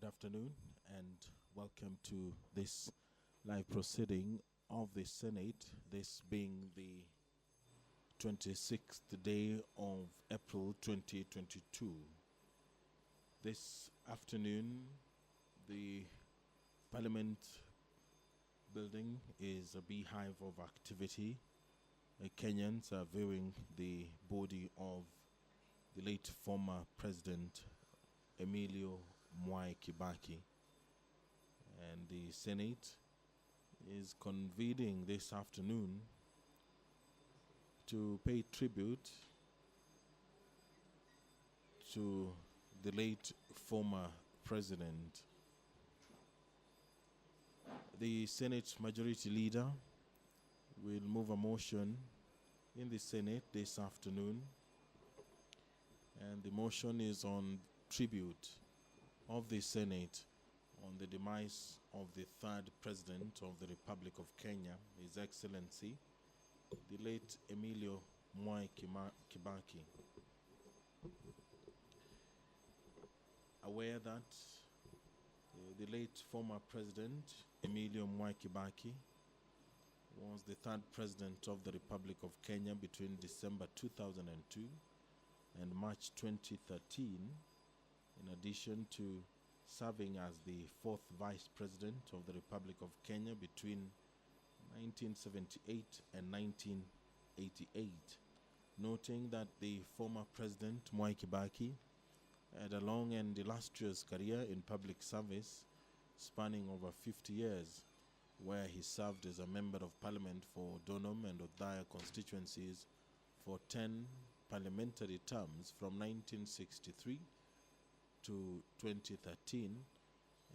Good afternoon and welcome to this live proceeding of the Senate, this being the 26th day of April 2022. This afternoon, the Parliament building is a beehive of activity. Kenyans are viewing the body of the late former President Emilio Mwai Kibaki, and the Senate is convening this afternoon to pay tribute to the late former president. The Senate Majority Leader will move a motion in the Senate this afternoon, and the motion is on tribute of the Senate on the demise of the third President of the Republic of Kenya, His Excellency, the late Emilio Mwai Kibaki. Aware that the late former President Emilio Mwai Kibaki was the third President of the Republic of Kenya between December 2002 and March 2013, in addition to serving as the fourth Vice President of the Republic of Kenya between 1978 and 1988, noting that the former President Mwai Kibaki had a long and illustrious career in public service spanning over 50 years, where he served as a Member of Parliament for Donholm and Othaya constituencies for 10 parliamentary terms from 1963 to 2013,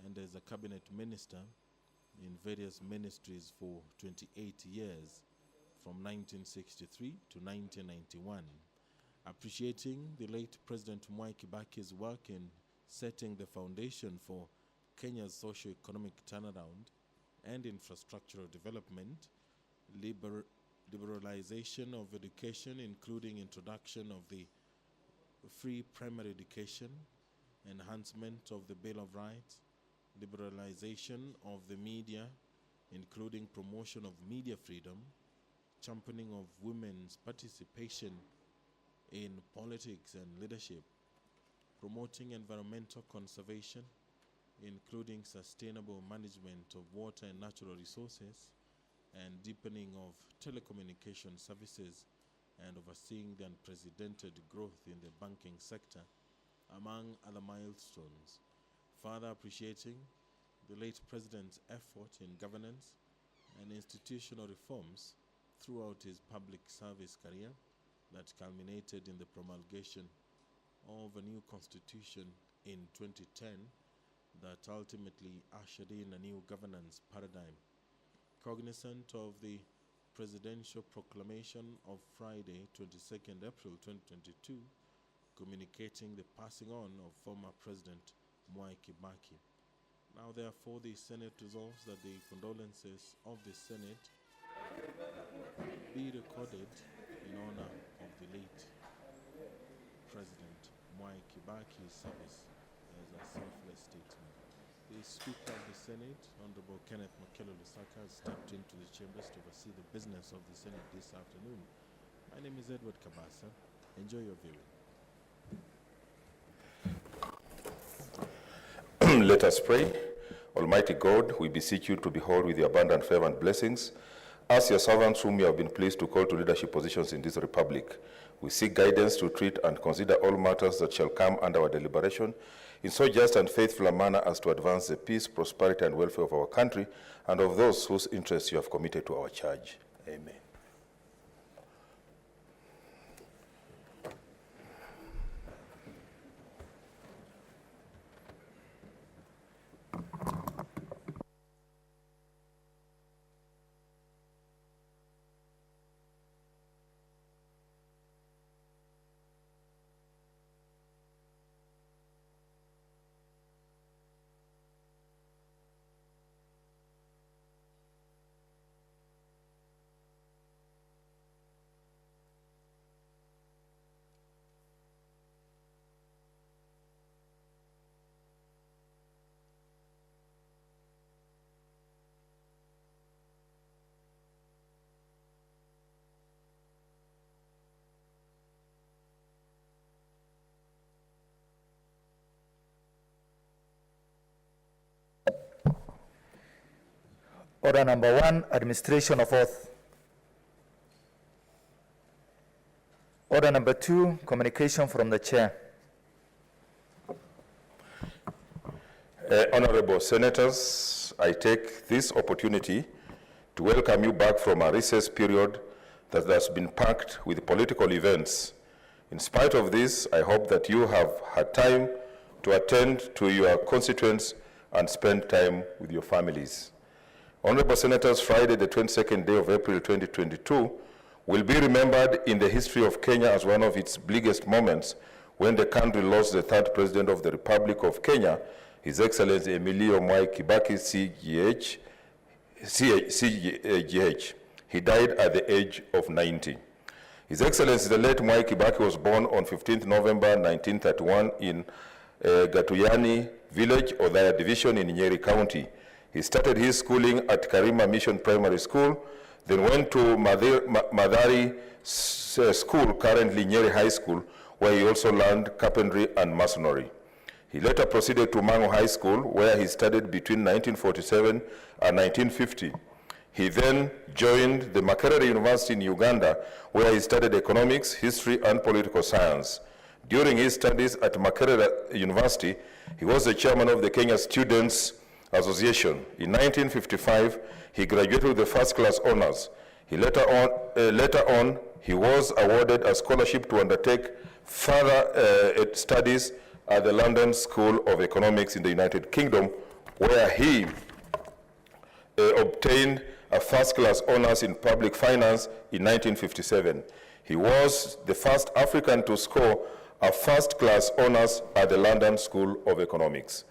and as a cabinet minister in various ministries for 28 years from 1963 to 1991. Appreciating the late President Mwai Kibaki's work in setting the foundation for Kenya's socio-economic turnaround and infrastructural development, liberalization of education, including introduction of the free primary education, enhancement of the Bill of Rights, liberalization of the media, including promotion of media freedom, championing of women's participation in politics and leadership, promoting environmental conservation, including sustainable management of water and natural resources, and deepening of telecommunication services, and overseeing the unprecedented growth in the banking sector, among other milestones. Further appreciating the late President's effort in governance and institutional reforms throughout his public service career that culminated in the promulgation of a new constitution in 2010 that ultimately ushered in a new governance paradigm. Cognizant of the presidential proclamation of Friday, 22nd April 2022, communicating the passing on of former President Mwai Kibaki. Now, therefore, the Senate resolves that the condolences of the Senate be recorded in honor of the late President Mwai Kibaki's service as a selfless statesman. The Speaker of the Senate, Honorable Kenneth Makelo Lusaka, has stepped into the chambers to oversee the business of the Senate this afternoon. My name is Edward Kabasa. Enjoy your viewing. Let us pray. Almighty God, we beseech you to behold with your abundant favor and blessings as your servants whom you have been pleased to call to leadership positions in this republic. We seek guidance to treat and consider all matters that shall come under our deliberation in so just and faithful a manner as to advance the peace, prosperity, and welfare of our country and of those whose interests you have committed to our charge. Amen. Order number 1, administration of oath. Order number 2, communication from the chair. Honorable Senators, I take this opportunity to welcome you back from a recess period that has been packed with political events. In spite of this, I hope that you have had time to attend to your constituents and spend time with your families. Honorable Senators, Friday, the 22nd day of April 2022, will be remembered in the history of Kenya as one of its biggest moments when the country lost the third President of the Republic of Kenya, His Excellency Emilio Mwai Kibaki, CGH. He died at the age of 90. His Excellency, the late Mwai Kibaki, was born on 15th November 1931 in Gatuyani Village, Othaya Division in Nyeri County. He started his schooling at Karima Mission Primary School, then went to Madari School, currently Nyeri High School, where he also learned carpentry and masonry. He later proceeded to Mangu High School, where he studied between 1947 and 1950. He then joined the Makerere University in Uganda, where he studied economics, history, and political science. During his studies at Makerere University, he was the chairman of the Kenya Students Association. In 1955, he graduated with the first-class honors. Later on, he was awarded a scholarship to undertake further studies at the London School of Economics in the United Kingdom, where he obtained a first-class honors in public finance in 1957. He was the first African to score a first-class honors at the London School of Economics.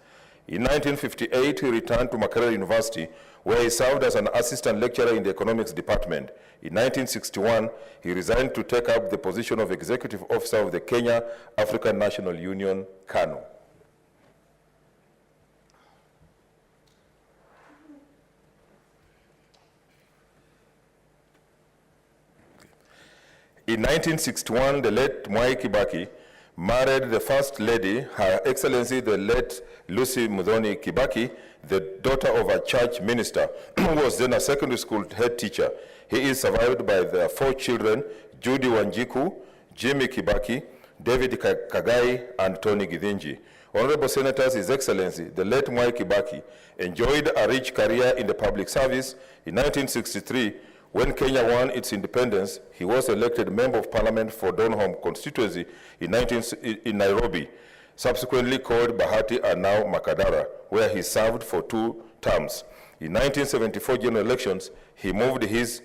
In 1958, he returned to Makerere University, where he served as an assistant lecturer in the economics department. In 1961, he resigned to take up the position of executive officer of the Kenya African National Union, KANU. In 1961, the late Mwai Kibaki married the First Lady, Her Excellency the late Lucy Muthoni Kibaki, the daughter of a church minister, who was then a secondary school head teacher. He is survived by their 4 children, Judy Wanjiku, Jimmy Kibaki, David Kagai, and Tony Githinji. Honorable Senators, His Excellency, the late Mwai Kibaki, enjoyed a rich career in the public service. In 1963, when Kenya won its independence, he was elected Member of Parliament for Donholm constituency in Nairobi, subsequently called Bahati and now Makadara, where he served for 2 terms. In 1974 general elections, he moved his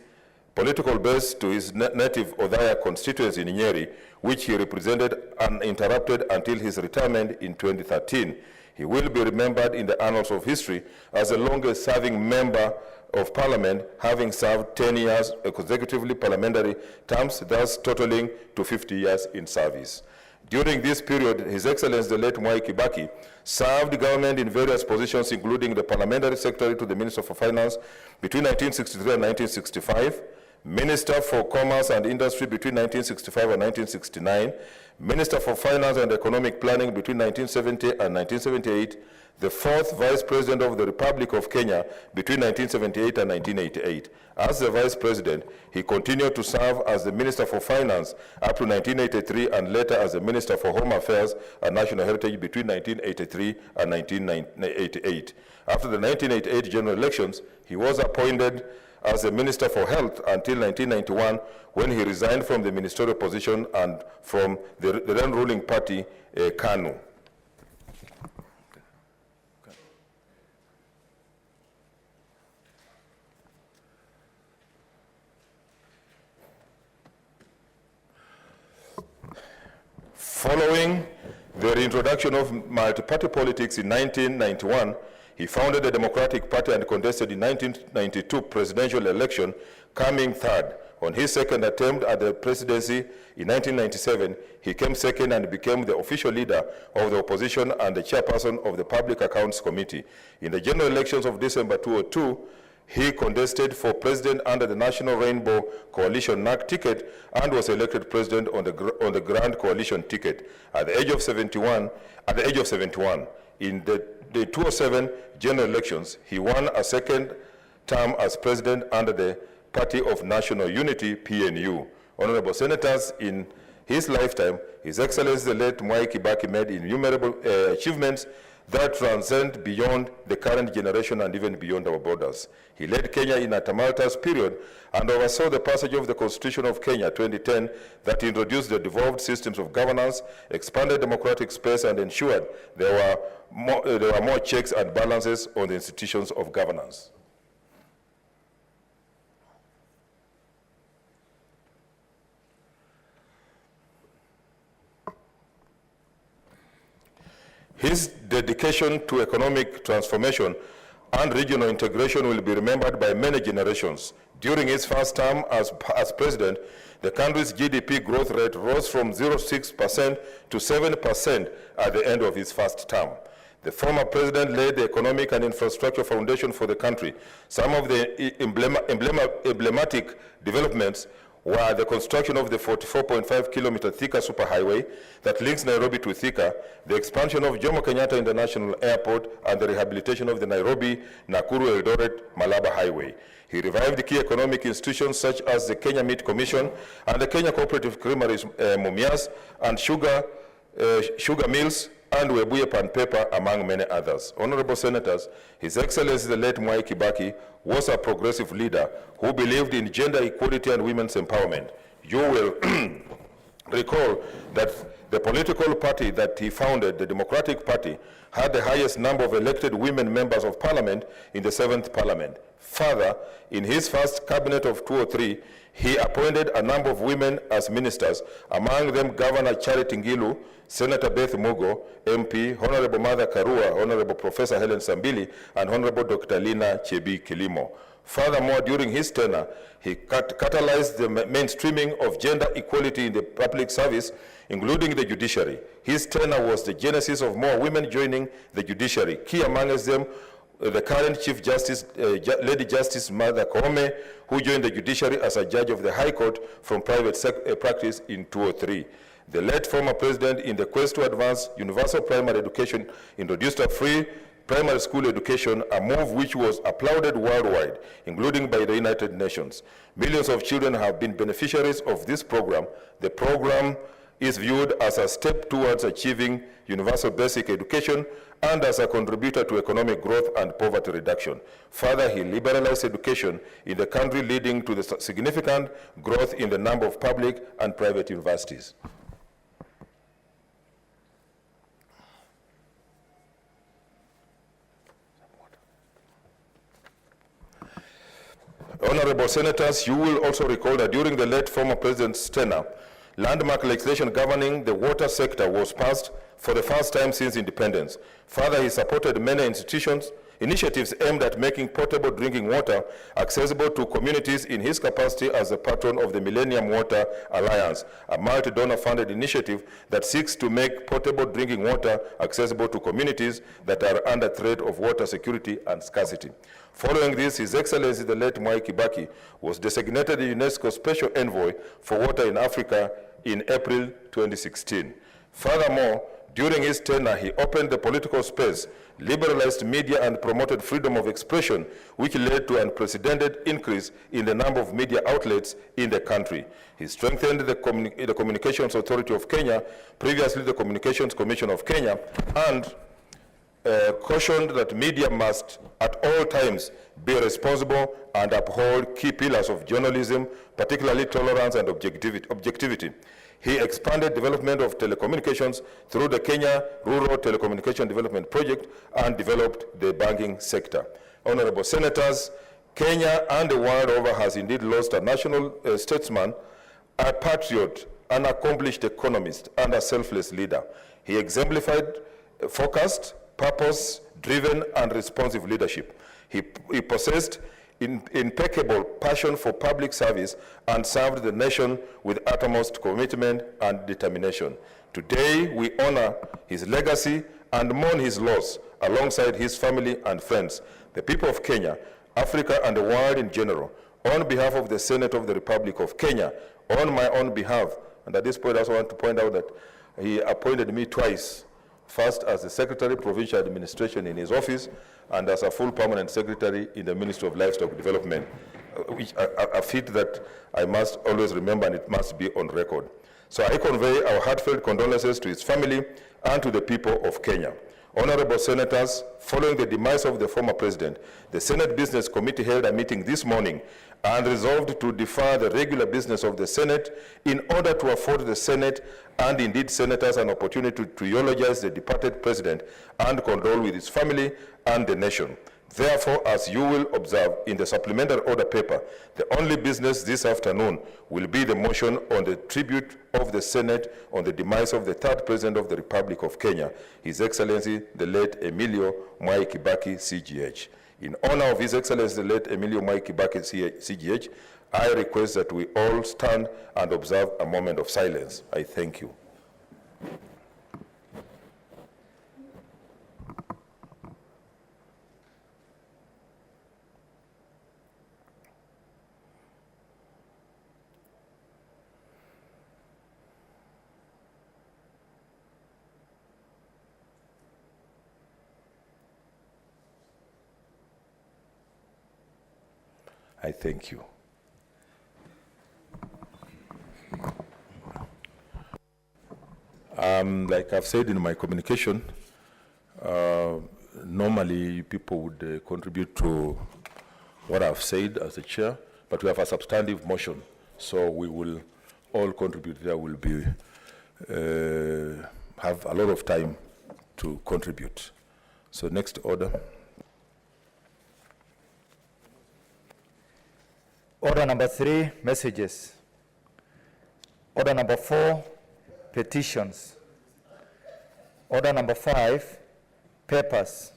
political base to his native Othaya constituency in Nyeri, which he represented uninterrupted until his retirement in 2013. He will be remembered in the annals of history as the longest-serving member of Parliament, having served 10 years consecutively parliamentary terms, thus totaling to 50 years in service. During this period, His Excellency the late Mwai Kibaki served government in various positions, including the Parliamentary Secretary to the Minister for Finance between 1963 and 1965, Minister for Commerce and Industry between 1965 and 1969, Minister for Finance and Economic Planning between 1970 and 1978, the 4th Vice President of the Republic of Kenya between 1978 and 1988. As the Vice President, he continued to serve as the Minister for Finance up to 1983 and later as the Minister for Home Affairs and National Heritage between 1983 and 1988. After the 1988 general elections, he was appointed as the Minister for Health until 1991, when he resigned from the ministerial position and from the then ruling party, KANU. Following the reintroduction of multi-party politics in 1991, he founded the Democratic Party and contested in 1992 presidential election, coming third. On his second attempt at the presidency in 1997, he came second and became the official leader of the opposition and the chairperson of the Public Accounts Committee. In the general elections of December 2002, he contested for president under the National Rainbow Coalition NAC ticket and was elected president on the Grand Coalition ticket at the age of 71. In the 2007 general elections, he won a second term as president under the Party of National Unity, PNU. Honorable Senators, in his lifetime, His Excellency the late Mwai Kibaki made innumerable achievements that transcend beyond the current generation and even beyond our borders. He led Kenya in a tumultuous period and oversaw the passage of the Constitution of Kenya 2010 that introduced the devolved systems of governance, expanded democratic space, and ensured there were more checks and balances on the institutions of governance. His dedication to economic transformation and regional integration will be remembered by many generations. During his first term as president, the country's GDP growth rate rose from 0.6% to 7% at the end of his first term. The former president laid the economic and infrastructure foundation for the country. Some of the emblematic developments were the construction of the 44.5-kilometer Thika superhighway that links Nairobi to Thika, the expansion of Jomo Kenyatta International Airport, and the rehabilitation of the Nairobi-Nakuru-Eldoret-Malaba Highway. He revived key economic institutions such as the Kenya Meat Commission and the Kenya Cooperative Creameries Mumias and sugar mills and Webuye Pan Paper, among many others. Honorable Senators, His Excellency the late Mwai Kibaki was a progressive leader who believed in gender equality and women's empowerment. You will recall that the political party that he founded, the Democratic Party, had the highest number of elected women members of parliament in the 7th parliament. Further, in his first cabinet of 2003, he appointed a number of women as ministers, among them Governor Charity Ngilu, Senator Beth Mugo, MP, Honorable Martha Karua, Honorable Professor Helen Sambili, and Honorable Dr. Lina Chebi Kilimo. Furthermore, during his tenure, he catalyzed the mainstreaming of gender equality in the public service, including the judiciary. His tenure was the genesis of more women joining the judiciary. Key amongst them, the current Chief Justice, Lady Justice Martha Koome, who joined the judiciary as a judge of the High Court from private practice in 2003. The late former president, in the quest to advance universal primary education, introduced a free primary school education, a move which was applauded worldwide, including by the United Nations. Millions of children have been beneficiaries of this program. The program is viewed as a step towards achieving universal basic education and as a contributor to economic growth and poverty reduction. Further, he liberalized education in the country, leading to the significant growth in the number of public and private universities. Honorable Senators, you will also recall that during the late former president's tenure, landmark legislation governing the water sector was passed for the first time since independence. Further, he supported many initiatives aimed at making potable drinking water accessible to communities in his capacity as the patron of the Millennium Water Alliance, a multi-donor funded initiative that seeks to make potable drinking water accessible to communities that are under threat of water security and scarcity. Following this, His Excellency the late Mwai Kibaki was designated the UNESCO Special Envoy for Water in Africa in April 2016. Furthermore, during his tenure, he opened the political space, liberalized media, and promoted freedom of expression, which led to an unprecedented increase in the number of media outlets in the country. He strengthened the Communications Authority of Kenya, previously the Communications Commission of Kenya, and cautioned that media must at all times be responsible and uphold key pillars of journalism, particularly tolerance and objectivity. He expanded development of telecommunications through the Kenya Rural Telecommunication Development Project and developed the banking sector. Honorable Senators, Kenya and the world over has indeed lost a national statesman, a patriot, an accomplished economist, and a selfless leader. He exemplified focused, purpose-driven, and responsive leadership. He possessed impeccable passion for public service and served the nation with utmost commitment and determination. Today, we honor his legacy and mourn his loss alongside his family and friends. The people of Kenya, Africa, and the world in general, on behalf of the Senate of the Republic of Kenya, on my own behalf, and at this point I also want to point out that he appointed me twice first as the Secretary Provincial Administration in his office and as a full permanent secretary in the Ministry of Livestock Development, which a feat that I must always remember and it must be on record. So I convey our heartfelt condolences to his family and to the people of Kenya. Honorable Senators, following the demise of the former president, the Senate Business Committee held a meeting this morning and resolved to defer the regular business of the Senate in order to afford the Senate and indeed senators an opportunity to eulogize the departed president and condole with his family and the nation. Therefore, as you will observe in the supplementary order paper, the only business this afternoon will be the motion on the tribute of the Senate on the demise of the third President of the Republic of Kenya, His Excellency, the late Emilio Mwai Kibaki, CGH. In honor of His Excellency, the late Emilio Mwai Kibaki, CGH, I request that we all stand and observe a moment of silence. I thank you. I thank you. Like I've said in my communication, normally people would contribute to what I've said as the chair, but we have a substantive motion, so we will all contribute. There will be have a lot of time to contribute. So next order. Order number 3, messages. Order number 4, petitions. Order number 5, papers.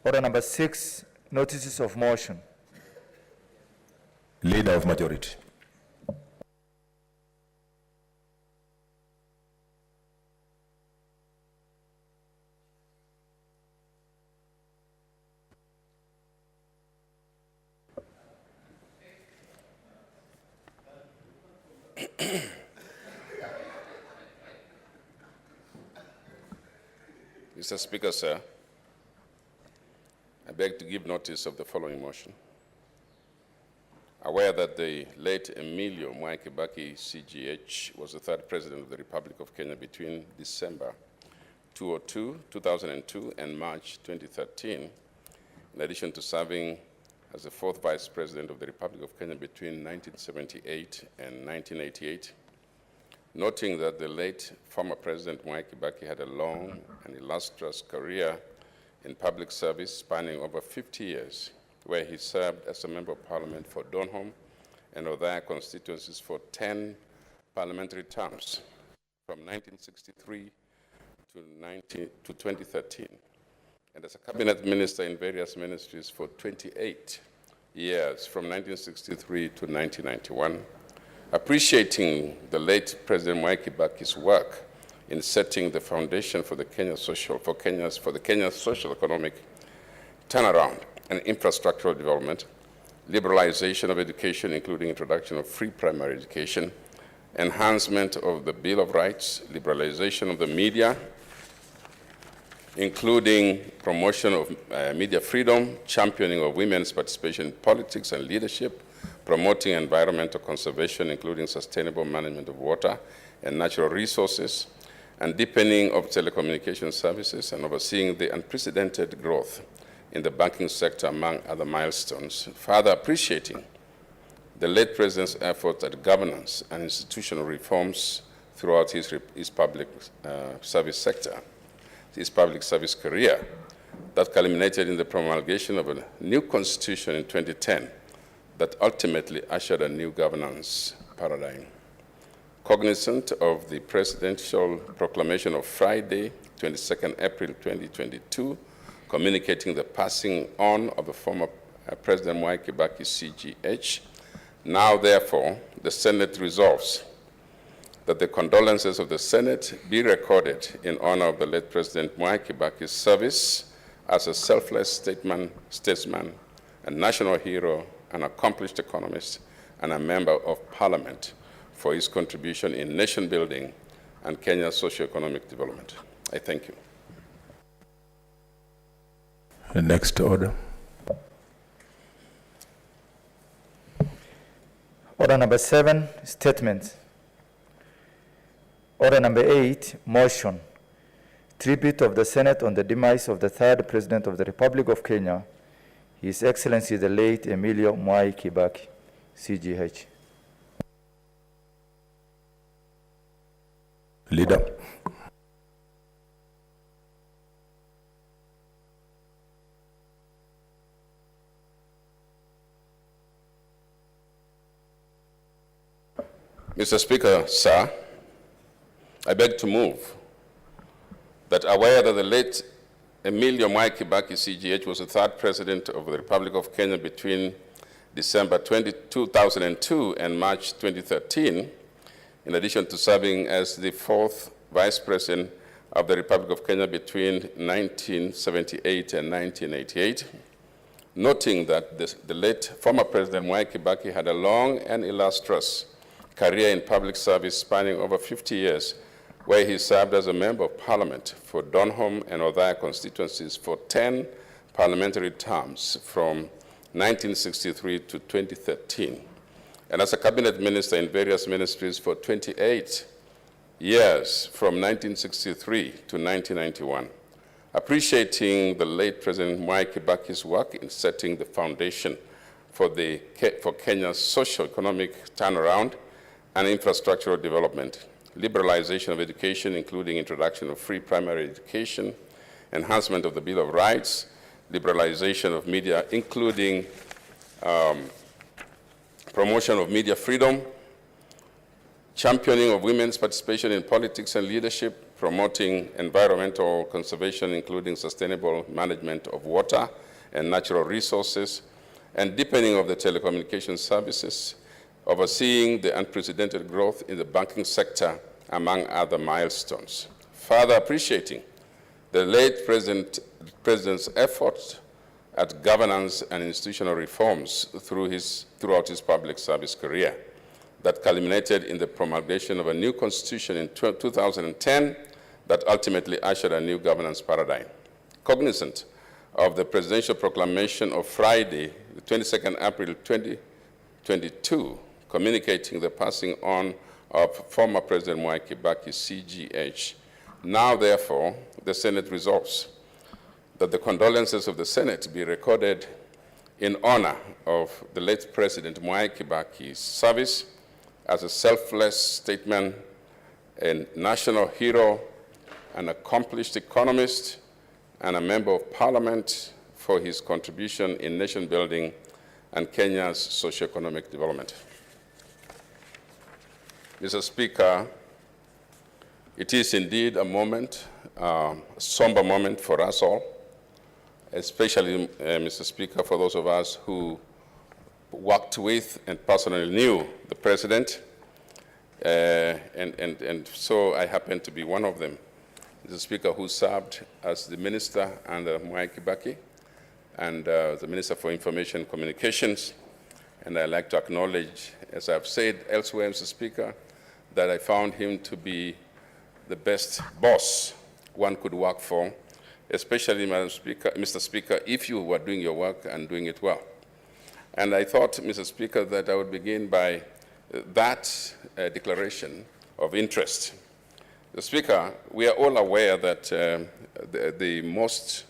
Order number 6, notices of motion. Leader of majority. Mr. Speaker, sir, I beg to give notice of the following motion. Aware that the late Emilio Mwai Kibaki, CGH, was the third president of the Republic of Kenya between December 2002 and March 2013, in addition to serving as the fourth vice president of the Republic of Kenya between 1978 and 1988, noting that the late former President Mwai Kibaki had a long and illustrious career in public service spanning over 50 years, where he served as a member of parliament for Donholm and other constituencies for 10 parliamentary terms, from 1963 to 2013, and as a cabinet minister in various ministries for 28 years, from 1963 to 1991, appreciating the late President Mwai Kibaki's work in setting the foundation for the Kenya's social economic turnaround and infrastructural development, liberalization of education, including introduction of free primary education, enhancement of the Bill of Rights, liberalization of the media, including promotion of media freedom, championing of women's participation in politics and leadership, promoting environmental conservation, including sustainable management of water and natural resources, and deepening of telecommunication services, and overseeing the unprecedented growth in the banking sector, among other milestones, further appreciating the late President's efforts at governance and institutional reforms throughout his public service sector, his public service career, that culminated in the promulgation of a new constitution in 2010 that ultimately ushered a new governance paradigm. Cognizant of the presidential proclamation of Friday, 22nd April 2022, communicating the passing on of the former President Mwai Kibaki, CGH, now therefore the Senate resolves that the condolences of the Senate be recorded in honor of the late President Mwai Kibaki's service as a selfless statesman, a national hero, an accomplished economist, and a member of Parliament for his contribution in nation building and Kenya's socio-economic development. I thank you. The next order. Order number 7, statement. Order number 8, motion. Tribute of the Senate on the demise of the third President of the Republic of Kenya, His Excellency the late Emilio Mwai Kibaki, CGH. Leader. Mr. Speaker, sir, I beg to move that aware that the late Emilio Mwai Kibaki, CGH, was the third president of the Republic of Kenya between December 2002 and March 2013, in addition to serving as the fourth vice president of the Republic of Kenya between 1978 and 1988, noting that the late former President Mwai Kibaki had a long and illustrious career in public service spanning over 50 years, where he served as a member of parliament for Donholm and Othaya constituencies for 10 parliamentary terms from 1963 to 2013, and as a cabinet minister in various ministries for 28 years from 1963 to 1991. Appreciating the late President Mwai Kibaki's work in setting the foundation for Kenya's socio-economic turnaround and infrastructural development, liberalization of education, including introduction of free primary education, enhancement of the Bill of Rights, liberalization of media, including promotion of media freedom, championing of women's participation in politics and leadership, promoting environmental conservation, including sustainable management of water and natural resources, and deepening of the telecommunication services, overseeing the unprecedented growth in the banking sector, among other milestones. Further appreciating the late President's efforts at governance and institutional reforms throughout his public service career that culminated in the promulgation of a new constitution in 2010 that ultimately ushered a new governance paradigm. Cognizant of the presidential proclamation of Friday, the 22nd April 2022, communicating the passing on of former President Mwai Kibaki, CGH. Now, therefore, the Senate resolves that the condolences of the Senate be recorded in honor of the late President Mwai Kibaki's service as a selfless statesman, a national hero, an accomplished economist, and a member of parliament for his contribution in nation building and Kenya's socio-economic development. Mr. Speaker, it is indeed a moment, a somber moment for us all, especially, Mr. Speaker, for those of us who worked with and personally knew the President, and so I happen to be one of them. Mr. Speaker, who served as the Minister under Mwai Kibaki and the Minister for Information and Communications, and I'd like to acknowledge, as I've said elsewhere, Mr. Speaker, that I found him to be the best boss one could work for, especially, Mr. Speaker, if you were doing your work and doing it well. And I thought, Mr. Speaker, that I would begin by that declaration of interest. Mr. Speaker, we are all aware that the most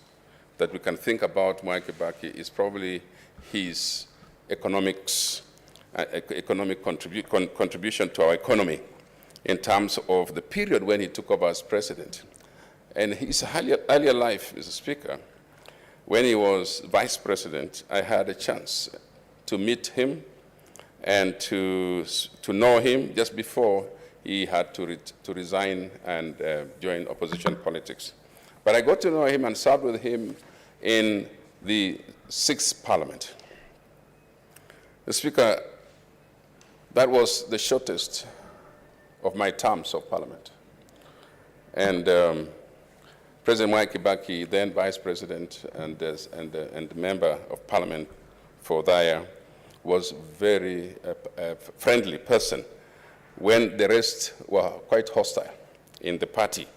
that we can think about Mwai Kibaki is probably his economic contribution to our economy in terms of the period when he took over as president. And his earlier life, Mr. Speaker, when he was vice president, I had a chance to meet him and to know him just before he had to resign and join opposition politics. But I got to know him and served with him in the 6th Parliament. Mr. Speaker, that was the shortest of my terms of Parliament. And President Mwai Kibaki, then Vice President and member of Parliament for Othaya, was very friendly person when the rest were quite hostile in the party.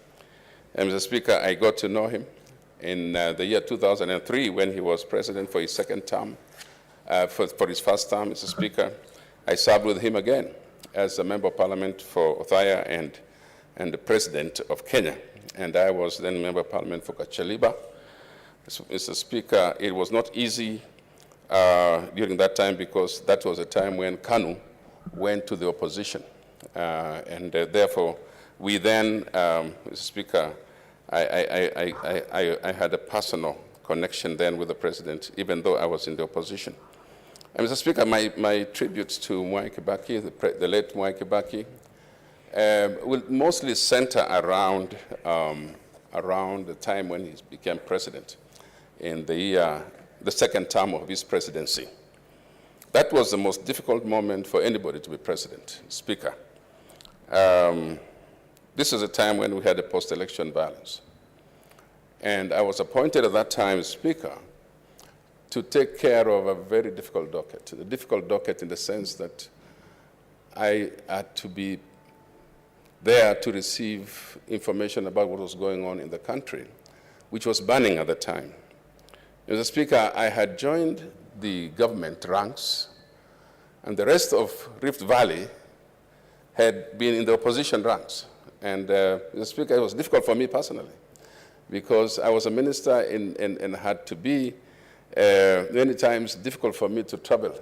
And Mr. Speaker, I got to know him in the year 2003 when he was president for his second term. For his first term, Mr. Speaker, I served with him again as a member of parliament for Othaya and the president of Kenya. And I was then member of parliament for Kachaliba. Mr. Speaker, it was not easy during that time because that was a time when KANU went to the opposition. Therefore, we then, Mr. Speaker, I had a personal connection then with the president, even though I was in the opposition. And Mr. Speaker, my tribute to Mwai Kibaki, the late Mwai Kibaki, will mostly center around the time when he became president in the second term of his presidency. That was the most difficult moment for anybody to be president, Speaker. This is a time when we had a post-election violence. And I was appointed at that time Speaker to take care of a very difficult docket. A difficult docket in the sense that I had to be there to receive information about what was going on in the country, which was burning at the time. Mr. Speaker, I had joined the government ranks, and the rest of Rift Valley had been in the opposition ranks. And Mr. Speaker, it was difficult for me personally because I was a minister and had to be many times difficult for me to travel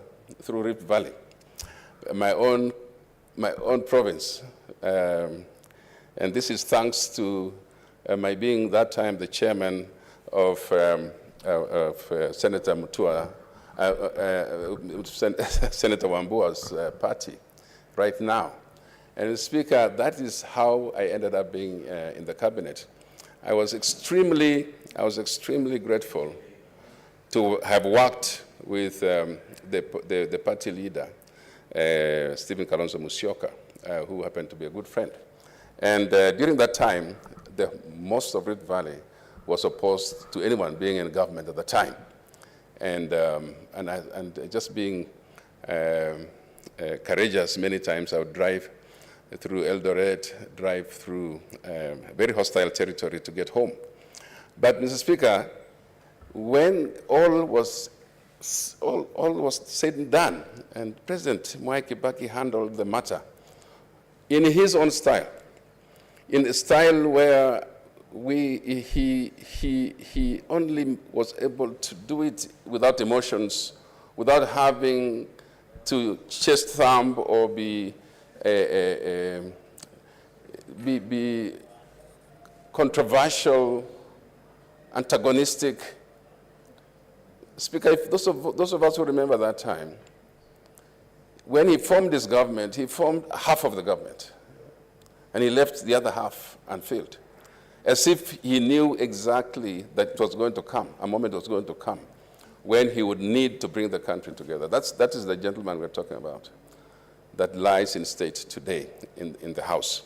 through Rift Valley, my own province. And this is thanks to my being that time the chairman of Senator Mutua, Senator Wambua's party right now. And Speaker, that is how I ended up being in the cabinet. I was extremely grateful to have worked with the party leader, Stephen Kalonzo Musyoka, who happened to be a good friend. And during that time, most of Rift Valley was opposed to anyone being in government at the time. And just being courageous, many times I would drive through Eldoret, drive through very hostile territory to get home. But Mr. Speaker, when all was said and done, and President Mwai Kibaki handled the matter in his own style, in a style where he only was able to do it without emotions, without having to chest thumb or be controversial, antagonistic. Speaker, if those of us who remember that time, when he formed his government, he formed half of the government, and he left the other half unfilled, as if he knew exactly that it was going to come, a moment was going to come, when he would need to bring the country together. That is the gentleman we're talking about, that lies in state today in the House,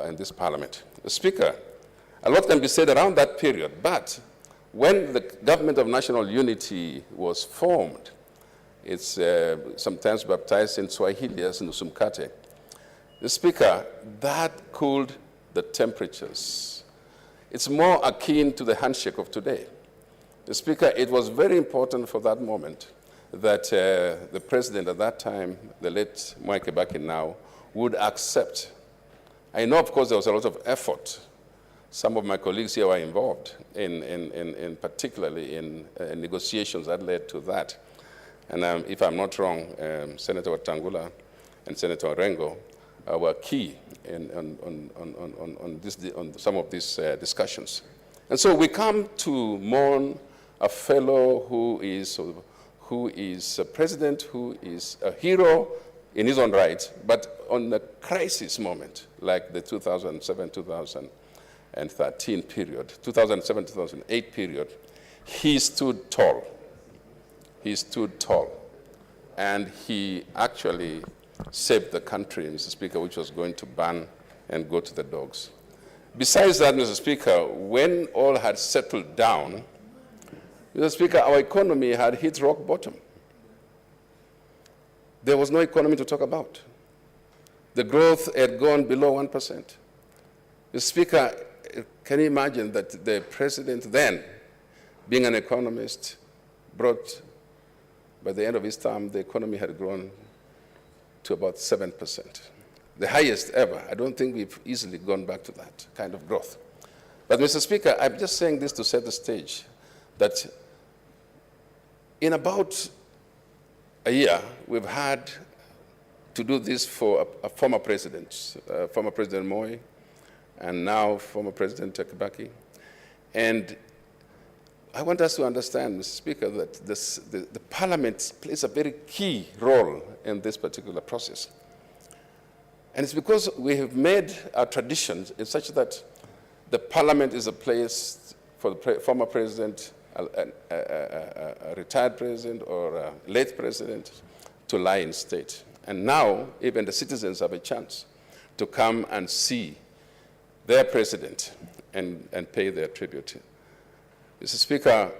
in this Parliament. Speaker, a lot can be said around that period, but when the Government of National Unity was formed, it's sometimes baptized in Swahili as Nusumkate. The Speaker, that cooled the temperatures. It's more akin to the handshake of today. The Speaker, it was very important for that moment that the president at that time, the late Mwai Kibaki now, would accept. I know, of course, there was a lot of effort. Some of my colleagues here were involved in particularly in negotiations that led to that. And if I'm not wrong, Senator Watangula and Senator Orengo were key on some of these discussions. And so we come to mourn a fellow who is a president, who is a hero in his own right, but on a crisis moment, like the 2007-2013 period, 2007-2008 period, he stood tall. He stood tall. And he actually saved the country, Mr. Speaker, which was going to burn and go to the dogs. Besides that, Mr. Speaker, when all had settled down, Mr. Speaker, our economy had hit rock bottom. There was no economy to talk about. The growth had gone below 1%. Mr. Speaker, can you imagine that the president then, being an economist, brought, by the end of his term, the economy had grown to about 7%, the highest ever. I don't think we've easily gone back to that kind of growth. But Mr. Speaker, I'm just saying this to set the stage, that in about a year, we've had to do this for a former president, former President Moi, and now former President Kibaki. And I want us to understand, Mr. Speaker, that the Parliament plays a very key role in this particular process. And it's because we have made our traditions in such that the Parliament is a place for the former president, a retired president or a late president to lie in state. And now even the citizens have a chance to come and see their president and pay their tribute. Mr. Speaker,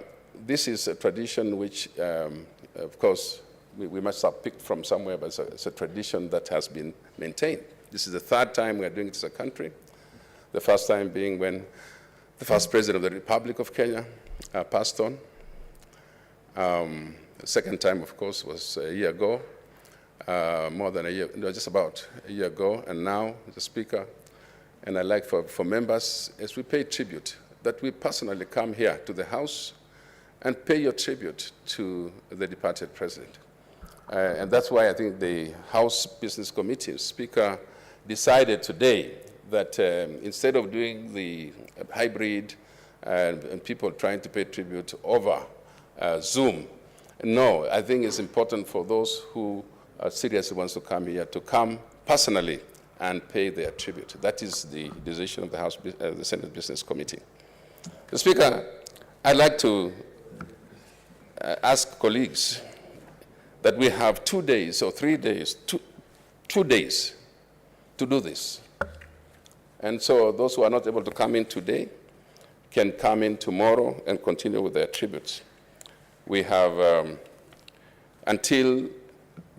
this is a tradition which, of course, we must have picked from somewhere, but it's a tradition that has been maintained. This is the third time we are doing it as a country. The first time being when the first president of the Republic of Kenya passed on. The second time, of course, was a year ago, more than a year, no, just about a year ago. And now, Mr. Speaker, and I'd like for members, as we pay tribute, that we personally come here to the House and pay your tribute to the departed president. And that's why I think the House Business Committee, Speaker, decided today that instead of doing the hybrid and people trying to pay tribute over Zoom, no, I think it's important for those who seriously wants to come here to come personally and pay their tribute. That is the decision of the Senate Business Committee. Mr. Speaker, I'd like to ask colleagues that we have 2 days or 3 days, two days to do this. And so those who are not able to come in today can come in tomorrow and continue with their tributes. We have until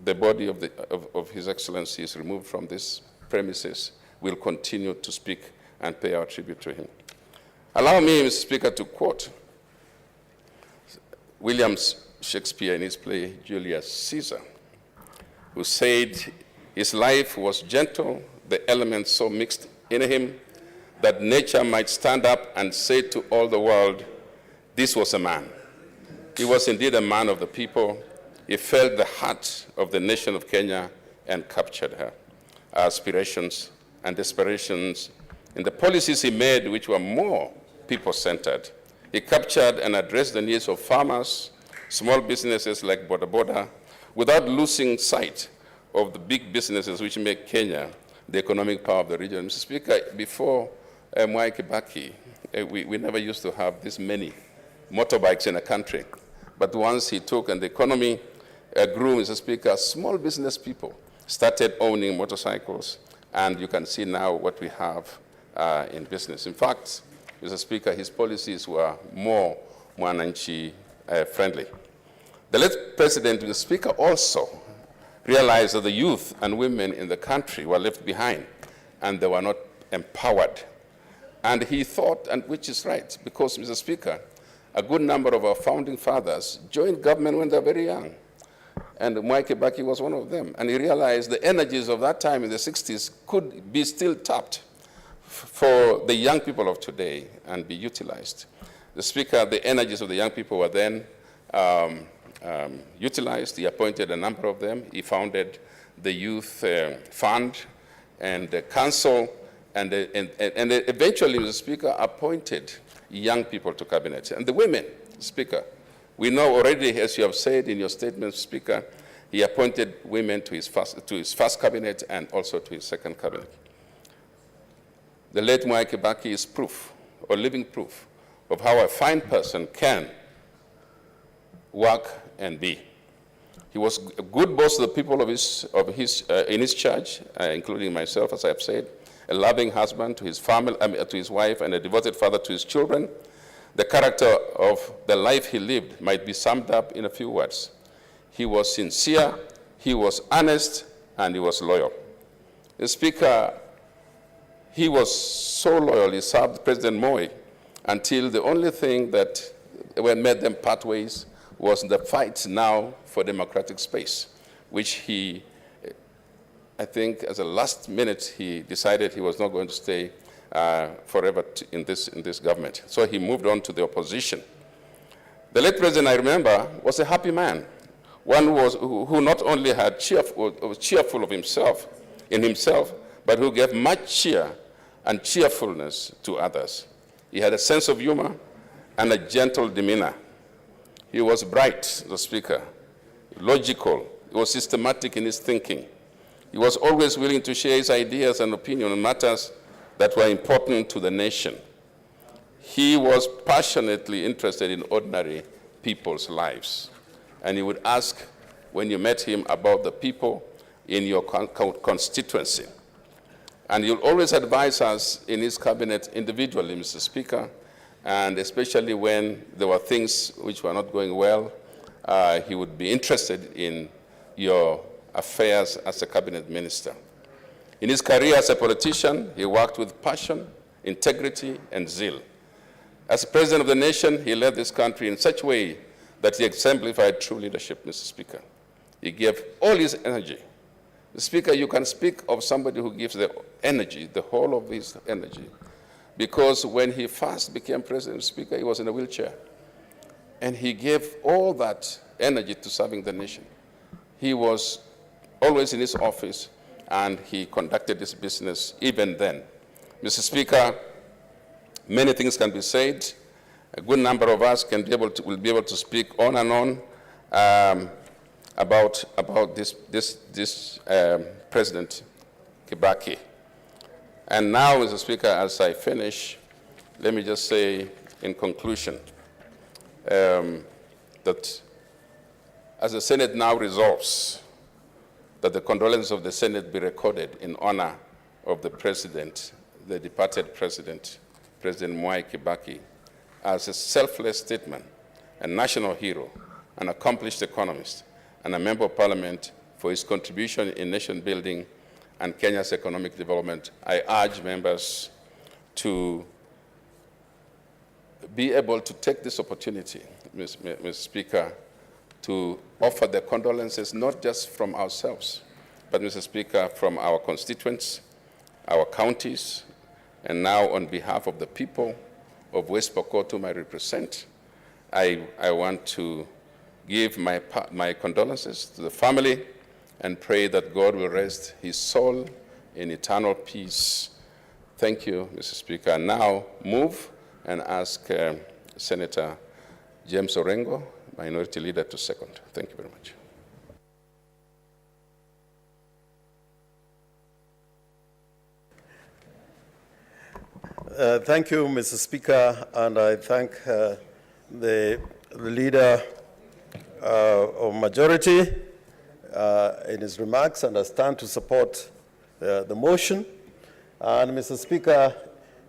the body of His Excellency is removed from this premises, we'll continue to speak and pay our tribute to him. Allow me, Mr. Speaker, to quote William Shakespeare in his play Julius Caesar, who said his life was gentle, the elements so mixed in him that nature might stand up and say to all the world, this was a man. He was indeed a man of the people. He felt the heart of the nation of Kenya and captured her aspirations and aspirations in the policies he made, which were more people-centered. He captured and addressed the needs of farmers, small businesses like Boda Boda, without losing sight of the big businesses which make Kenya the economic power of the region. Mr. Speaker, before Mwai Kibaki, we never used to have this many motorbikes in a country. But once he took and the economy grew, Mr. Speaker, small business people started owning motorcycles, and you can see now what we have in business. In fact, Mr. Speaker, his policies were more Mwananchi friendly. The late President, Mr. Speaker, also realized that the youth and women in the country were left behind, and they were not empowered. And he thought, and which is right, because, Mr. Speaker, a good number of our founding fathers joined government when they were very young. And Mwai Kibaki was one of them. And he realized the energies of that time in the 60s could be still tapped for the young people of today and be utilized. The Speaker, the energies of the young people were then utilized. He appointed a number of them. He founded the Youth Fund and the Council, and eventually, the Speaker appointed young people to cabinet. And the women, Speaker, we know already, as you have said in your statement, Speaker, he appointed women to his first cabinet and also to his second cabinet. The late Mwai Kibaki is proof, or living proof, of how a fine person can work and be. He was a good boss to the people in his charge, including myself, as I have said, a loving husband to his family, to his wife, and a devoted father to his children. The character of the life he lived might be summed up in a few words. He was sincere, he was honest, and he was loyal. The Speaker, he was so loyal, he served President Moi until the only thing that made them part ways was the fight now for democratic space, which he, I think as a last minute, he decided he was not going to stay forever in this government. So he moved on to the opposition. The late president, I remember, was a happy man, one who not only was cheerful of himself, but who gave much cheer and cheerfulness to others. He had a sense of humor and a gentle demeanor. He was bright, the Speaker, logical. He was systematic in his thinking. He was always willing to share his ideas and opinions on matters that were important to the nation. He was passionately interested in ordinary people's lives. And he would ask, when you met him, about the people in your constituency. And he'll always advise us in his cabinet individually, Mr. Speaker, and especially when there were things which were not going well, he would be interested in your affairs as a cabinet minister. In his career as a politician, he worked with passion, integrity, and zeal. As president of the nation, he led this country in such a way that he exemplified true leadership, Mr. Speaker. He gave all his energy. Mr. Speaker, you can speak of somebody who gives the energy, the whole of his energy, because when he first became president, Speaker, he was in a wheelchair. And he gave all that energy to serving the nation. He was always in his office, and he conducted his business even then. Mr. Speaker, many things can be said. A good number of us will be able to speak on and on about this President Kibaki. And now, Mr. Speaker, as I finish, let me just say in conclusion that as the Senate now resolves that the condolences of the Senate be recorded in honor of the President, the departed President, President Mwai Kibaki, as a selfless statesman, a national hero, an accomplished economist, and a member of Parliament for his contribution in nation building and Kenya's economic development, I urge members to be able to take this opportunity, Mr. Speaker, to offer the condolences not just from ourselves, but, Mr. Speaker, from our constituents, our counties, and now on behalf of the people of West Pokot whom I represent, I want to give my condolences to the family and pray that God will rest his soul in eternal peace. Thank you, Mr. Speaker. And now move and ask Senator James Orengo, Minority Leader, to second. Thank you very much. Thank you, Mr. Speaker, and I thank the leader of majority in his remarks, and I stand to support the motion. And Mr. Speaker,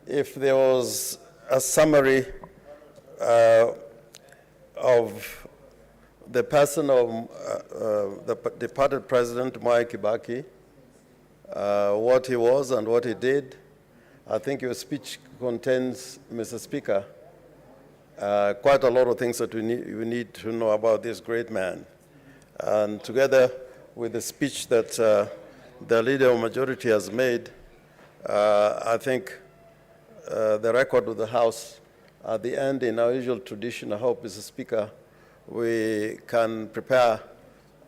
if there was a summary of the person of the departed President Mwai Kibaki, what he was and what he did, I think your speech contains, Mr. Speaker, quite a lot of things that we need to know about this great man. And together with the speech that the leader of majority has made, I think the record of the House at the end, in our usual tradition, I hope, Mr. Speaker, we can prepare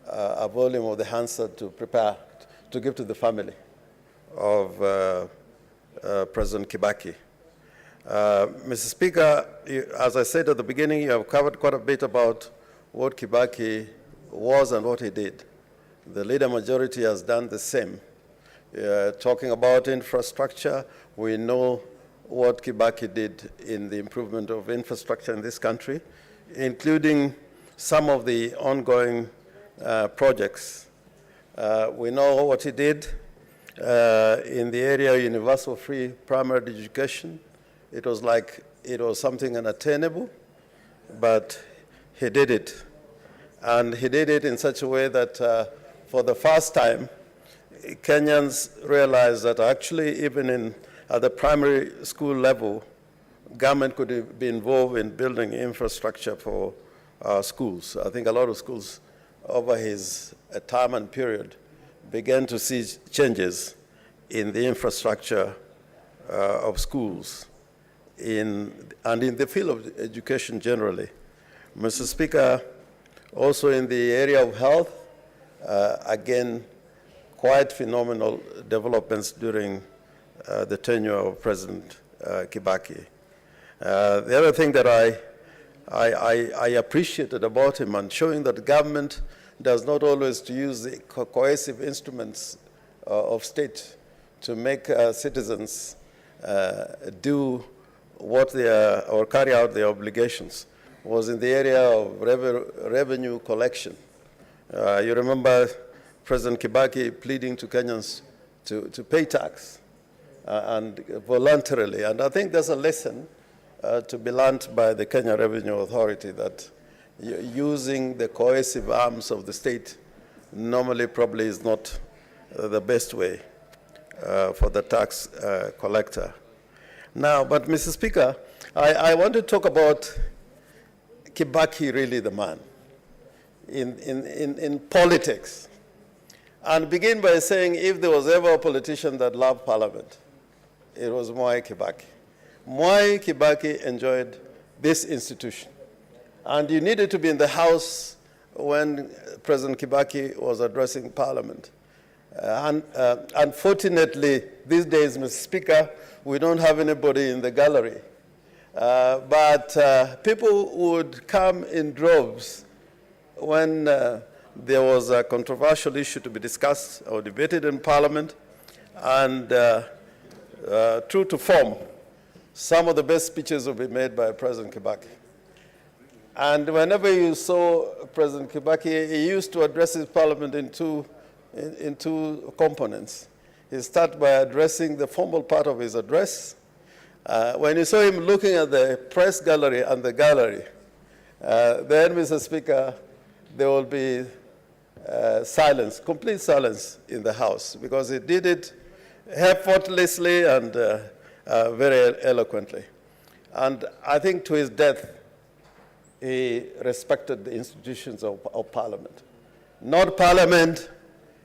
a volume of the answer to give to the family of President Kibaki. Mr. Speaker, as I said at the beginning, you have covered quite a bit about what Kibaki was and what he did. The leader majority has done the same. Talking about infrastructure, we know what Kibaki did in the improvement of infrastructure in this country, including some of the ongoing projects. We know what he did in the area of universal free primary education. It was something unattainable, but he did it. And he did it in such a way that for the first time, Kenyans realized that actually even in at the primary school level, government could be involved in building infrastructure for schools. I think a lot of schools over his time and period began to see changes in the infrastructure of schools and in the field of education generally. Mr. Speaker, also in the area of health, again, quite phenomenal developments during the tenure of President Kibaki. The other thing that I appreciated about him, and showing that government does not always to use the coercive instruments of state to make citizens do what they are, or carry out their obligations, was in the area of revenue collection. You remember President Kibaki pleading to Kenyans to pay tax and voluntarily. And I think there's a lesson to be learned by the Kenya Revenue Authority, that using the coercive arms of the state normally probably is not the best way for the tax collector. Now, but Mr. Speaker, I want to talk about Kibaki, really the man, in politics. And begin by saying, if there was ever a politician that loved Parliament, it was Mwai Kibaki. Mwai Kibaki enjoyed this institution. And you needed to be in the House when President Kibaki was addressing Parliament. Unfortunately, these days, Mr. Speaker, we don't have anybody in the gallery. But people would come in droves when there was a controversial issue to be discussed or debated in Parliament, and true to form, some of the best speeches will be made by President Kibaki. And whenever you saw President Kibaki, he used to address his Parliament in two components. He started by addressing the formal part of his address. When you saw him looking at the press gallery and the gallery, then, Mr. Speaker, there will be silence, complete silence in the House, because he did it effortlessly and very eloquently. And I think to his death, he respected the institutions of Parliament. Not Parliament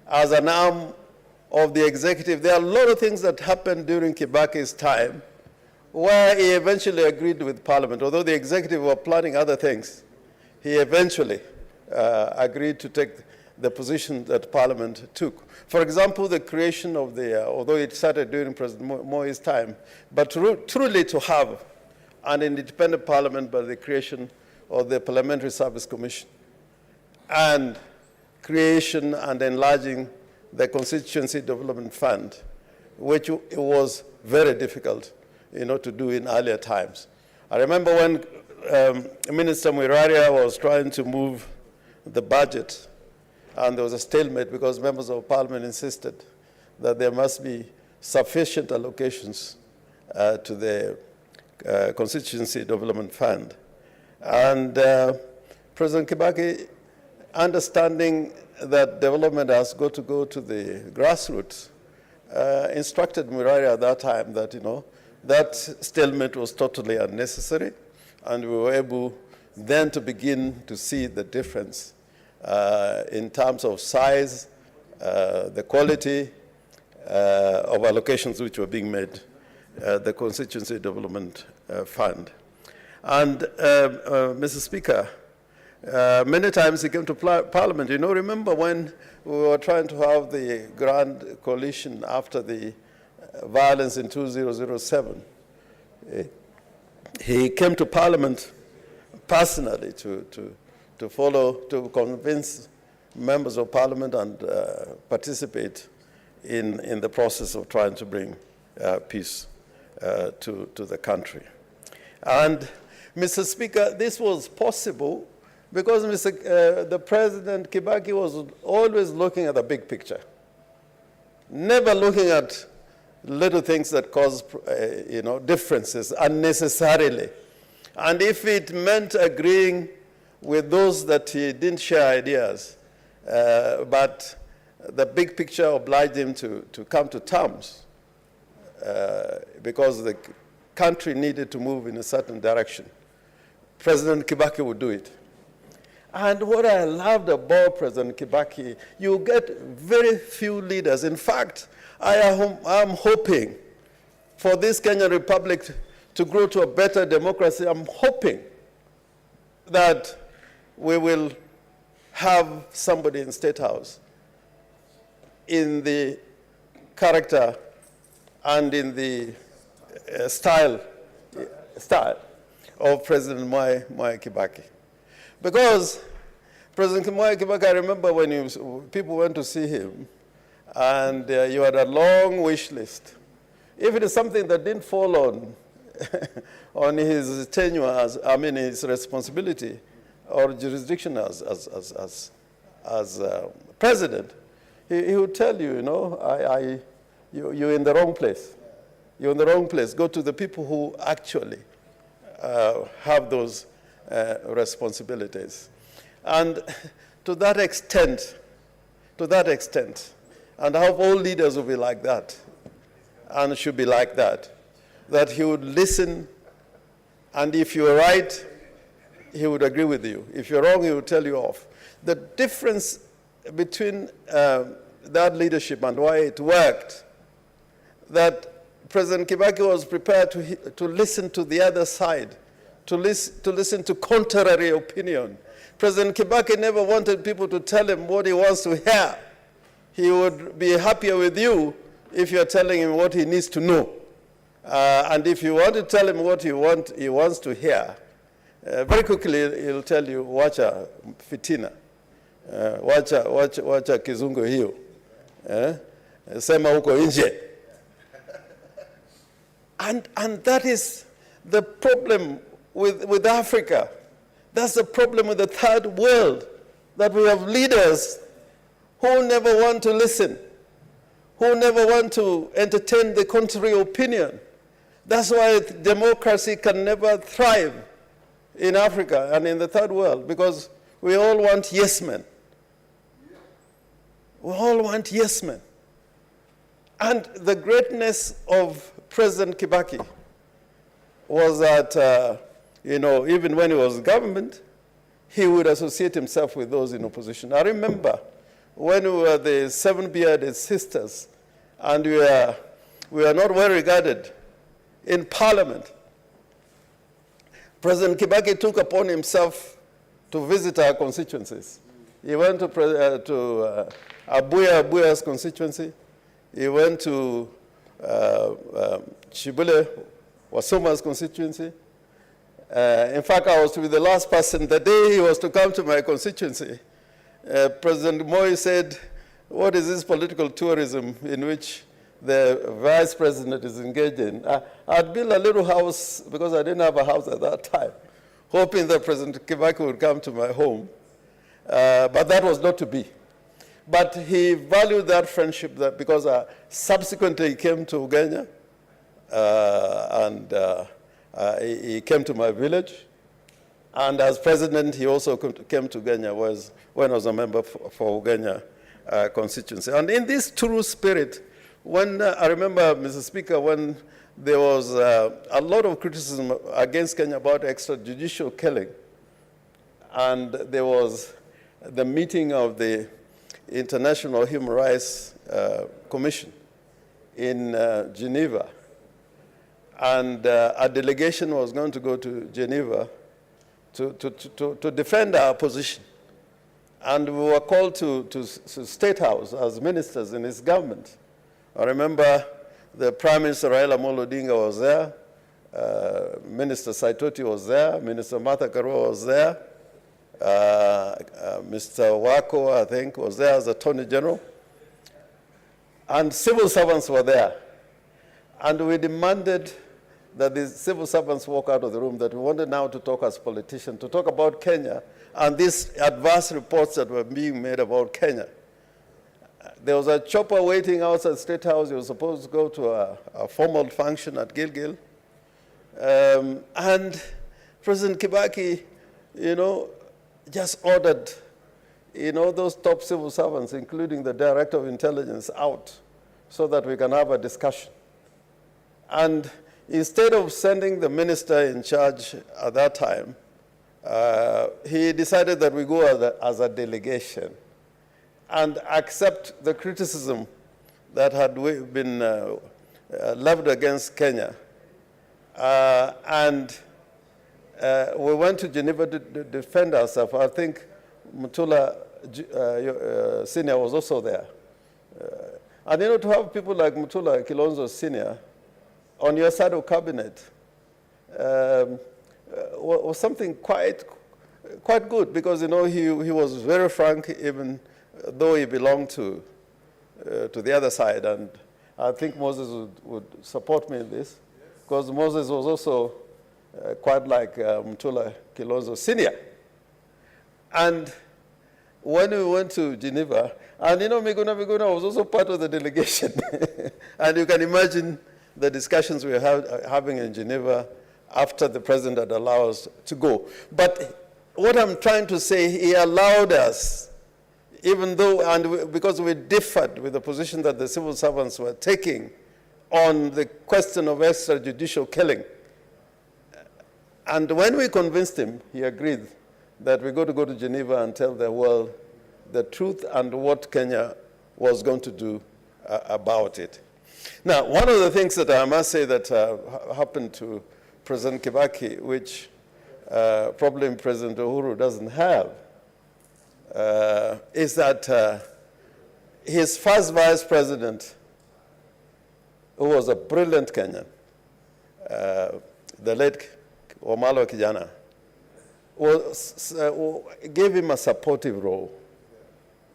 as an arm of the executive. There are a lot of things that happened during Kibaki's time where he eventually agreed with Parliament. Although the executive were planning other things, he eventually agreed to take the position that Parliament took. For example, the creation of the, although it started during President Moi's time, but truly to have an independent Parliament by the creation of the Parliamentary Service Commission, and creation and enlarging the Constituency Development Fund, which it was very difficult, to do in earlier times. I remember when Minister Mwiraria was trying to move the budget, and there was a stalemate because members of Parliament insisted that there must be sufficient allocations to the Constituency Development Fund. And President Kibaki, understanding that development has got to go to the grassroots, instructed Mwiraria at that time that, that stalemate was totally unnecessary, and we were able then to begin to see the difference in terms of size, the quality of allocations which were being made, the Constituency Development Fund. And Mr. Speaker, many times he came to Parliament. Remember when we were trying to have the grand coalition after the violence in 2007? He came to Parliament personally to convince members of Parliament and participate in the process of trying to bring peace to the country. And, Mr. Speaker, this was possible because the President Kibaki was always looking at the big picture, never looking at little things that cause differences unnecessarily. And if it meant agreeing with those that he didn't share ideas, but the big picture obliged him to come to terms because the country needed to move in a certain direction, President Kibaki would do it. And what I loved about President Kibaki, you get very few leaders. In fact, I am hoping for this Kenyan Republic to grow to a better democracy. I'm hoping that we will have somebody in State House in the character and in the style of President Mwai Kibaki. Because President Mwai Kibaki, I remember when people went to see him, and you had a long wish list. If it is something that didn't fall on, on his tenure, his responsibility or jurisdiction as president, he would tell you, you're in the wrong place. You're in the wrong place. Go to the people who actually have those responsibilities. And to that extent, and I hope all leaders will be like that, and should be like that he would listen, and if you're right, he would agree with you. If you're wrong, he would tell you off. The difference between that leadership and why it worked, that President Kibaki was prepared to listen to the other side, to listen to contrary opinion. President Kibaki never wanted people to tell him what he wants to hear. He would be happier with you if you're telling him what he needs to know. And if you want to tell him what he wants to hear, very quickly he'll tell you, wacha fitina, wacha kizungu hiyo, sema huko nje. And that is the problem with Africa. That's the problem with the third world, that we have leaders who never want to listen, who never want to entertain the contrary opinion. That's why democracy can never thrive in Africa and in the third world, because we all want yes men. We all want yes men. And the greatness of President Kibaki was that, even when he was government, he would associate himself with those in opposition. I remember when we were the seven-bearded sisters, and we were not well regarded in Parliament, President Kibaki took upon himself to visit our constituencies. He went to Abuya's constituency. He went to Shibule Wasoma's constituency. In fact, I was to be the last person. The day he was to come to my constituency, President Moi said, "What is this political tourism in which the vice president is engaged in?" I'd built a little house, because I didn't have a house at that time, hoping that President Kibaki would come to my home. But that was not to be. But he valued that friendship, because subsequently he came to Ugenya, and he came to my village. And as president, he also came to Ugenya when I was a member for Ugenya constituency. And in this true spirit, when I remember, Mr. Speaker, when there was a lot of criticism against Kenya about extrajudicial killing, and there was the meeting of the International Human Rights Commission in Geneva, and a delegation was going to go to Geneva to defend our position. And we were called to State House as ministers in his government. I remember the Prime Minister Raila Amolo Odinga was there, Minister Saitoti was there, Minister Martha Karua was there, Mr. Wako, I think, was there as Attorney General, and civil servants were there. And we demanded that the civil servants walk out of the room, that we wanted now to talk as politicians, to talk about Kenya and these adverse reports that were being made about Kenya. There was a chopper waiting outside State House. He was supposed to go to a formal function at Gilgil. And President Kibaki, just ordered, those top civil servants, including the Director of Intelligence, out so that we can have a discussion. And instead of sending the minister in charge at that time, he decided that we go as a delegation and accept the criticism that had been leveled against Kenya. And we went to Geneva to defend ourselves. I think Mutula Senior was also there. And you know, to have people like Mutula Kilonzo Senior on your side of cabinet was something quite good, because you know he was very frank, even though he belonged to the other side. And I think Moses would support me in this, because Moses was also quite like Mutula Kilonzo Senior. And when we went to Geneva, and you know, Miguna was also part of the delegation. And you can imagine the discussions we were having in Geneva after the president had allowed us to go. But what I'm trying to say, he allowed us, even though, and because we differed with the position that the civil servants were taking on the question of extrajudicial killing. And when we convinced him, he agreed that we got to go to Geneva and tell the world the truth and what Kenya was going to do about it. Now, one of the things that I must say that happened to President Kibaki, which probably President Uhuru doesn't have, is that his first vice president, who was a brilliant Kenyan, the late Omalo Kijana, gave him a supportive role.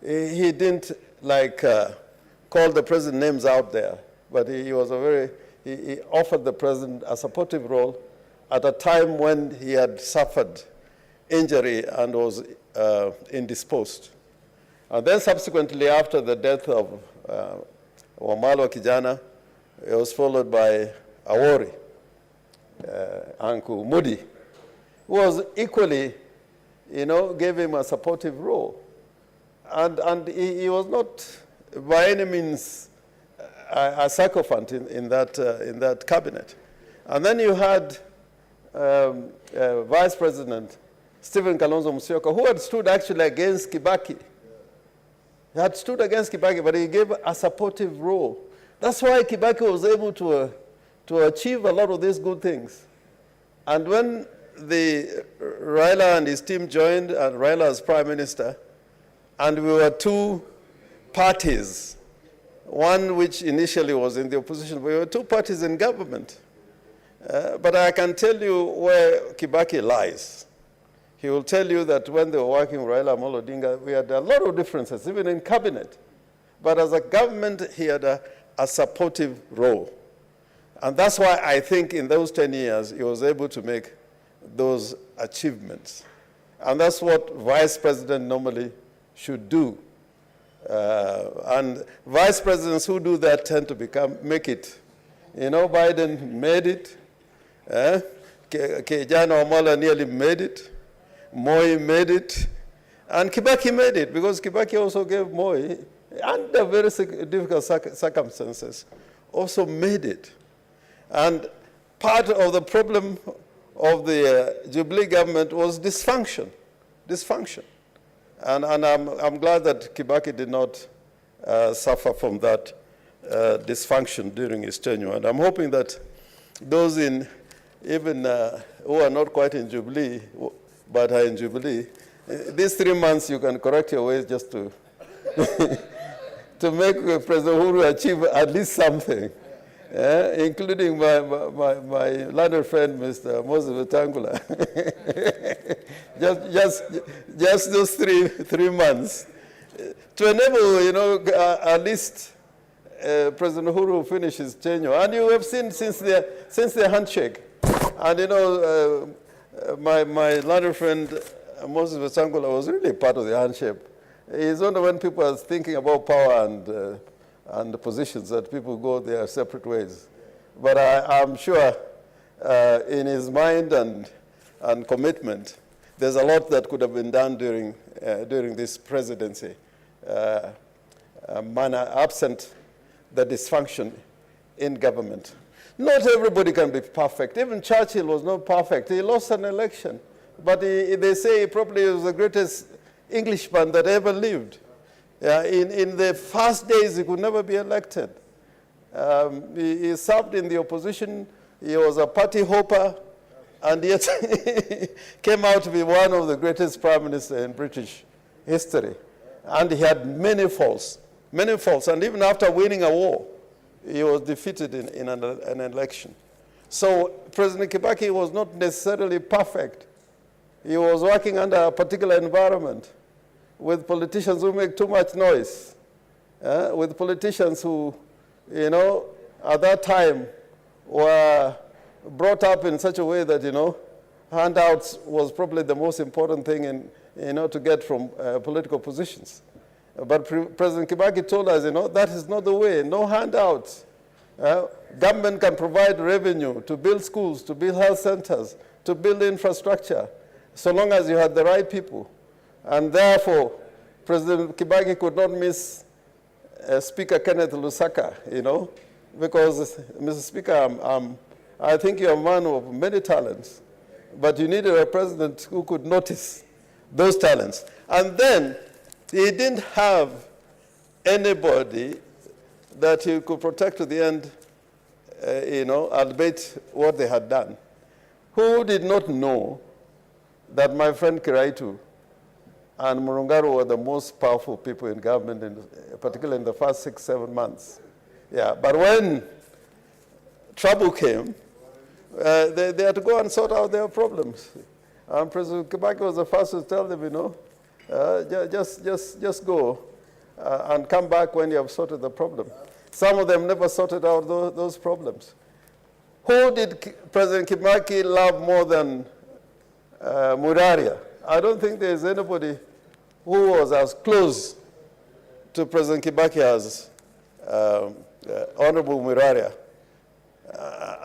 He didn't call the president names out there, but he offered the president a supportive role at a time when he had suffered injury and was indisposed. And then subsequently, after the death of Omalo Kijana, it was followed by Awori, Uncle Moody, who was equally, gave him a supportive role. And he was not by any means a sycophant in that cabinet. And then you had Vice President Stephen Kalonzo Musyoka, who had stood actually against Kibaki. He had stood against Kibaki, but he gave a supportive role. That's why Kibaki was able to achieve a lot of these good things. And when Raila and his team joined, and Raila as Prime Minister, and we were two parties, one which initially was in the opposition, we were two parties in government. But I can tell you where Kibaki lies. He will tell you that when they were working with Raila Amolo Odinga, we had a lot of differences, even in cabinet. But as a government, he had a supportive role. And that's why I think in those 10 years, he was able to make those achievements. And that's what vice president normally should do. And vice presidents who do that tend to make it. Biden made it. Kijana Omala nearly made it. Moi made it. And Kibaki made it, because Kibaki also gave Moi, under very difficult circumstances, also made it. And part of the problem of the Jubilee government was dysfunction. And I'm glad that Kibaki did not suffer from that dysfunction during his tenure. And I'm hoping that those who are not quite in Jubilee, but are in Jubilee, these 3 months you can correct your ways just to to make President Uhuru achieve at least something, including my learned friend, Mr. Moses Wetangula. just those three months to enable, at least President Uhuru finish his tenure. And you have seen since the handshake, and my learned friend Moses Wetangula was really part of the handshake. It's only when people are thinking about power and the positions that people go their separate ways. But I'm sure in his mind and commitment, there's a lot that could have been done during this presidency, absent the dysfunction in government. Not everybody can be perfect. Even Churchill was not perfect. He lost an election. But they say he probably was the greatest Englishman that ever lived. In the first days, he could never be elected. He served in the opposition. He was a party hopper. And yet came out to be one of the greatest prime ministers in British history. And he had many faults. And even after winning a war, he was defeated in an election. So President Kibaki was not necessarily perfect. He was working under a particular environment with politicians who make too much noise, with politicians who, at that time were brought up in such a way that, handouts was probably the most important thing to get from political positions. But President Kibaki told us, that is not the way, no handouts. Government can provide revenue to build schools, to build health centers, to build infrastructure, so long as you had the right people. And therefore, President Kibaki could not miss Speaker Kenneth Lusaka, because, Mr. Speaker, I think you're a man of many talents, but you needed a president who could notice those talents. And then he didn't have anybody that he could protect to the end, albeit what they had done. Who did not know that my friend Kiraitu and Murungaru were the most powerful people in government, particularly in the first 6-7 months. Yeah, but when trouble came, they had to go and sort out their problems. And President Kibaki was the first to tell them, just go and come back when you have sorted the problem. Some of them never sorted out those problems. Who did President Kibaki love more than Muraria? I don't think there's anybody who was as close to President Kibaki as Honorable Muraria.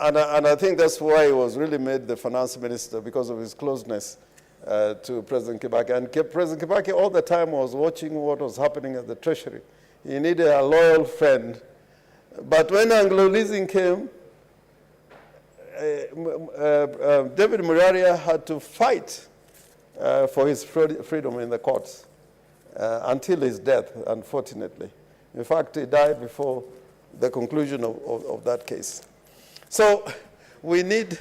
And I think that's why he was really made the finance minister, because of his closeness to President Kibaki. And President Kibaki all the time was watching what was happening at the Treasury. He needed a loyal friend. But when Anglo-Leasing came, David Muraria had to fight for his freedom in the courts until his death, unfortunately. In fact, he died before the conclusion of that case. So we need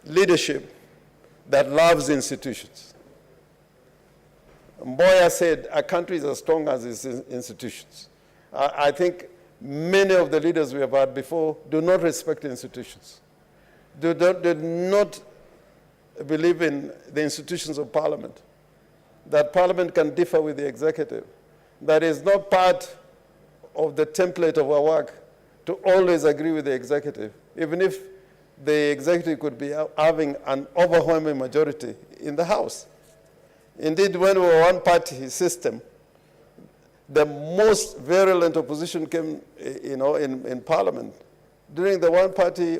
leadership that loves institutions. Mboya said, a country is as strong as its institutions. I think many of the leaders we have had before do not respect institutions. Do not believe in the institutions of parliament, that parliament can differ with the executive. That is not part of the template of our work to always agree with the executive, even if the executive could be having an overwhelming majority in the House. Indeed, when we were one-party system, the most virulent opposition came, in Parliament. During the one-party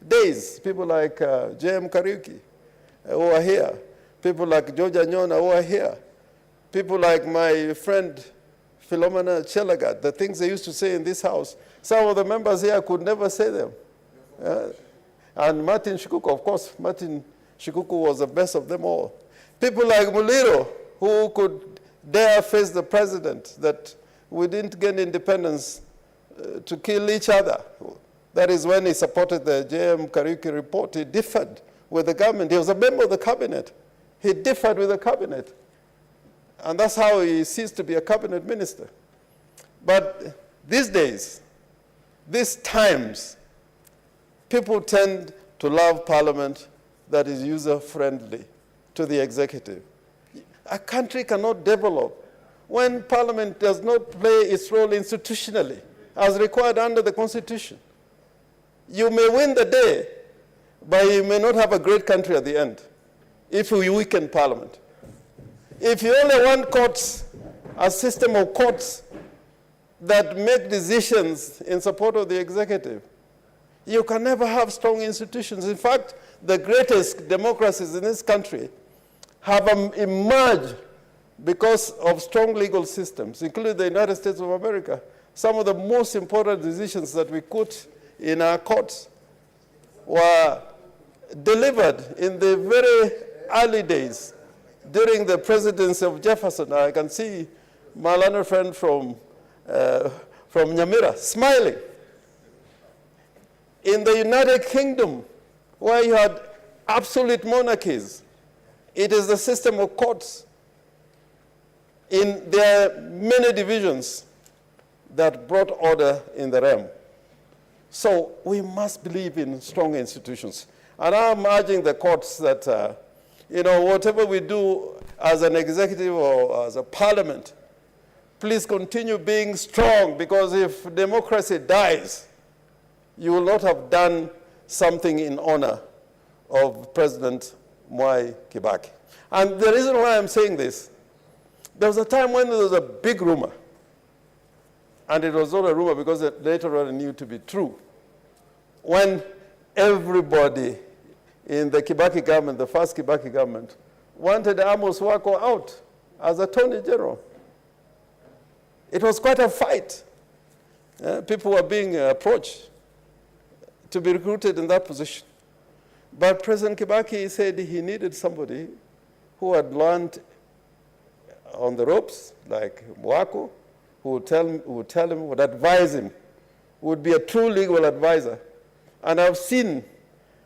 days, people like J.M. Kariuki, who are here, people like George Anyona, who are here, people like my friend Philomena Chelagat, the things they used to say in this House, some of the members here could never say them. And Martin Shikuku, of course, Martin Shikuku was the best of them all. People like Muliro, who could dare face the president, that we didn't gain independence to kill each other. That is when he supported the J.M. Kariuki report. He differed with the government. He was a member of the cabinet. He differed with the cabinet. And that's how he ceased to be a cabinet minister. But these days, these times, people tend to love parliament that is user-friendly to the executive. A country cannot develop when parliament does not play its role institutionally as required under the Constitution. You may win the day, but you may not have a great country at the end if we weaken parliament. If you only want courts, a system of courts that make decisions in support of the executive, you can never have strong institutions. In fact, the greatest democracies in this country have emerged because of strong legal systems, including the United States of America. Some of the most important decisions that we quote in our courts were delivered in the very early days during the presidency of Jefferson. I can see my learned friend from Nyamira smiling. In the United Kingdom, where you had absolute monarchies, it is the system of courts in their many divisions that brought order in the realm. So we must believe in strong institutions. And I'm urging the courts that, whatever we do as an executive or as a parliament, please continue being strong, because if democracy dies, you will not have done something in honor of President Mwai Kibaki. And the reason why I'm saying this, there was a time when there was a big rumor, and it was not a rumor because it later on knew to be true, when everybody in the Kibaki government, the first Kibaki government, wanted Amos Wako out as Attorney General. It was quite a fight. People were being approached to be recruited in that position. But President Kibaki said he needed somebody who had learned on the ropes, like Wako, who would tell him, would advise him, would be a true legal advisor. And I've seen,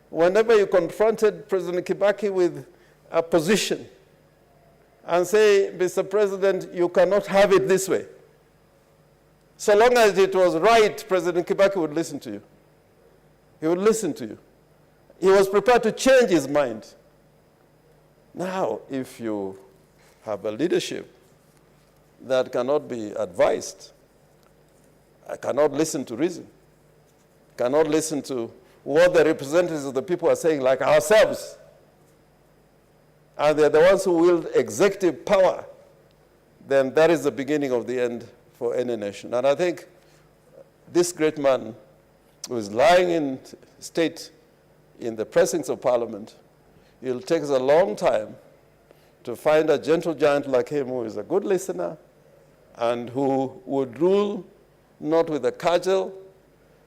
whenever you confronted President Kibaki with a position and say, Mr. President, you cannot have it this way, so long as it was right, President Kibaki would listen to you. He would listen to you. He was prepared to change his mind. Now, if you have a leadership that cannot be advised, cannot listen to reason, cannot listen to what the representatives of the people are saying, like ourselves, and they're the ones who wield executive power, then that is the beginning of the end for any nation. And I think this great man who is lying in state in the precincts of Parliament, it'll take us a long time to find a gentle giant like him who is a good listener and who would rule not with a cudgel.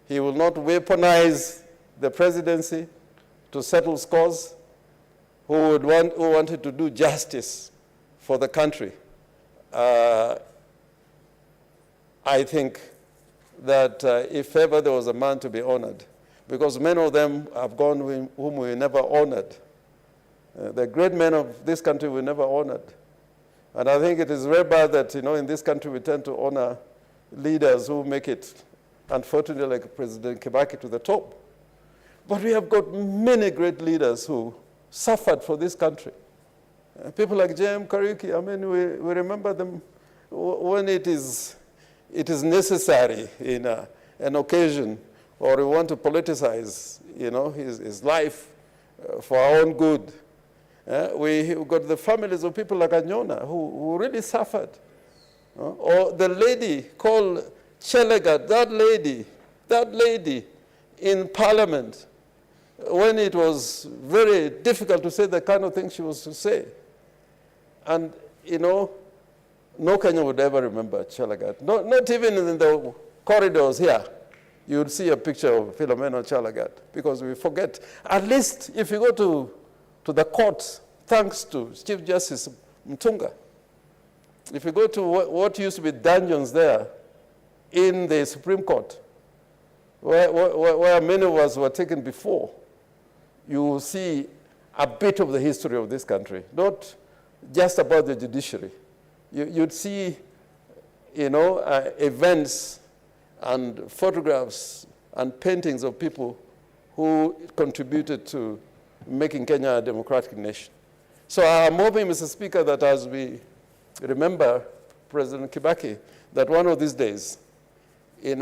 He will not weaponize the presidency to settle scores, who wanted to do justice for the country. I think that if ever there was a man to be honored, because many of them have gone whom we never honored. The great men of this country we never honored. And I think it is very bad that, in this country we tend to honor leaders who make it, unfortunately, like President Kibaki, to the top. But we have got many great leaders who suffered for this country. People like J.M. Kariuki, we remember them when it is necessary in an occasion, or we want to politicize, his life for our own good. We got the families of people like Anyona who really suffered. Or the lady called Chelagat, that lady in Parliament, when it was very difficult to say the kind of things she was to say. And, no Kenyan would ever remember Chelagat. Not even in the corridors here. You would see a picture of Philomena Chelagat, because we forget. At least if you go to the courts, thanks to Chief Justice Mtunga, if you go to what used to be dungeons there in the Supreme Court, where many of us were taken before, you will see a bit of the history of this country, not just about the judiciary. You'd see, events and photographs and paintings of people who contributed to making Kenya a democratic nation. So I'm hoping, Mr. Speaker, that as we remember President Kibaki, that one of these days, we're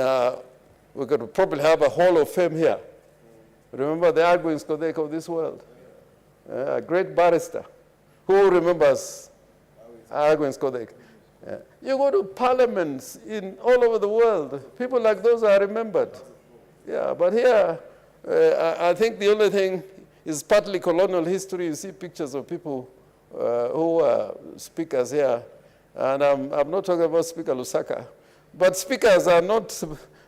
going to probably have a hall of fame here. Remember the Arguing Skodek of this world, a great barrister. Who remembers Arguing Skodek? You go to parliaments all over the world, people like those are remembered. Yeah, but here, I think the only thing is partly colonial history. You see pictures of people who are speakers here. And I'm not talking about Speaker Lusaka. But speakers are not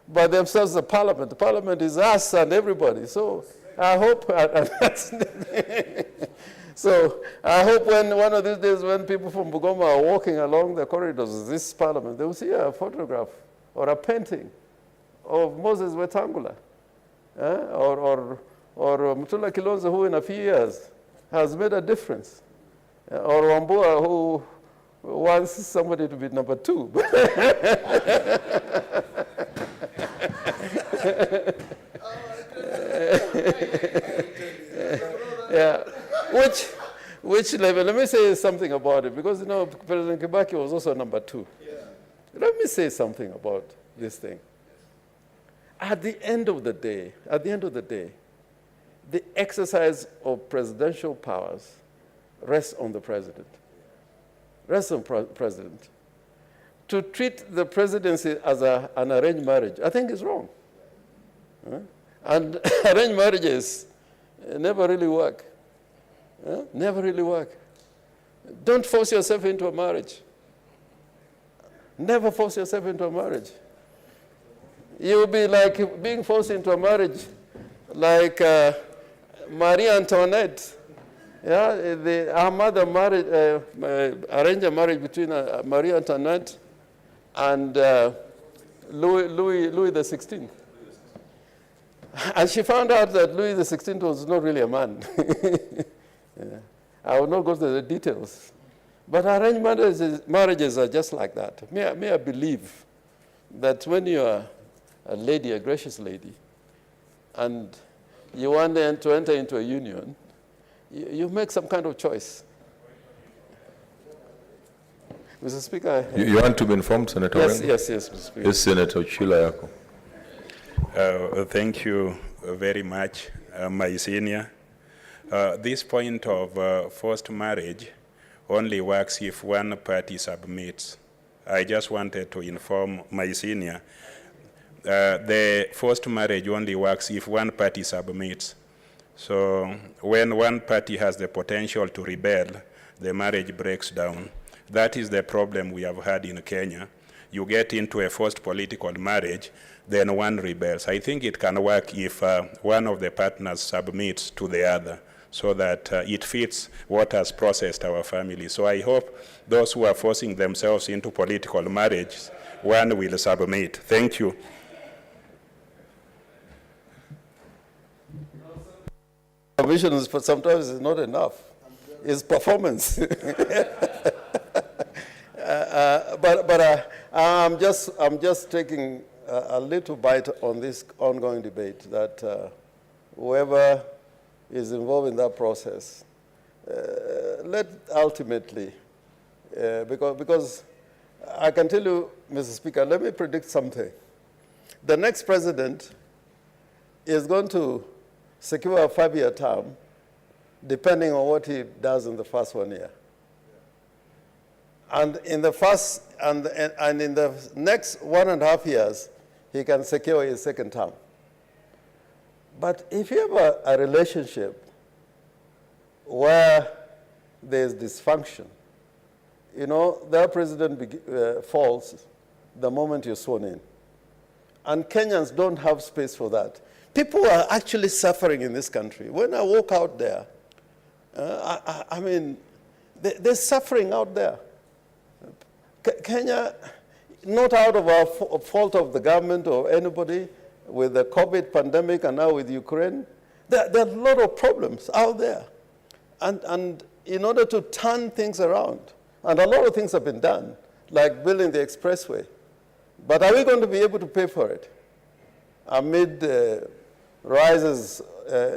by themselves the parliament. The parliament is us and everybody. So I hope, so I hope when one of these days when people from Bungoma are walking along the corridors of this parliament, they will see a photograph or a painting of Moses Wetangula, or Mutula Kilonzo, who in a few years has made a difference, or Wambua, who wants somebody to be number 2. Yeah, which level? Let me say something about it, because President Kibaki was also number 2. Yeah. Let me say something about this thing. At the end of the day, the exercise of presidential powers rests on the president. President. To treat the presidency as an arranged marriage, I think is wrong. And arranged marriages never really work. Never really work. Don't force yourself into a marriage. Never force yourself into a marriage. You'll be like being forced into a marriage like Marie Antoinette. Yeah, her mother married, arranged a marriage between Marie Antoinette and Louis XVI. And she found out that Louis XVI was not really a man. Yeah. I will not go to the details. But arranged marriages are just like that. May I believe that when you are a lady, a gracious lady, and you want to enter into a union, you make some kind of choice. Mr. Speaker. You want to be informed, Senator? Yes, Mr. Speaker. Yes, Senator Chula Yako. Thank you very much, my senior. This point of forced marriage only works if one party submits. I just wanted to inform my senior. The forced marriage only works if one party submits. So when one party has the potential to rebel, the marriage breaks down. That is the problem we have had in Kenya. You get into a forced political marriage, then one rebels. I think it can work if one of the partners submits to the other, so that it fits what has processed our family. So I hope those who are forcing themselves into political marriage, one will submit. Thank you. Visions, but sometimes it's not enough. It's performance. I'm just taking a little bite on this ongoing debate that whoever is involved in that process, let ultimately, because I can tell you, Mr. Speaker, let me predict something. The next president is going to secure a 5-year term, depending on what he does in the first 1 year. And in the first and in the next 1.5 years, he can secure his second term. But if you have a relationship where there's dysfunction, that president falls the moment you're sworn in. And Kenyans don't have space for that. People are actually suffering in this country. When I walk out there, I mean, they're suffering out there. Kenya, not out of our fault of the government or anybody, with the COVID pandemic and now with Ukraine, there are a lot of problems out there. And in order to turn things around, and a lot of things have been done, like building the expressway, but are we going to be able to pay for it amid rises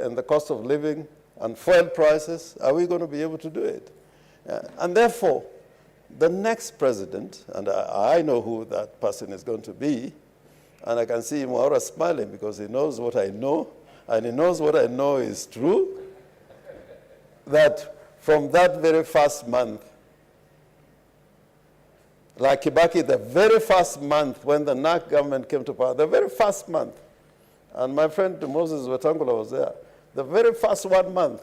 in the cost of living and fuel prices? Are we going to be able to do it? And therefore, the next president, and I know who that person is going to be, and I can see him already smiling because he knows what I know, and he knows what I know is true, that from that very first month, like Kibaki, the very first month when the NAC government came to power, the very first month, and my friend Moses Wetangula was there, the very first 1 month,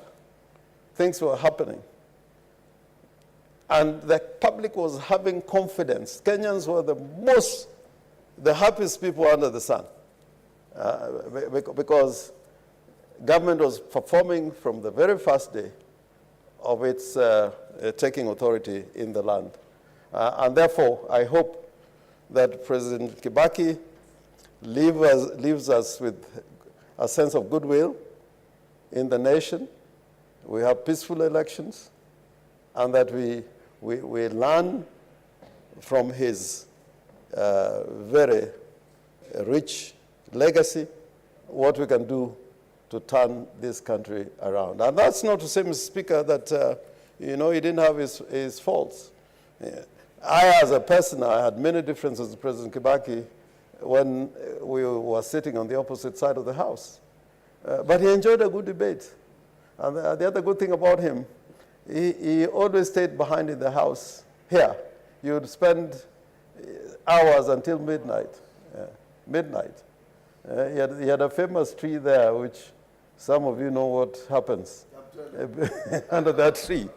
things were happening. And the public was having confidence. Kenyans were the happiest people under the sun. Because government was performing from the very first day of its taking authority in the land. And therefore, I hope that President Kibaki leaves us with a sense of goodwill in the nation. We have peaceful elections, and that we learn from his very rich legacy what we can do to turn this country around. And that's not to say, Mr. Speaker, that he didn't have his faults. I, as a person, I had many differences with President Kibaki when we were sitting on the opposite side of the House. But he enjoyed a good debate. And the other good thing about him, he always stayed behind in the House here. You would spend hours until midnight. He had a famous tree there, which some of you know what happens under that tree.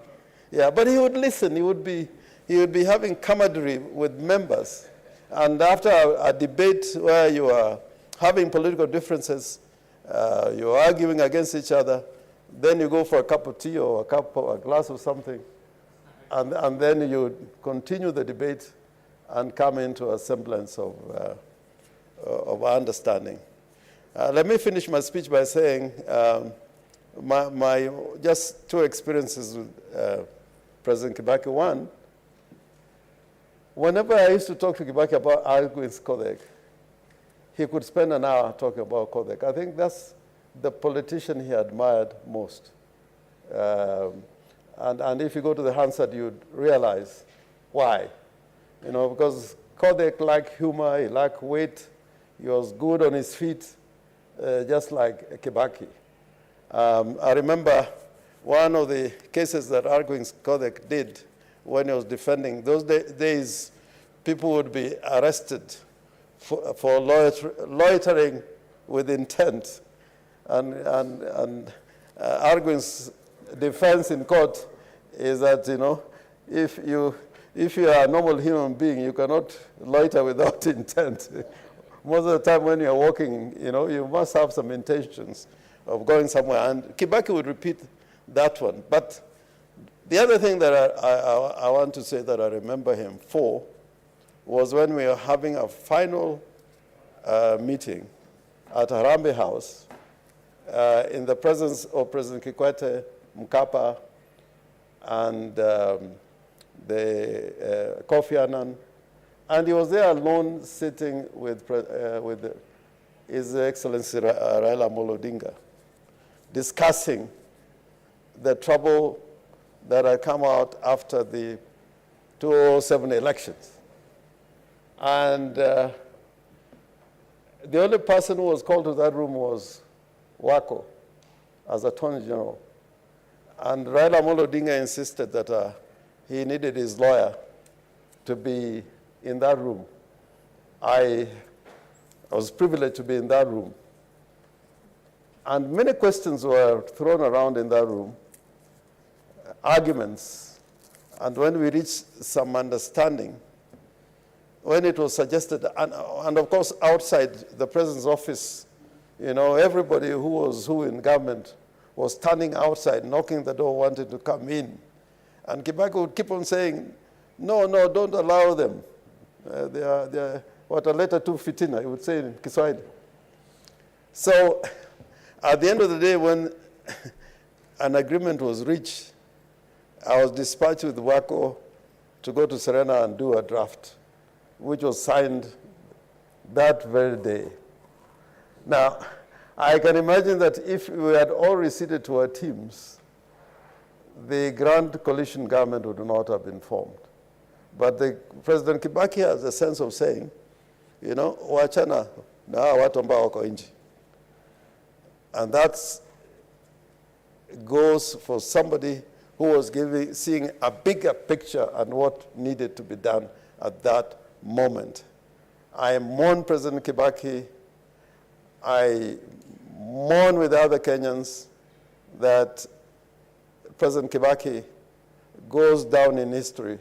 Yeah, but he would listen. He would be having camaraderie with members. And after a debate where you are having political differences, you are arguing against each other, then you go for a cup of tea or a glass of something, and then you continue the debate and come into a semblance of understanding. Let me finish my speech by saying my just two experiences with President Kibaki. One, whenever I used to talk to Kibaki about Arguins Kodhek, he could spend an hour talking about Kodhek. I think that's the politician he admired most. And if you go to the Hansard, you'd realize why. Because Kodhek liked humor, he liked wit, he was good on his feet, just like Kibaki. I remember one of the cases that Arguins Kodhek did when he was defending. Those days, people would be arrested for loitering with intent. And Arguins' defense in court is that, if you are a normal human being, you cannot loiter without intent. Most of the time when you're walking, you must have some intentions of going somewhere. And Kibaki would repeat that one. But the other thing that I want to say that I remember him for was when we were having a final meeting at Harambee House in the presence of President Kikwete, Mkapa, and Kofi Annan. And he was there alone sitting with His Excellency Raila Amolo Odinga, discussing the trouble that had come out after the 2007 elections. And the only person who was called to that room was Wako, as Attorney General. And Raila Amolo Odinga insisted that he needed his lawyer to be in that room. I was privileged to be in that room. And many questions were thrown around in that room, arguments. And when we reached some understanding, when it was suggested, and of course outside the president's office, everybody who was in government was standing outside, knocking the door, wanting to come in. And Kibaki would keep on saying, no, don't allow them. They are what a letter to fitina, he would say in Kiswahili. So at the end of the day, when an agreement was reached, I was dispatched with Wako to go to Serena and do a draft, which was signed that very day. Now, I can imagine that if we had all receded to our teams, the Grand Coalition government would not have been formed. But President Kibaki has a sense of saying, wachana na watu ambao wako nje. And that goes for somebody who was seeing a bigger picture and what needed to be done at that moment. I mourn President Kibaki. I mourn with other Kenyans that President Kibaki goes down in history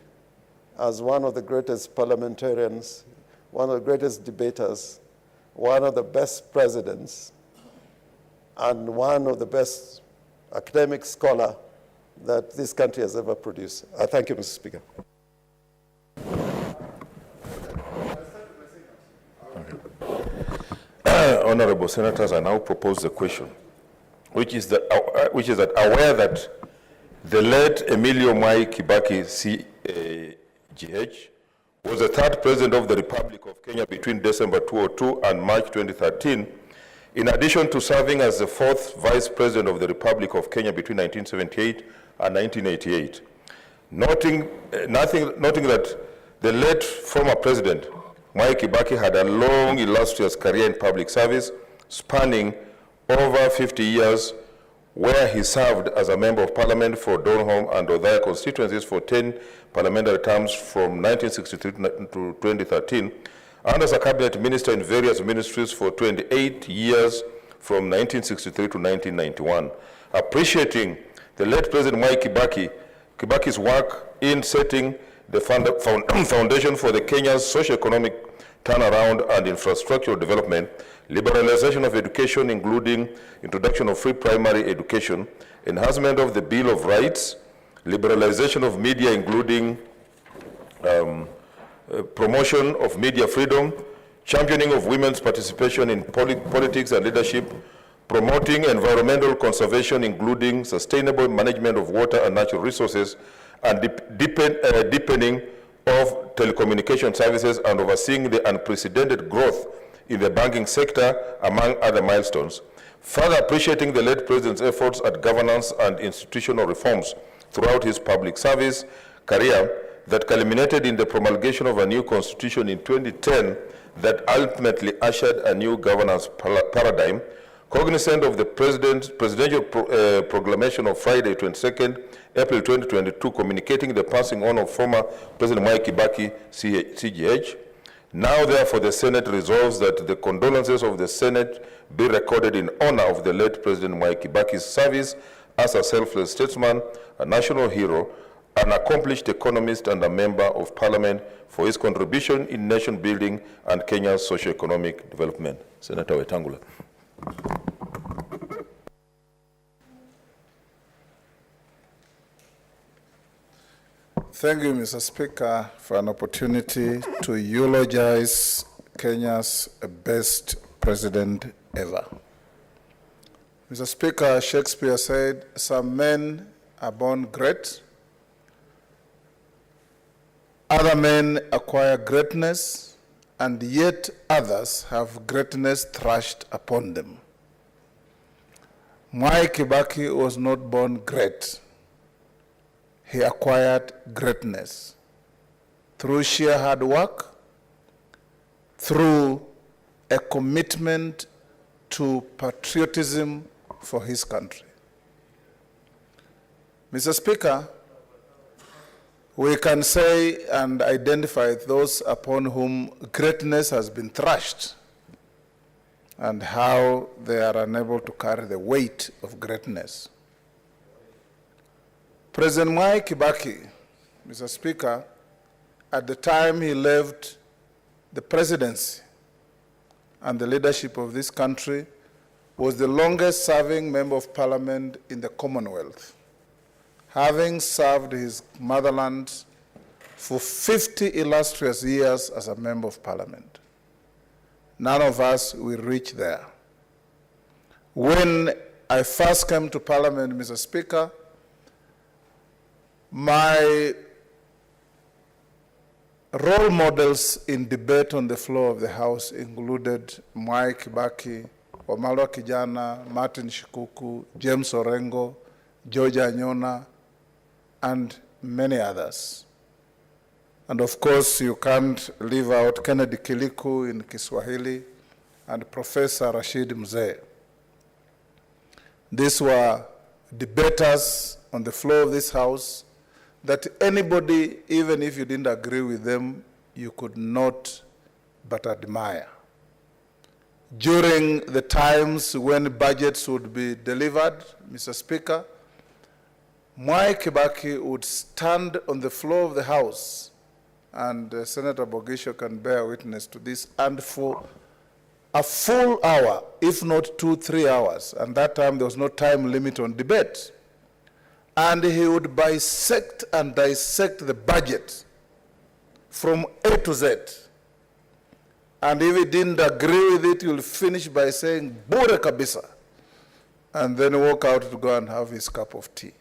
as one of the greatest parliamentarians, one of the greatest debaters, one of the best presidents. and one of the best academic scholar that this country has ever produced. I thank you, Mr. Speaker. Honorable Senators, I now propose the question, which is that aware that the late Emilio Mwai Kibaki, CGH, was the third president of the Republic of Kenya between December 2002 and March 2013, in addition to serving as the fourth vice president of the Republic of Kenya between 1978 and 1988. Noting that the late former president, Mwai Kibaki, had a long, illustrious career in public service, spanning over 50 years, where he served as a member of parliament for Donholm and Othaya constituencies for 10 parliamentary terms from 1963 to 2013, and as a cabinet minister in various ministries for 28 years from 1963 to 1991. Appreciating the late President Mwai Kibaki's work in setting the foundation for the Kenya's socio-economic turnaround and infrastructural development, liberalization of education, including introduction of free primary education, enhancement of the Bill of Rights, liberalization of media, including promotion of media freedom, championing of women's participation in politics and leadership, promoting environmental conservation, including sustainable management of water and natural resources, and deepening of telecommunication services, and overseeing the unprecedented growth in the banking sector, among other milestones. Further appreciating the late President's efforts at governance and institutional reforms throughout his public service career that culminated in the promulgation of a new constitution in 2010 that ultimately ushered a new governance paradigm, cognizant of the presidential proclamation of Friday, 22nd April 2022, communicating the passing on of former President Mwai Kibaki, CGH. Now, therefore, the Senate resolves that the condolences of the Senate be recorded in honor of the late President Mwai Kibaki's service as a selfless statesman, a national hero, an accomplished economist, and a member of parliament for his contribution in nation building and Kenya's socio-economic development. Senator Wetangula. Thank you, Mr. Speaker, for an opportunity to eulogize Kenya's best president ever. Mr. Speaker, Shakespeare said, "Some men are born great, other men acquire greatness, and yet others have greatness thrust upon them." Mwai Kibaki was not born great. He acquired greatness through sheer hard work, through a commitment to patriotism for his country. Mr. Speaker, we can say and identify those upon whom greatness has been thrust and how they are unable to carry the weight of greatness. President Mwai Kibaki, Mr. Speaker, at the time he left the presidency and the leadership of this country, was the longest-serving member of parliament in the Commonwealth, having served his motherland for 50 illustrious years as a member of parliament. None of us will reach there. When I first came to parliament, Mr. Speaker, my role models in debate on the floor of the House included Mwai Kibaki, Wamalwa Kijana, Martin Shikuku, James Orengo, George Anyona, and many others. And of course, you can't leave out Kennedy Kiliku in Kiswahili and Professor Rashid Mzee. These were debaters on the floor of this House that anybody, even if you didn't agree with them, you could not but admire. During the times when budgets would be delivered, Mr. Speaker, Mwai Kibaki would stand on the floor of the House, and Senator Bogisho can bear witness to this, and for a full hour, if not 2-3 hours, and that time there was no time limit on debate. And he would bisect and dissect the budget from A to Z. And if he didn't agree with it, he'll finish by saying, "Bure kabisa," and then walk out to go and have his cup of tea.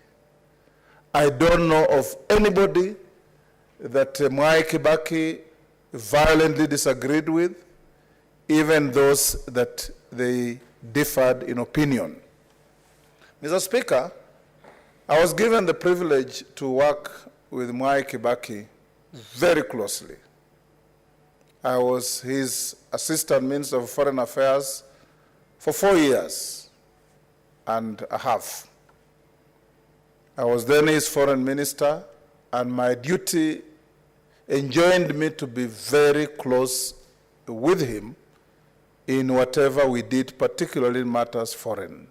I don't know of anybody that Mwai Kibaki violently disagreed with, even those that they differed in opinion. Mr. Speaker, I was given the privilege to work with Mwai Kibaki very closely. I was his Assistant Minister of Foreign Affairs for 4 years and a half. I was then his Foreign Minister, and my duty enjoined me to be very close with him in whatever we did, particularly in matters foreign.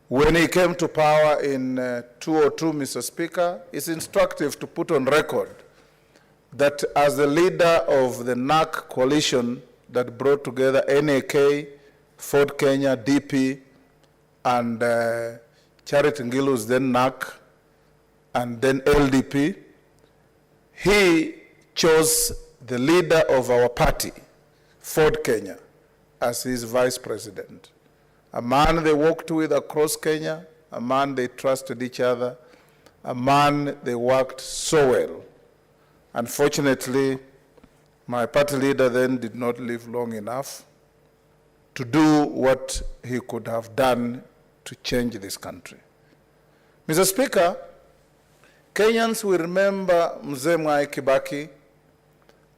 When he came to power in 2002, Mr. Speaker, it's instructive to put on record that as the leader of the NAC coalition that brought together NAK, Ford Kenya, DP, and Charity Ngilu's then NAC, and then LDP, he chose the leader of our party, Ford Kenya, as his vice president. A man they worked with across Kenya, a man they trusted each other, a man they worked so well. Unfortunately, my party leader then did not live long enough to do what he could have done to change this country. Mr. Speaker, Kenyans will remember Mzee Mwai Kibaki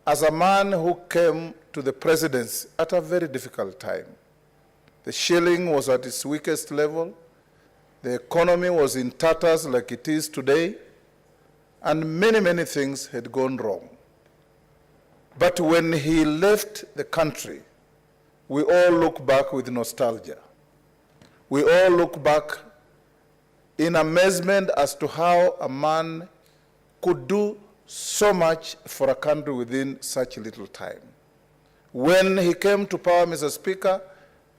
as a man who came to the presidency at a very difficult time. The shilling was at its weakest level, the economy was in tatters like it is today, and many, many things had gone wrong. But when he left the country, we all look back with nostalgia. We all look back in amazement as to how a man could do so much for a country within such little time. When he came to power, Mr. Speaker,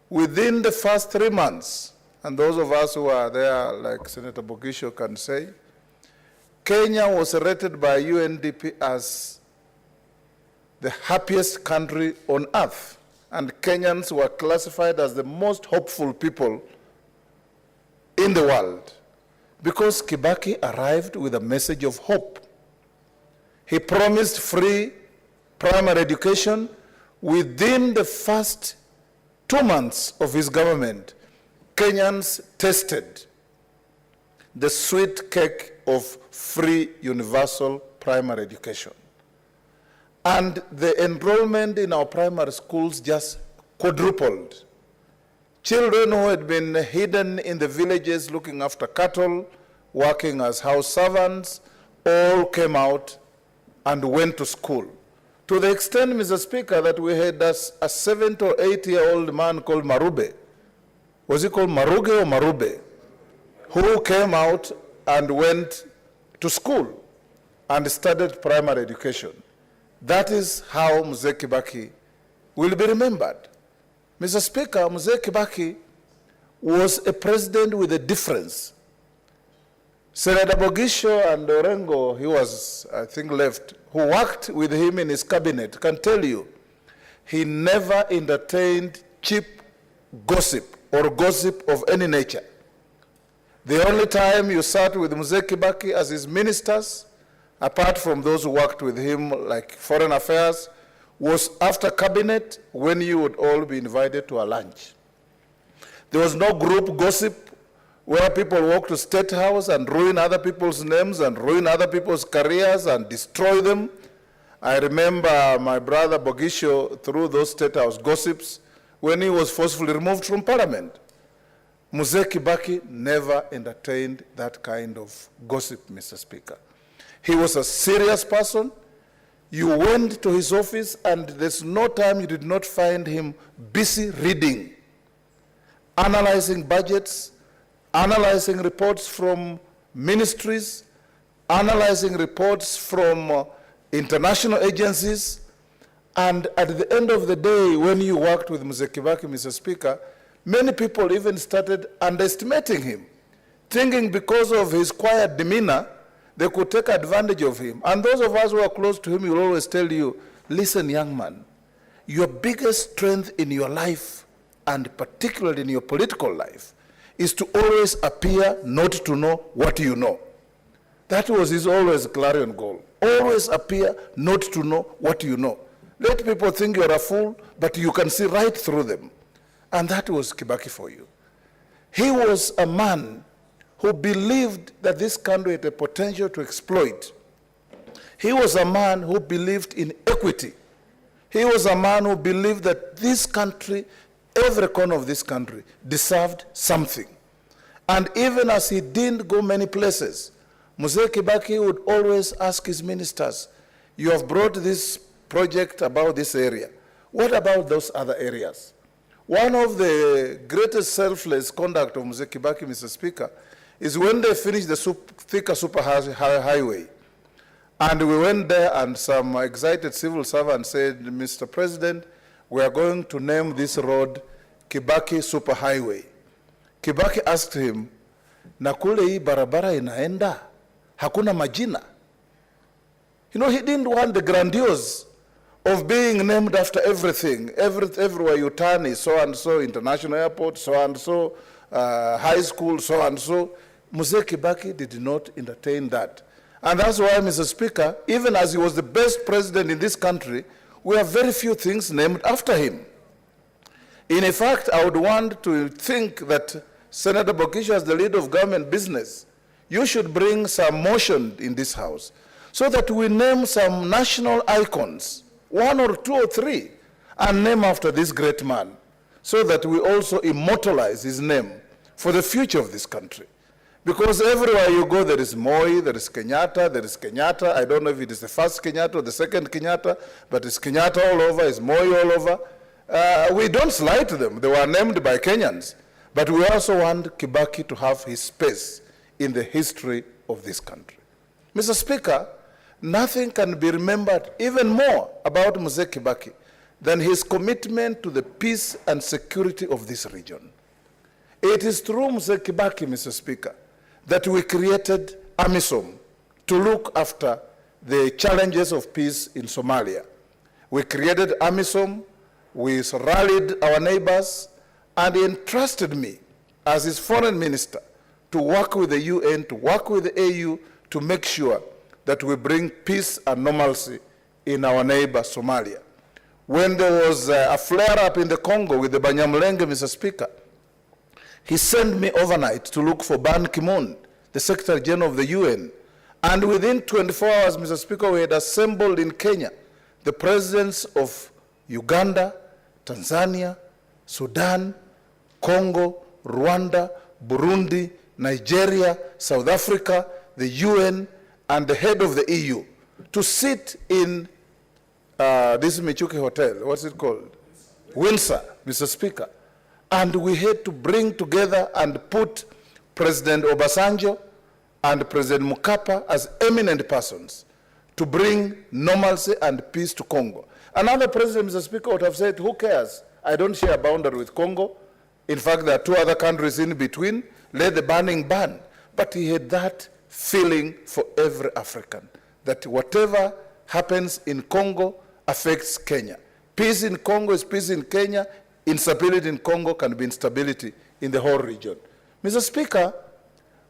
within the first 3 months, and those of us who are there, like Senator Bogisho can say, Kenya was rated by UNDP as the happiest country on earth, and Kenyans were classified as the most hopeful people in the world because Kibaki arrived with a message of hope. He promised free primary education. Within the first 2 months of his government, Kenyans tasted the sweet cake of free universal primary education. And the enrollment in our primary schools just quadrupled. Children who had been hidden in the villages looking after cattle, working as house servants, all came out and went to school. To the extent, Mr. Speaker, that we had a 7 or 8-year-old man called Marube. Was he called Maruge or Marube? Who came out and went to school and studied primary education. That is how Mzee Kibaki will be remembered. Mr. Speaker, Mzee Kibaki was a president with a difference. Senator Bogisho and Orengo, he was, I think, left, who worked with him in his cabinet, can tell you, he never entertained cheap gossip or gossip of any nature. The only time you sat with Mzee Kibaki as his ministers, apart from those who worked with him like foreign affairs, was after cabinet when you would all be invited to a lunch. There was no group gossip where people walk to State House and ruin other people's names and ruin other people's careers and destroy them. I remember my brother Bogisho through those State House gossips when he was forcefully removed from Parliament. Mzee Kibaki never entertained that kind of gossip, Mr. Speaker. He was a serious person. You went to his office and there's no time you did not find him busy reading, analyzing budgets, analyzing reports from ministries, analyzing reports from international agencies, And at the end of the day, when you worked with Mzee Kibaki, Mr. Speaker, many people even started underestimating him, thinking because of his quiet demeanor, they could take advantage of him. And those of us who are close to him will always tell you, listen, young man, your biggest strength in your life, and particularly in your political life, is to always appear not to know what you know. That was his always clarion goal. Always appear not to know what you know. Let people think you're a fool, but you can see right through them. And that was Kibaki for you. He was a man who believed that this country had a potential to exploit. He was a man who believed in equity. He was a man who believed that this country, every corner of this country, deserved something. And even as he didn't go many places, Mzee Kibaki would always ask his ministers, you have brought this project about this area. What about those other areas? One of the greatest selfless conduct of Mzee Kibaki, Mr. Speaker, is when they finished the Thika Super Highway. And we went there and some excited civil servant said, Mr. President, we are going to name this road Kibaki Super Highway. Kibaki asked him, na kule hii barabara inaenda, hakuna majina. You know, he didn't want the grandiose of being named after everything. Everywhere you turn is so-and-so international airport, so-and-so high school, so-and-so. Mzee Kibaki did not entertain that. And that's why, Mr. Speaker, even as he was the best president in this country, we have very few things named after him. In fact, I would want to think that Senator Bokisha, as the leader of government business, you should bring some motion in this House so that we name some national icons, 1 or 2 or 3, and name after this great man, so that we also immortalize his name for the future of this country. Because everywhere you go, there is Moi, there is Kenyatta. I don't know if it is the first Kenyatta or the second Kenyatta, but it's Kenyatta all over, it's Moi all over. We don't slight them. They were named by Kenyans. But we also want Kibaki to have his space in the history of this country. Mr. Speaker, nothing can be remembered even more about Mzee Kibaki than his commitment to the peace and security of this region. It is through Mzee Kibaki, Mr. Speaker, that we created AMISOM to look after the challenges of peace in Somalia. We created AMISOM, we rallied our neighbors, and he entrusted me as his foreign minister to work with the UN, to work with the AU, to make sure that we bring peace and normalcy in our neighbor Somalia. When there was a flare-up in the Congo with the Banyamulenge, Mr. Speaker, he sent me overnight to look for Ban Ki-moon, the Secretary General of the UN. And within 24 hours, Mr. Speaker, we had assembled in Kenya the presidents of Uganda, Tanzania, Sudan, Congo, Rwanda, Burundi, Nigeria, South Africa, the UN, and the head of the EU to sit in this Michuki Hotel, what's it called? Windsor, Mr. Speaker. And we had to bring together and put President Obasanjo and President Mukapa as eminent persons to bring normalcy and peace to Congo. Another president, Mr. Speaker, would have said, who cares? I don't share a boundary with Congo. In fact, there are 2 other countries in between. Let the burning burn. But he had that feeling for every African, that whatever happens in Congo affects Kenya. Peace in Congo is peace in Kenya. Instability in Congo can be instability in the whole region. Mr. Speaker,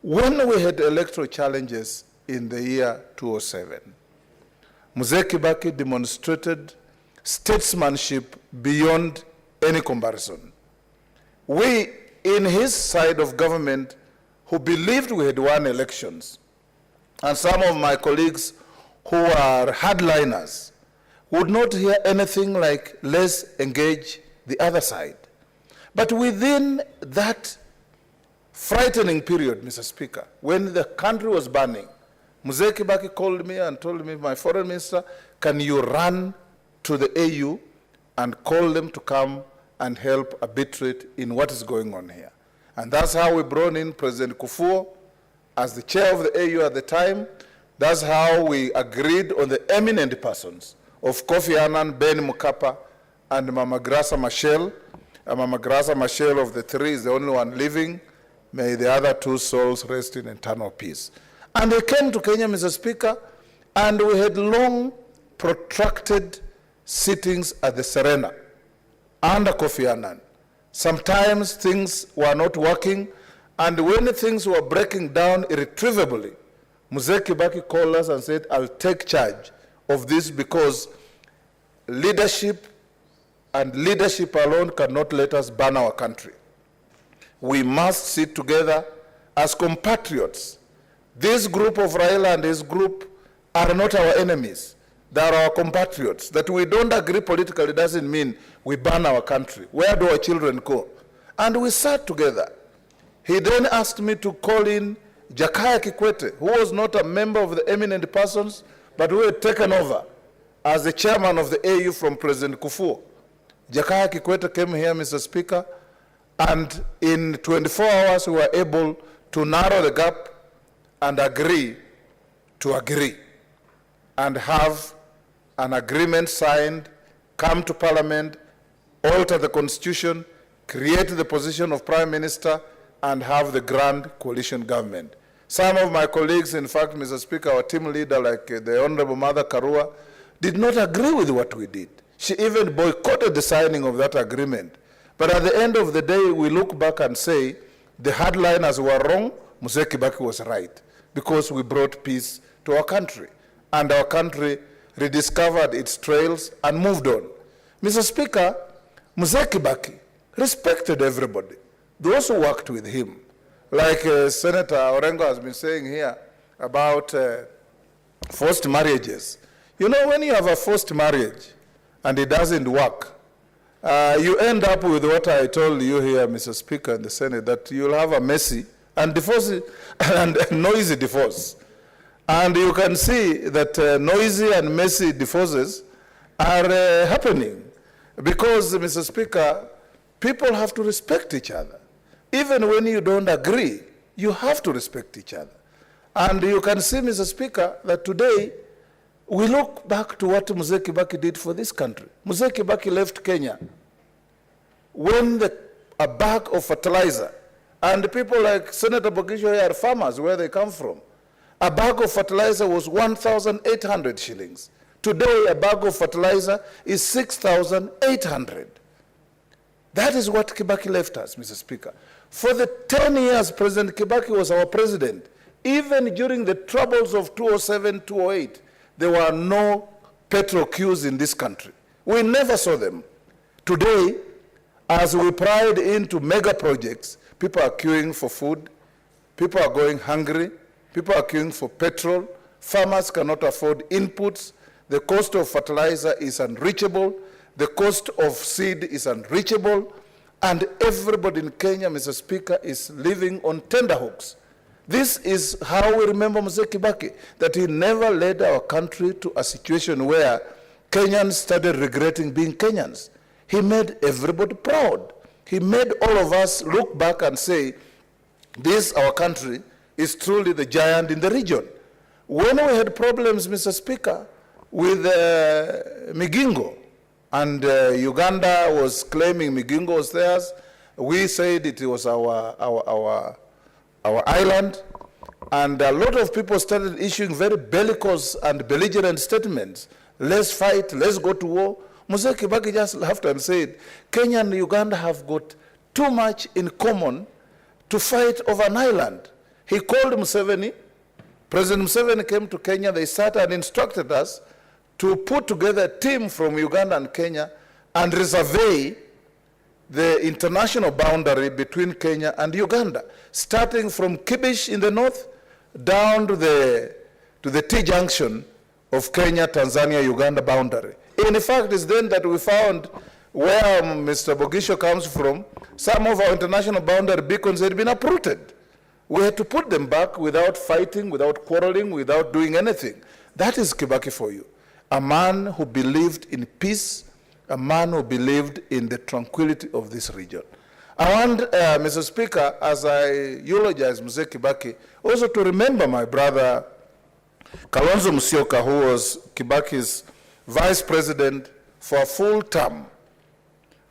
when we had electoral challenges in the year 2007, Mzee Kibaki demonstrated statesmanship beyond any comparison. We, in his side of government, who believed we had won elections, and some of my colleagues who are hardliners would not hear anything like, let's engage the other side. But within that frightening period, Mr. Speaker, when the country was burning, Mzee Kibaki called me and told me, my foreign minister, can you run to the AU and call them to come and help arbitrate in what is going on here? And that's how we brought in President Kufuor as the chair of the AU at the time. That's how we agreed on the eminent persons of Kofi Annan, Ben Mukapa, and Mama Grasa Machel. Mama Grasa Machel of the three is the only one living. May the other two souls rest in eternal peace. And they came to Kenya, Mr. Speaker, and we had long, protracted sittings at the Serena under Kofi Annan. Sometimes things were not working, and when things were breaking down irretrievably, Mzee Kibaki called us and said, I'll take charge of this because leadership and leadership alone cannot let us burn our country. We must sit together as compatriots. This group of Raila and his group are not our enemies. They are our compatriots. That we don't agree politically doesn't mean we burn our country. Where do our children go? And we sat together. He then asked me to call in Jakaya Kikwete, who was not a member of the eminent persons, but who had taken over as the chairman of the AU from President Kufuor. Jakaya Kikwete came here, Mr. Speaker, and in 24 hours we were able to narrow the gap and agree to agree and have an agreement signed, come to Parliament, alter the Constitution, create the position of Prime Minister, and have the grand coalition government. Some of my colleagues, in fact, Mr. Speaker, our team leader, like the Honorable Mother Karua, did not agree with what we did. She even boycotted the signing of that agreement. But at the end of the day, we look back and say, the hardliners were wrong, Mzee Kibaki was right, because we brought peace to our country. And our country rediscovered its trails and moved on. Mr. Speaker, Mzee Kibaki respected everybody, those who worked with him. Like Senator Orengo has been saying here about forced marriages. You know, when you have a forced marriage and it doesn't work, you end up with what I told you here, Mr. Speaker, in the Senate, that you'll have a messy and noisy divorce. And you can see that noisy and messy divorces are happening because, Mr. Speaker, people have to respect each other. Even when you don't agree, you have to respect each other. And you can see, Mr. Speaker, that today we look back to what Mzee Kibaki did for this country. Mzee Kibaki left Kenya when a bag of fertilizer, and people like Senator Bogisho here are farmers where they come from. A bag of fertilizer was 1,800 shillings. Today, a bag of fertilizer is 6,800. That is what Kibaki left us, Mr. Speaker. For the 10 years President Kibaki was our president, even during the troubles of 2007, 2008, there were no petrol queues in this country. We never saw them. Today, as we pride into mega projects, people are queuing for food, people are going hungry, people are queuing for petrol, farmers cannot afford inputs, the cost of fertilizer is unreachable, the cost of seed is unreachable, and everybody in Kenya, Mr. Speaker, is living on tenterhooks. This is how we remember Mzee Kibaki, that he never led our country to a situation where Kenyans started regretting being Kenyans. He made everybody proud. He made all of us look back and say, this, our country, is truly the giant in the region. When we had problems, Mr. Speaker, with Migingo, and Uganda was claiming Migingo was theirs, we said it was our island, and a lot of people started issuing very bellicose and belligerent statements. Let's fight, let's go to war. Mzee Kibaki just laughed and said, Kenya and Uganda have got too much in common to fight over an island. He called Museveni. President Museveni came to Kenya. They sat and instructed us to put together a team from Uganda and Kenya and resurvey the international boundary between Kenya and Uganda, starting from Kibish in the north down to the T-junction of Kenya-Tanzania-Uganda boundary. In fact, it's then that we found where Mr. Bogisho comes from, some of our international boundary beacons had been uprooted. We had to put them back without fighting, without quarreling, without doing anything. That is Kibaki for you. A man who believed in peace, a man who believed in the tranquility of this region. I want, Mr. Speaker, as I eulogize Mzee Kibaki, also to remember my brother Kalonzo Musyoka, who was Kibaki's vice president for a full term.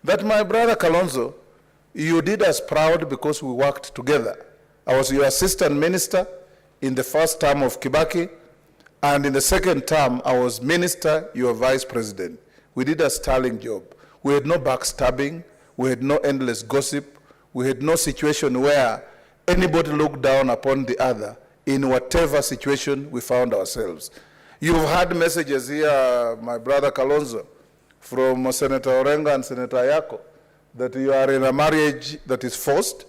That my brother Kalonzo, you did us proud because we worked together. I was your assistant minister in the first term of Kibaki, and in the second term, I was minister, your vice president. We did a sterling job. We had no backstabbing. We had no endless gossip. We had no situation where anybody looked down upon the other in whatever situation we found ourselves. You've had messages here, my brother Kalonzo, from Senator Orengo and Senator Ayako, that you are in a marriage that is forced.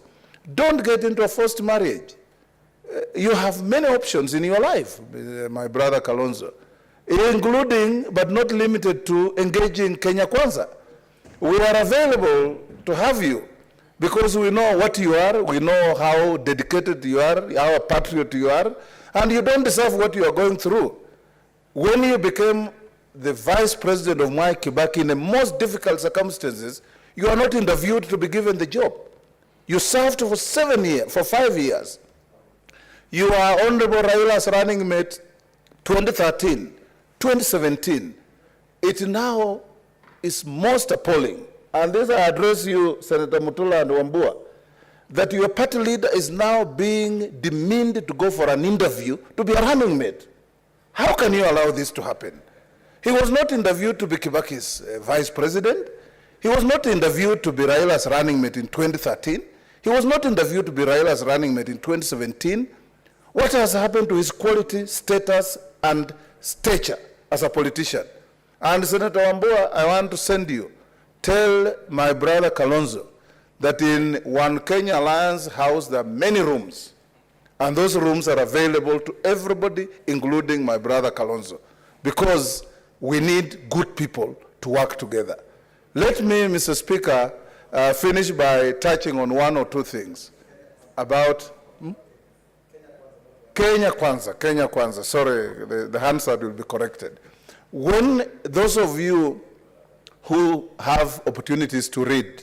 Don't get into a forced marriage. You have many options in your life, my brother Kalonzo, including, but not limited to, engaging Kenya Kwanza. We are available to have you because we know what you are, we know how dedicated you are, how a patriot you are, and you don't deserve what you are going through. When you became the vice president of Mwai Kibaki in the most difficult circumstances, you are not interviewed to be given the job. You served for 5 years. You are Honorable Raila's running mate 2013, 2017. It now is most appalling. And this I address you, Senator Mutula and Wambua, that your party leader is now being demeaned to go for an interview to be a running mate. How can you allow this to happen? He was not interviewed to be Kibaki's vice president. He was not interviewed to be Raila's running mate in 2013. He was not interviewed to be Raila's running mate in 2017. What has happened to his quality, status, and stature as a politician? And Senator Wambua, I want to send you, tell my brother Kalonzo that in One Kenya Alliance House there are many rooms, and those rooms are available to everybody, including my brother Kalonzo, because we need good people to work together. Let me, Mr. Speaker, finish by touching on one or two things about Kenya Kwanza, sorry, the Hansard will be corrected. When those of you who have opportunities to read,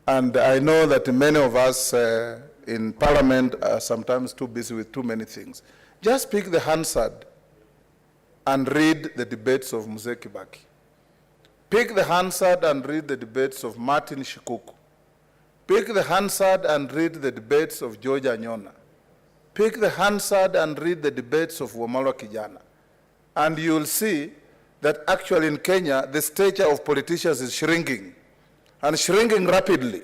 and I know that many of us in Parliament are sometimes too busy with too many things, just pick the Hansard and read the debates of Mzee Kibaki. Pick the Hansard and read the debates of Martin Shikuku. Pick the Hansard and read the debates of George Anyona. Pick the Hansard and read the debates of Wamalwa Kijana. And you'll see that actually in Kenya, the stature of politicians is shrinking, and shrinking rapidly.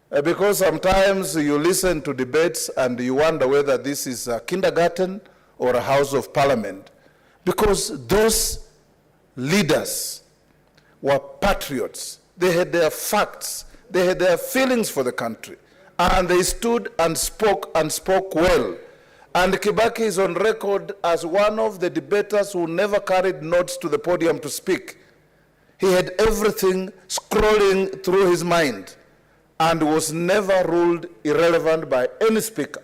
Because sometimes you listen to debates and you wonder whether this is a kindergarten or a house of parliament. Because those leaders were patriots. They had their facts. They had their feelings for the country. And they stood and spoke well. And Kibaki is on record as one of the debaters who never carried notes to the podium to speak. He had everything scrolling through his mind and was never ruled irrelevant by any speaker.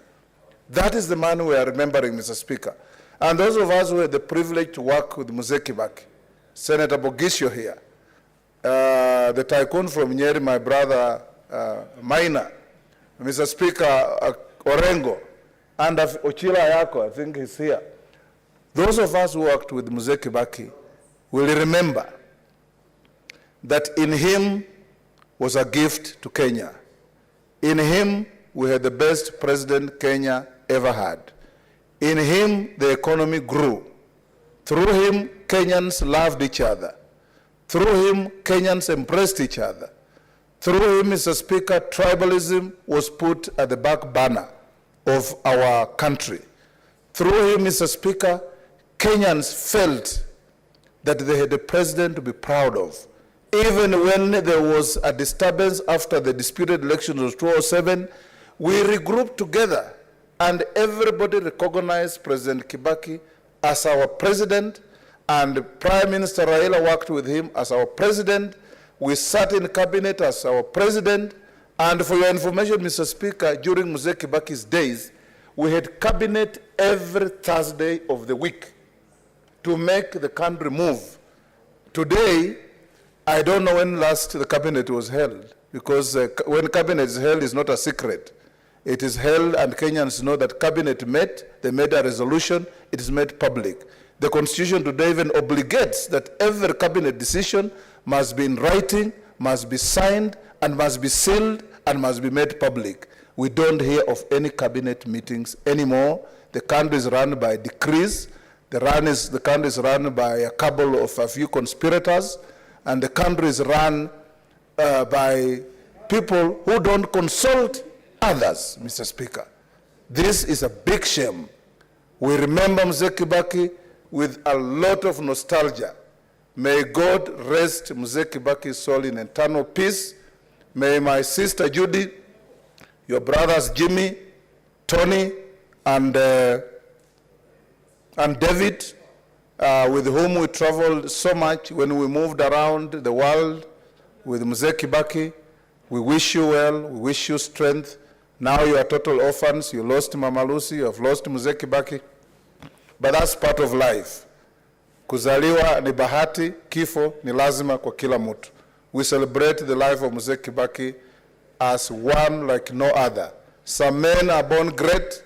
That is the man we are remembering, Mr. Speaker. And those of us who had the privilege to work with Mzee Kibaki, Senator Bogisho here, the tycoon from Nyeri, my brother Maina, Mr. Speaker Orengo, and Ochila Ayako, I think he's here. Those of us who worked with Mzee Kibaki will remember that in him was a gift to Kenya. In him, we had the best president Kenya ever had. In him, the economy grew. Through him, Kenyans loved each other. Through him, Kenyans embraced each other. Through him, Mr. Speaker, tribalism was put at the back burner of our country. Through him, Mr. Speaker, Kenyans felt that they had a president to be proud of. Even when there was a disturbance after the disputed elections of 2007, we regrouped together and everybody recognized President Kibaki as our president, and Prime Minister Raila worked with him as our president. We sat in cabinet as our president. And for your information, Mr. Speaker, during Mzee Kibaki's days, we had cabinet every Thursday of the week to make the country move. Today, I don't know when last the cabinet was held, because when cabinet is held, it's not a secret. It is held, and Kenyans know that cabinet met, they made a resolution, it is made public. The Constitution today even obligates that every cabinet decision must be in writing, must be signed, and must be sealed, and must be made public. We don't hear of any cabinet meetings anymore. The country is run by decrees. The country is run by a few conspirators, and the country is run by people who don't consult others, Mr. Speaker. This is a big shame. We remember Mzee Kibaki with a lot of nostalgia. May God rest Mzee Kibaki's soul in eternal peace. May my sister Judy, your brothers Jimmy, Tony, and David, with whom we traveled so much when we moved around the world with Mzee Kibaki, we wish you well, we wish you strength. Now you are total orphans. You lost Mama Lucy, you have lost Mzee Kibaki. But that's part of life. Kuzaliwa ni bahati, kifo ni lazima kwa kila mtu. We celebrate the life of Mzee Kibaki as one like no other. Some men are born great,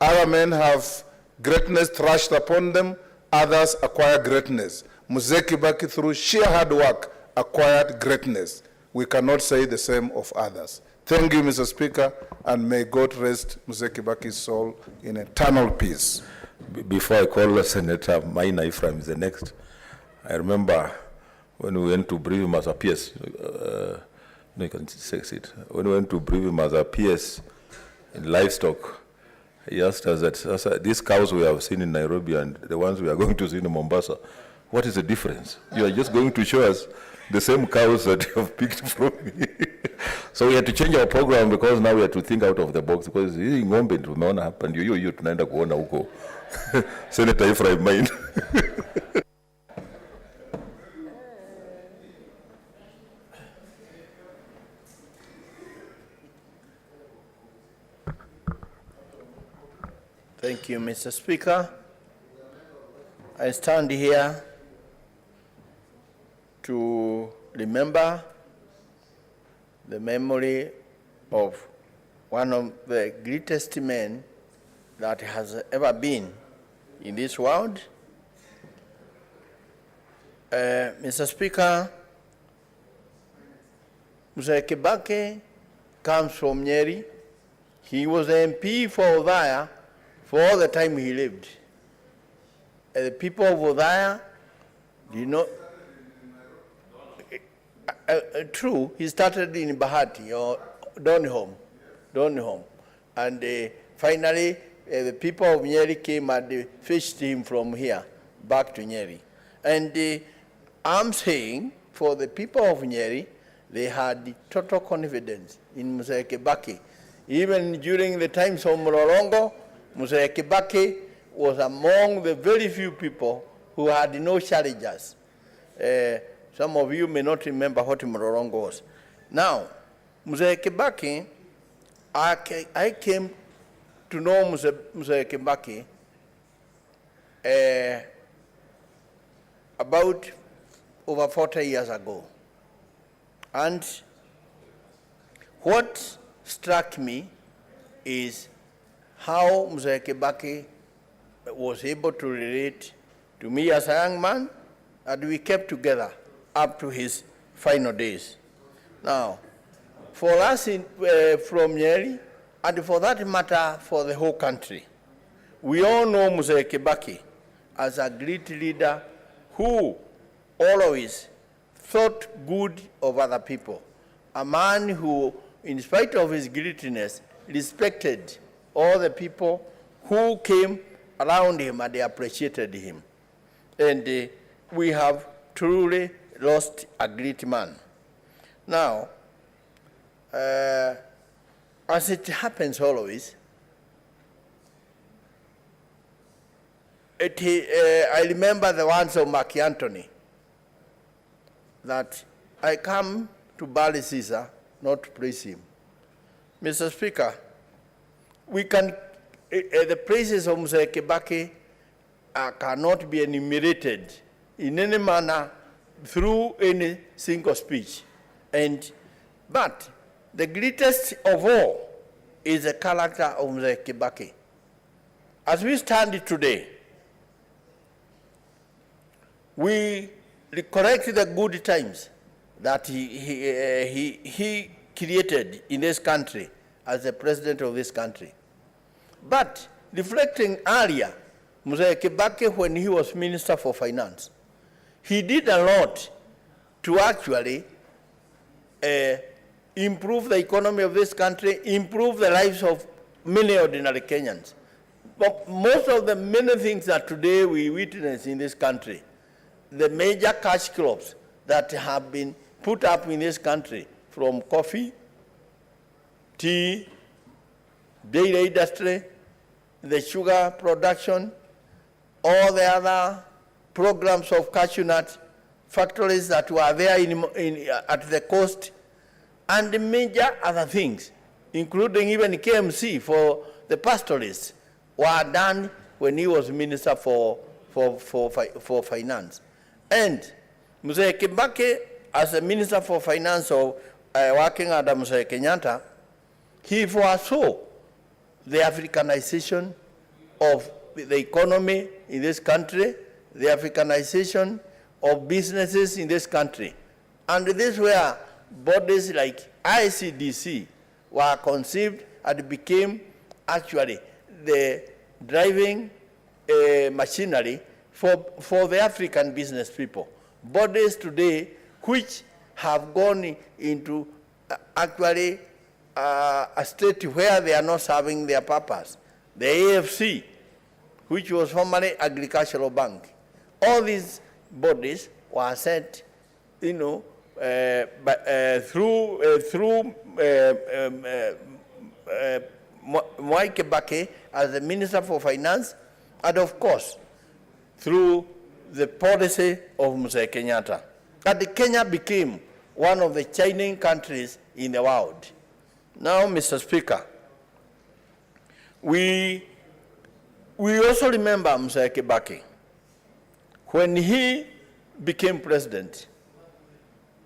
other men have greatness thrust upon them, others acquire greatness. Mzee Kibaki, through sheer hard work, acquired greatness. We cannot say the same of others. Thank you, Mr. Speaker, and may God rest Mzee Kibaki's soul in eternal peace. Before I call Senator Maina Ephraim is the next, I remember when we went to brief him as a PS, no, you can say it. When we went to brief him as a PS in livestock, he asked us that these cows we have seen in Nairobi and the ones we are going to see in Mombasa, what is the difference? You are just going to show us the same cows that you have picked from me. So we had to change our program because now we have to think out of the box because hii ng'ombe tumeona hapa ndio hiyo tunaenda kuona huko. Senator Ephraim Maina. Thank you, Mr. Speaker. I stand here to remember the memory of one of the greatest men that has ever been in this world. Mr. Speaker, Mzee Kibaki comes from Nyeri. He was the MP for Othaya for all the time he lived. The people of Othaya did not. True, he started in Bahati or Donholm. And finally, the people of Nyeri came and fetched him from here back to Nyeri. And I'm saying, for the people of Nyeri, they had total confidence in Mzee Kibaki. Even during the times of Mlolongo, Mzee Kibaki was among the very few people who had no challengers. Some of you may not remember what Mlolongo was. Now, Mzee Kibaki, I came to know Mzee Kibaki about over 40 years ago. And what struck me is how Mzee Kibaki was able to relate to me as a young man, and we kept together up to his final days. Now, for us from Nyeri, and for that matter for the whole country, we all know Mzee Kibaki as a great leader who always thought good of other people. A man who, in spite of his greatness, respected all the people who came around him and they appreciated him. And we have truly lost a great man. Now, as it happens always, I remember the words of Mark Antony, that I come to Bali Caesar, not to praise him. Mr. Speaker, we can, the praises of Mzee Kibaki cannot be enumerated in any manner through any single speech. But the greatest of all is the character of Mzee Kibaki. As we stand today, we recollect the good times that he created in this country as the president of this country. But reflecting earlier, Mzee Kibaki, when he was Minister for Finance, he did a lot to actually improve the economy of this country, improve the lives of many ordinary Kenyans. But most of the many things that today we witness in this country, the major cash crops that have been put up in this country, from coffee, tea, dairy industry, the sugar production, all the other programs of cashew nut factories that were there at the coast, and the major other things, including even KMC for the pastoralists, were done when he was Minister for Finance. And Mzee Kibaki, as a Minister for Finance, working under Mzee Kenyatta, he foresaw the Africanization of the economy in this country, the Africanization of businesses in this country. And this where bodies like ICDC were conceived and became actually the driving machinery for the African business people. Bodies today which have gone into actually a state where they are not serving their purpose. The AFC, which was formerly Agricultural Bank. All these bodies were set, through Mwai Kibaki as the Minister for Finance, and of course, through the policy of Mzee Kenyatta. And Kenya became one of the shining countries in the world. Now, Mr. Speaker, we also remember Mzee Kibaki. When he became president,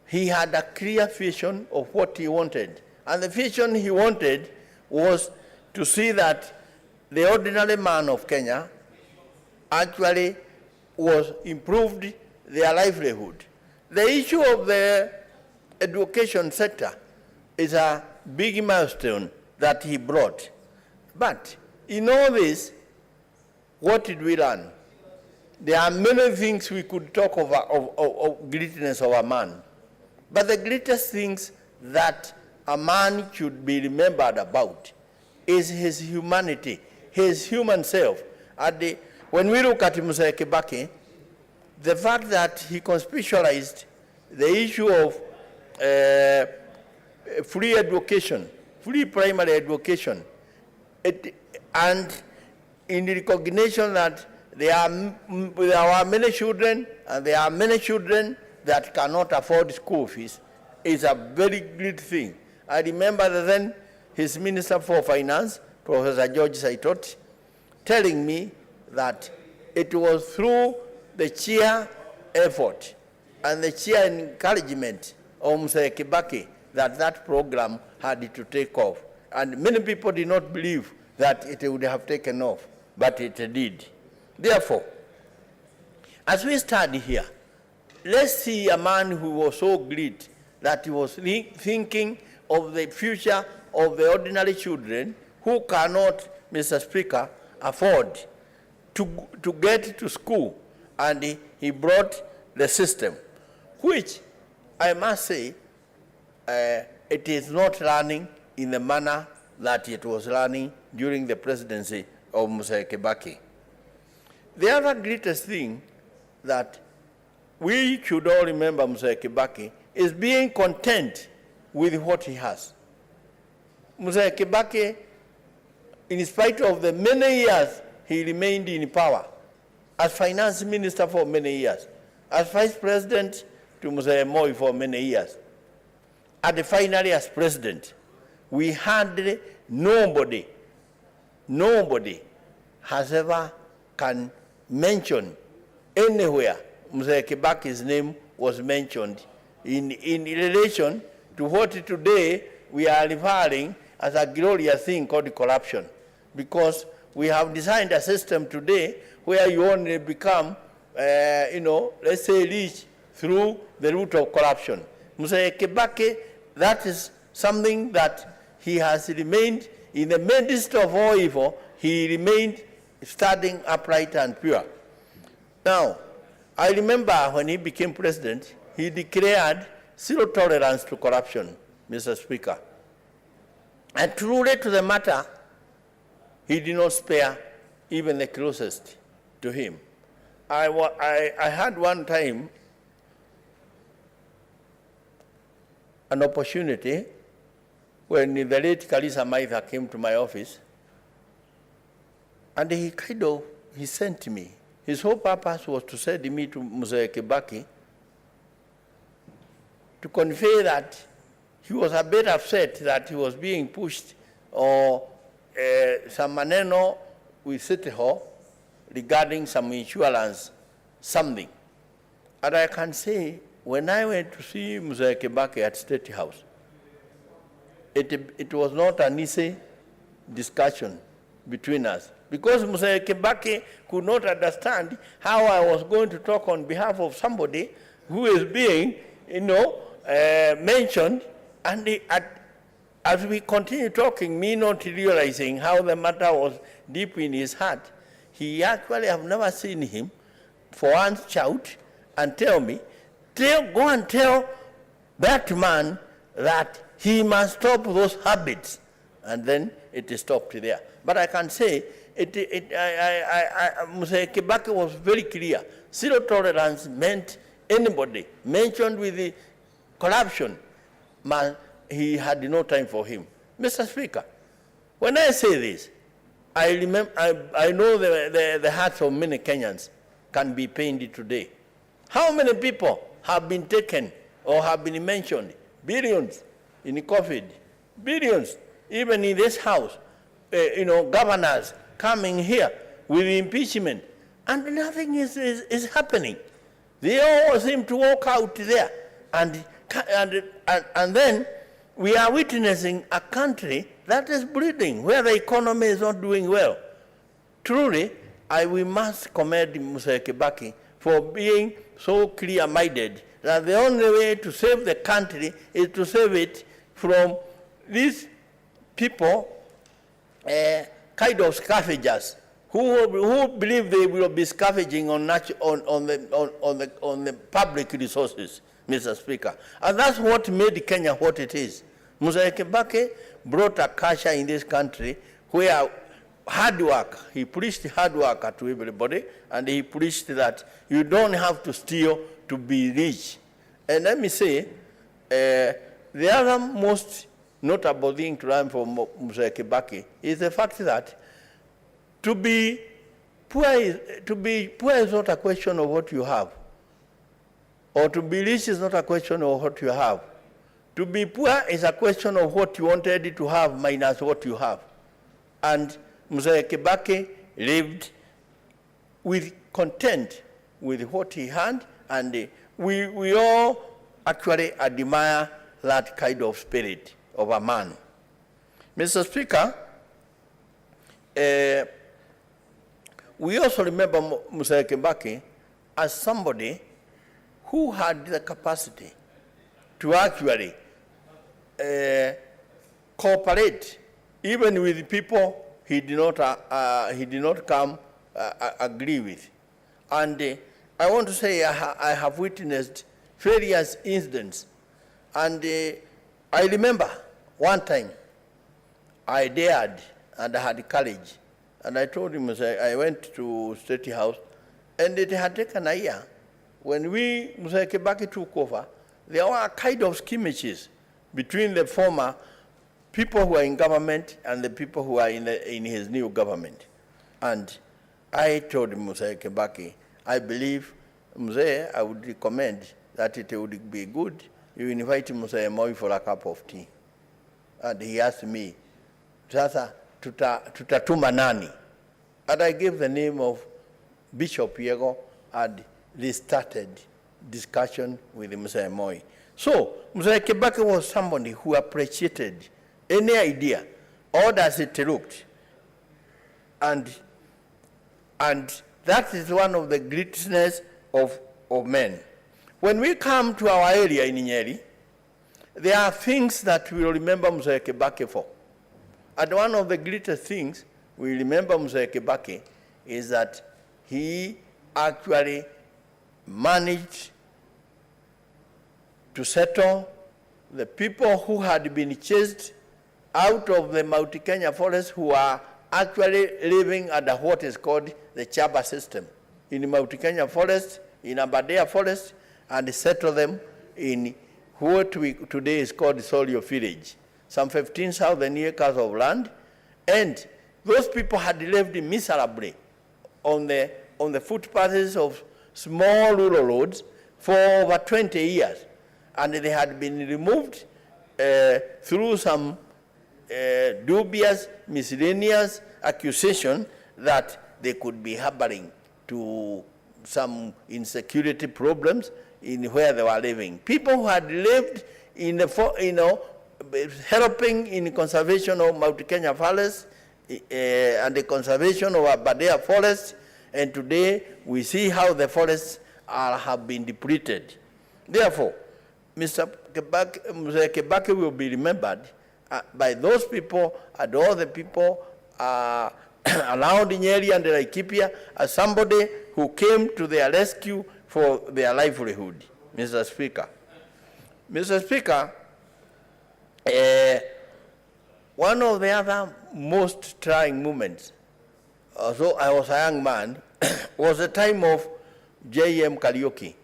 he had a clear vision of what he wanted. And the vision he wanted was to see that the ordinary man of Kenya actually was improved their livelihood. The issue of the education sector is a big milestone that he brought. But in all this, what did we learn? There are many things we could talk of greatness of a man. But the greatest things that a man should be remembered about is his humanity, his human self. When we look at Mzee Kibaki, the fact that he conspicuously the issue of free education, free primary education, and in recognition that there are many children, and there are many children that cannot afford school fees, is a very great thing. I remember that then his Minister for Finance, Professor George Saitot, telling me that it was through the sheer effort and the sheer encouragement of Mzee Kibaki that program had to take off. And many people did not believe that it would have taken off, but it did. Therefore, as we study here, let's see a man who was so great that he was thinking of the future of the ordinary children who cannot, Mr. Speaker, afford to get to school. And he brought the system, which I must say, it is not running in the manner that it was running during the presidency of Mzee Kibaki. The other greatest thing that we should all remember Mzee Kibaki is being content with what he has. Mzee Kibaki, in spite of the many years he remained in power, as finance minister for many years, as vice president to Mzee Moi for many years, and finally as president, we had nobody has ever can mention anywhere Mzee Kibaki's name was mentioned in relation to what today we are referring as a glorious thing called corruption. Because we have designed a system today where you only become let's say reach through the route of corruption. Mzee Kibaki, that is something that he has remained in the midst of all evil. He remained standing upright and pure. Now, I remember when he became president, he declared zero tolerance to corruption, Mr. Speaker. And truly to the matter, he did not spare even the closest to him. I had one time an opportunity when the late Kalisa Maitha came to my office, and he sent me. His whole purpose was to send me to Mzee Kibaki to convey that he was a bit upset that he was being pushed or some maneno with City Hall regarding some insurance, something. And I can say, when I went to see Mzee Kibaki at State House, it was not an easy discussion between us, because Mzee Kibaki could not understand how I was going to talk on behalf of somebody who is being, mentioned, and as we continued talking, me not realizing how the matter was deep in his heart, he actually, have never seen him for once shout and tell me, go and tell that man that he must stop those habits. And then it stopped there. But I can say, Mzee Kibaki was very clear. Zero tolerance meant anybody mentioned with the corruption, man, he had no time for him. Mr. Speaker, when I say this, I know the hearts of many Kenyans can be pained today. How many people have been taken or have been mentioned? Billions in COVID, billions, even in this house, governors coming here with impeachment, and nothing is happening. They all seem to walk out there, and then we are witnessing a country that is bleeding, where the economy is not doing well. Truly, we must commend Mzee Kibaki for being so clear-minded that the only way to save the country is to save it from these people, kind of scavengers, who believe they will be scavenging on the public resources, Mr. Speaker. And that's what made Kenya what it is. Mzee Kibaki brought a culture in this country where hard work, he preached hard work to everybody, and he preached that you don't have to steal to be rich. And let me say, the other most notable thing to learn from Mzee Kibaki is the fact that to be poor is not a question of what you have, or to be rich is not a question of what you have. To be poor is a question of what you wanted to have minus what you have. And Mzee Kibaki lived with content with what he had, and we all actually admire that kind of spirit of a man. Mr. Speaker, we also remember Mzee Kibaki as somebody who had the capacity to actually cooperate even with people he did not come agree with. And I want to say I have witnessed various incidents. And I remember one time I dared and I had courage. And I told him, I went to State House, and it had taken a year. When Mzee Kibaki took over, there were a kind of skirmishes between the former people who are in government and the people who are in his new government. And I told Mzee Kibaki, I believe, Mzee, I would recommend that it would be good you invite Mzee Moi for a cup of tea. And he asked me, sasa tutatuma nani? And I gave the name of Bishop Yego, and they started discussion with Mzee Moi. So Mzee Kibaki was somebody who appreciated any idea, all as it looked. And That is one of the greatness of men. When we come to our area in Nyeri, there are things that we will remember Mzee Kibaki for. And one of the greatest things we remember Mzee Kibaki is that he actually managed to settle the people who had been chased out of the Mount Kenya forest, who are actually living under what is called the Chaba system in Mount Kenya forest, in Aberdare forest, and settle them in what we today is called Solio village, some 15,000 acres of land. And those people had lived miserably on the footpaths of small rural roads for over 20 years. And they had been removed through some dubious, miscellaneous accusation that they could be harboring to some insecurity problems in where they were living. People who had lived in the, helping in conservation of Mount Kenya forest and the conservation of Aberdare forest, and today we see how the forests have been depleted. Therefore, Mr. Kibaki will be remembered by those people and all the people around Nyeri and Laikipia as somebody who came to their rescue for their livelihood, Mr. Speaker. Mr. Speaker, one of the other most trying moments, although I was a young man, was the time of JM karaoke.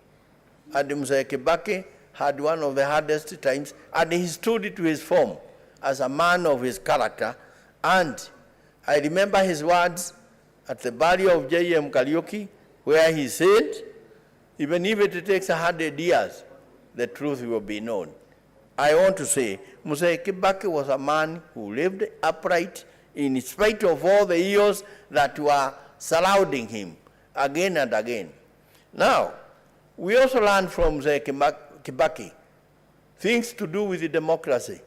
And Mzee Kibaki had one of the hardest times, and he stood to his form as a man of his character. And I remember his words at the burial of JM karaoke, where he said, even if it takes 100 years, the truth will be known. I want to say, Mzee Kibaki was a man who lived upright in spite of all the years that were surrounding him again and again. Now, we also learned from Mzee Kibaki things to do with the democracy,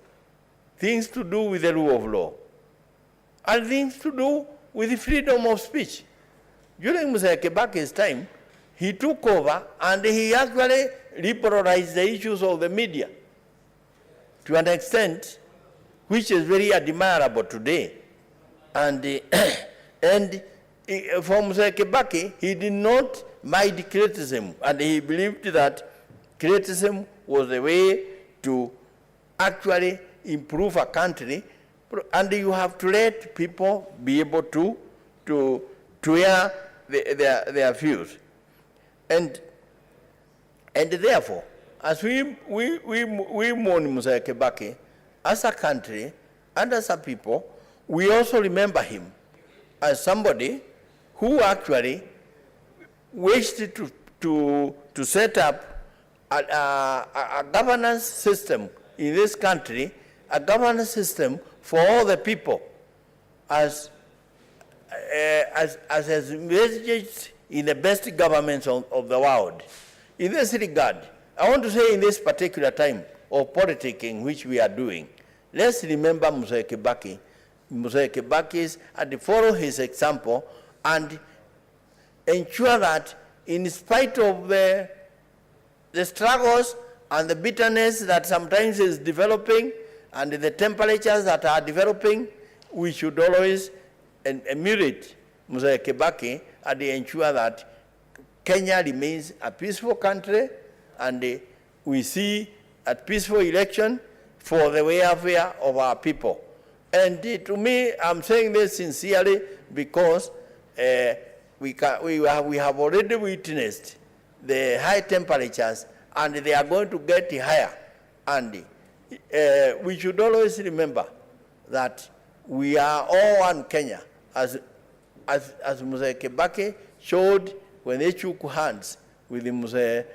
things to do with the rule of law, and things to do with the freedom of speech. During Mzee Kibaki's time, he took over and he actually liberalized the issues of the media to an extent which is very admirable today. And, for Mzee Kibaki, he did not mind criticism, and he believed that criticism was the way to actually improve a country, and you have to let people be able to air their views. And therefore, as we mourn Mzee Kibaki, as a country and as a people, we also remember him as somebody who actually wished to set up a governance system in this country, a governance system for all the people, as envisaged in the best governments of the world. In this regard, I want to say in this particular time of politicking which we are doing, let's remember Mzee Kibaki, and follow his example and ensure that in spite of the struggles and the bitterness that sometimes is developing and the temperatures that are developing, we should always emulate Mzee Kibaki and ensure that Kenya remains a peaceful country, and we see a peaceful election for the welfare of our people. And to me, I'm saying this sincerely because we have already witnessed the high temperatures, and they are going to get higher. And we should always remember that we are all one Kenya, as Mzee Kibaki showed when they shook hands with Mzee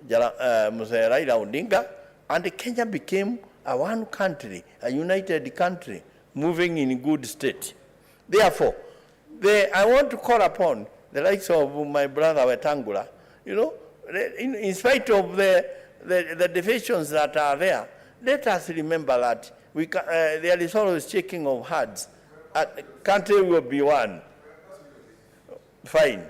Raila Odinga, and Kenya became a one country, a united country, moving in good state. Therefore, I want to call upon the likes of my brother Wetangula, in spite of the divisions that are there, let us remember that there is always shaking of hands. A country will be one. Fine.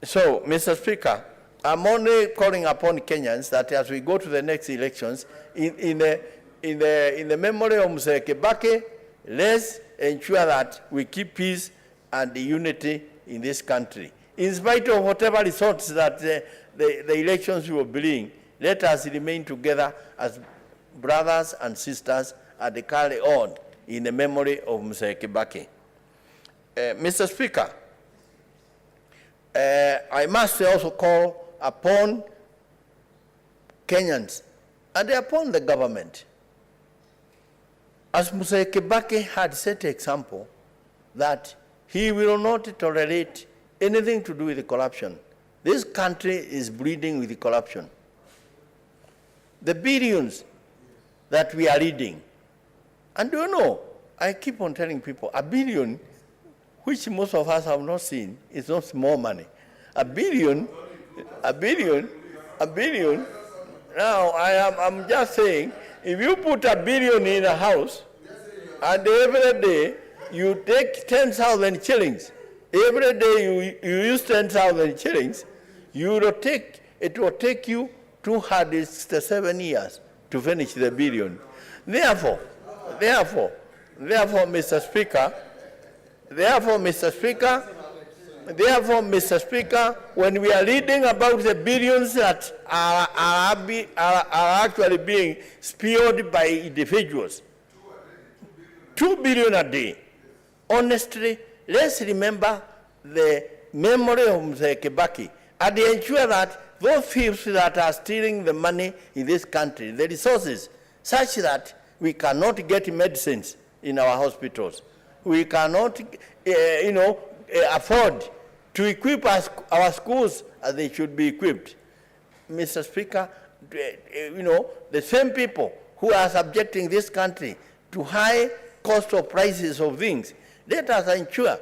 So, Mr. Speaker, I'm only calling upon Kenyans that as we go to the next elections, in the memory of Mr. Kibaki, let's ensure that we keep peace and unity in this country. In spite of whatever results that the elections will bring, let us remain together as brothers and sisters and carry on in the memory of Mr. Kibaki. Mr. Speaker, I must also call upon Kenyans and upon the government. As Mr. Kibaki had set an example that he will not tolerate anything to do with corruption. This country is bleeding with corruption. The billions that we are reading, and you know, I keep on telling people, a billion, which most of us have not seen, is not small money. A billion. Now, I'm just saying, if you put a billion in a house, and every day you take 10,000 shillings, every day you use 10,000 shillings, it will take you 267 years to finish the billion. Therefore, Mr. Speaker, when we are reading about the billions that are actually being spewed by individuals, 2 billion a day, honestly, let's remember the memory of Mr. Kibaki and ensure that those thieves that are stealing the money in this country, the resources, such that we cannot get medicines in our hospitals, we cannot, afford to equip our schools as they should be equipped. Mr. Speaker, the same people who are subjecting this country to high cost of prices of things, let us ensure,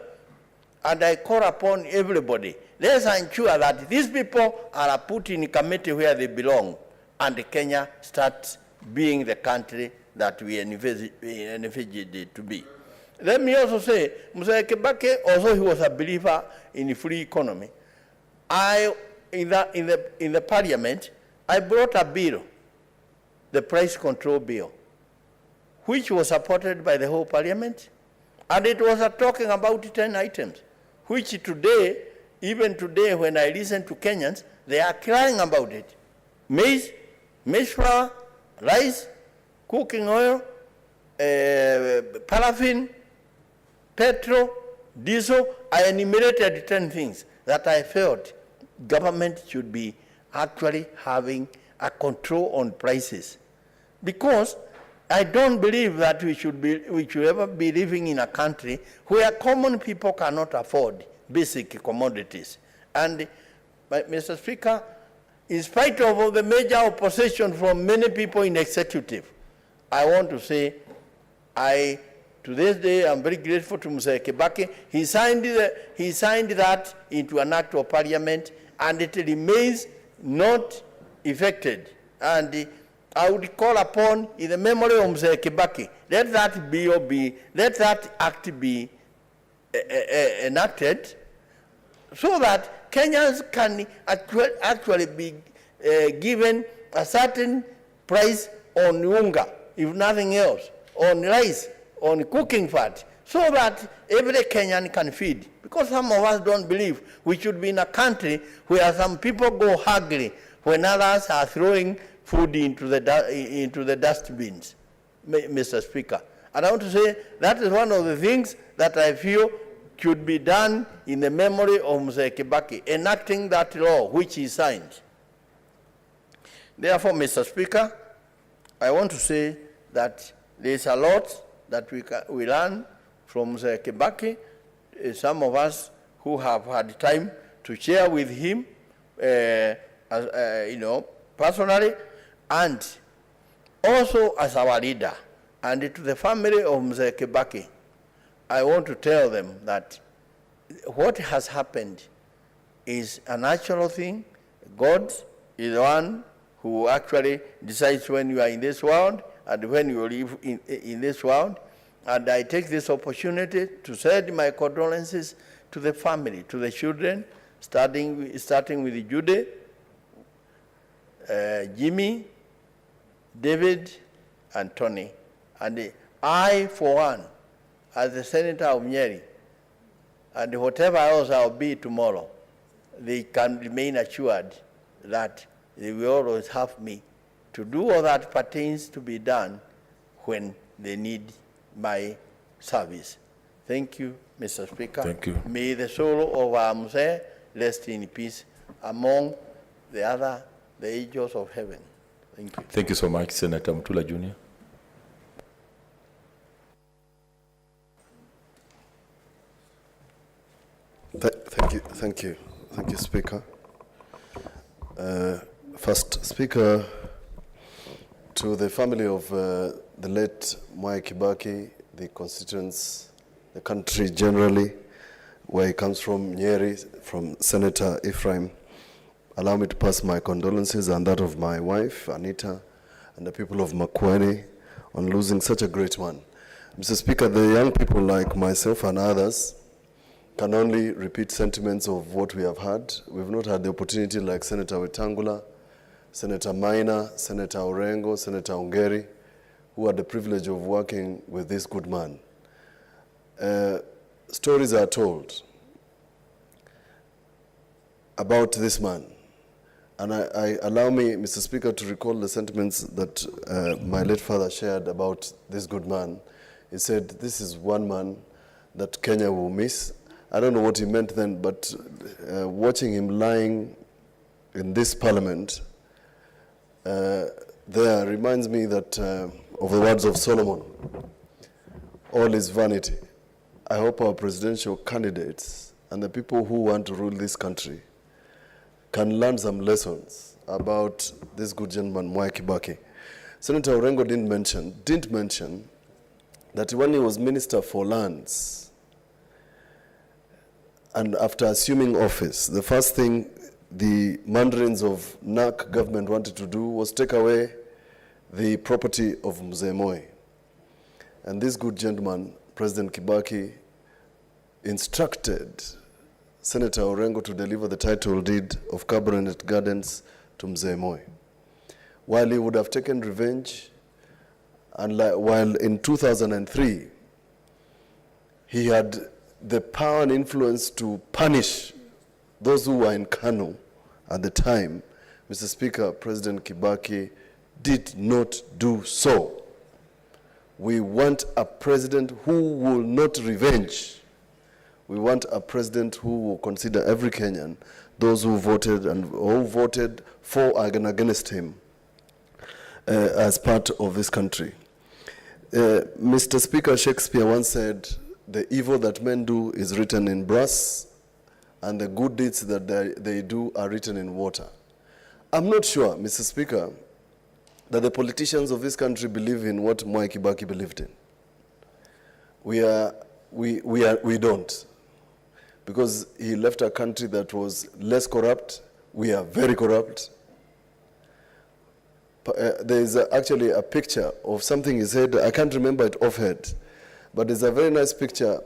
and I call upon everybody, let's ensure that these people are put in a committee where they belong, and Kenya starts being the country that we envisaged it to be. Let me also say, Mr. Kibaki, although he was a believer in the free economy, in the parliament, I brought a bill, the price control bill, which was supported by the whole parliament, and it was talking about 10 items, which today, even today, when I listen to Kenyans, they are crying about it. Maize flour, rice, cooking oil, paraffin, petrol, diesel. I enumerated 10 things that I felt government should be actually having a control on prices. Because I don't believe that we should ever be living in a country where common people cannot afford basic commodities. And, Mr. Speaker, in spite of all the major opposition from many people in executive, I want to say, to this day, I'm very grateful to Mr. Kibaki. He signed that into an act of parliament, and it remains not effected. And I would call upon, in the memory of Mr. Kibaki, let that act be enacted, so that Kenyans can actually be given a certain price on unga, if nothing else, on rice, on cooking fat, so that every Kenyan can feed. Because some of us don't believe we should be in a country where some people go hungry when others are throwing food into the dustbins, Mr. Speaker. And I want to say that is one of the things that I feel should be done in the memory of Mr. Kibaki, enacting that law which he signed. Therefore, Mr. Speaker, I want to say that there is a lot that we learn from Mr. Kibaki. Some of us who have had time to share with him, personally, and also as our leader. And to the family of Mr. Kibaki, I want to tell them that what has happened is a natural thing. God is the one who actually decides when you are in this world and when you live in this world. And I take this opportunity to send my condolences to the family, to the children, starting with Jude, Jimmy, David, and Tony. And I, for one, as the Senator of Nyeri, and whatever else I'll be tomorrow, they can remain assured that they will always have me to do all that pertains to be done when they need my service. Thank you, Mr. Speaker. Thank you. May the soul of our Mzee rest in peace among the angels of heaven. Thank you. Thank you so much, Senator Mutula Jr. Thank you, Speaker. First, Speaker, to the family of the late Mwai Kibaki, the constituents, the country generally, where he comes from, Nyeri, from Senator Ephraim, allow me to pass my condolences and that of my wife, Anita, and the people of Makueni on losing such a great one. Mr. Speaker, the young people like myself and others can only repeat sentiments of what we have had. We've not had the opportunity like Senator Wetangula, Senator Maina, Senator Orengo, Senator Ongeri, who had the privilege of working with this good man. Stories are told about this man. And I allow me, Mr. Speaker, to recall the sentiments that my late father shared about this good man. He said, this is one man that Kenya will miss. I don't know what he meant then, but watching him lying in this parliament there reminds me that of the words of Solomon, all is vanity. I hope our presidential candidates and the people who want to rule this country can learn some lessons about this good gentleman, Mwai Kibaki. Senator Orengo didn't mention that when he was Minister for Lands, and after assuming office, the first thing the mandarins of NAC government wanted to do was take away the property of Mzee Moi. And this good gentleman, President Kibaki, instructed Senator Orengo to deliver the title deed of Cabernet Gardens to Mzee Moi. While he would have taken revenge, and while in 2003, he had the power and influence to punish those who were in Kanu at the time, Mr. Speaker, President Kibaki did not do so. We want a president who will not revenge. We want a president who will consider every Kenyan, those who voted and who voted for and against him as part of this country. Mr. Speaker, Shakespeare once said, the evil that men do is written in brass, and the good deeds that they do are written in water. I'm not sure, Mr. Speaker, that the politicians of this country believe in what Mwai Kibaki believed in. We don't. Because he left a country that was less corrupt. We are very corrupt. There is actually a picture of something he said, I can't remember it offhand, but there's a very nice picture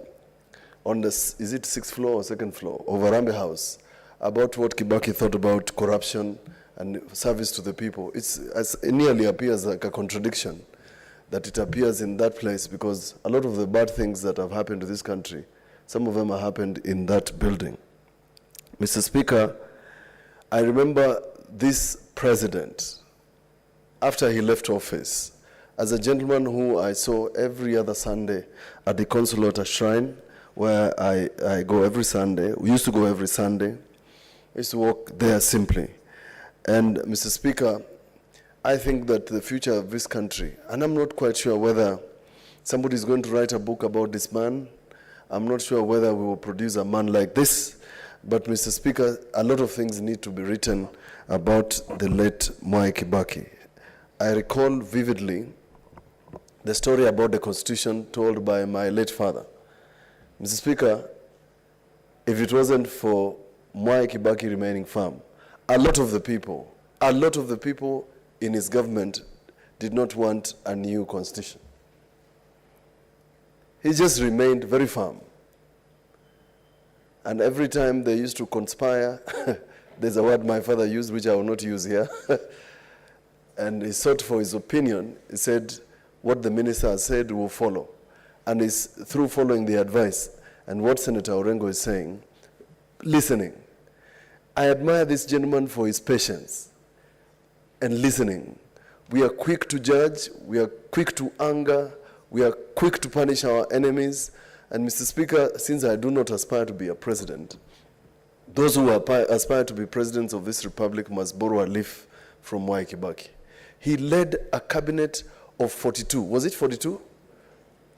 on the, is it 6th floor or 2nd floor of Arambe House, about what Kibaki thought about corruption and service to the people. It nearly appears like a contradiction that it appears in that place, because a lot of the bad things that have happened to this country, some of them have happened in that building. Mr. Speaker, I remember this president, after he left office, as a gentleman who I saw every other Sunday at the Consolata Shrine, where I go every Sunday. We used to go every Sunday. I used to walk there simply. And Mr. Speaker, I think that the future of this country, and I'm not quite sure whether somebody is going to write a book about this man. I'm not sure whether we will produce a man like this. But Mr. Speaker, a lot of things need to be written about the late Mwai Kibaki. I recall vividly the story about the Constitution told by my late father. Mr. Speaker, if it wasn't for Mwai Kibaki remaining firm, a lot of the people in his government did not want a new constitution. He just remained very firm. And every time they used to conspire, there's a word my father used, which I will not use here, and he sought for his opinion. He said, what the minister has said will follow. And it's through following the advice and what Senator Orengo is saying, listening. I admire this gentleman for his patience and listening. We are quick to judge, we are quick to anger, we are quick to punish our enemies. And Mr. Speaker, since I do not aspire to be a president, those who aspire to be presidents of this republic must borrow a leaf from Mwai Kibaki. He led a cabinet of 42, was it 42?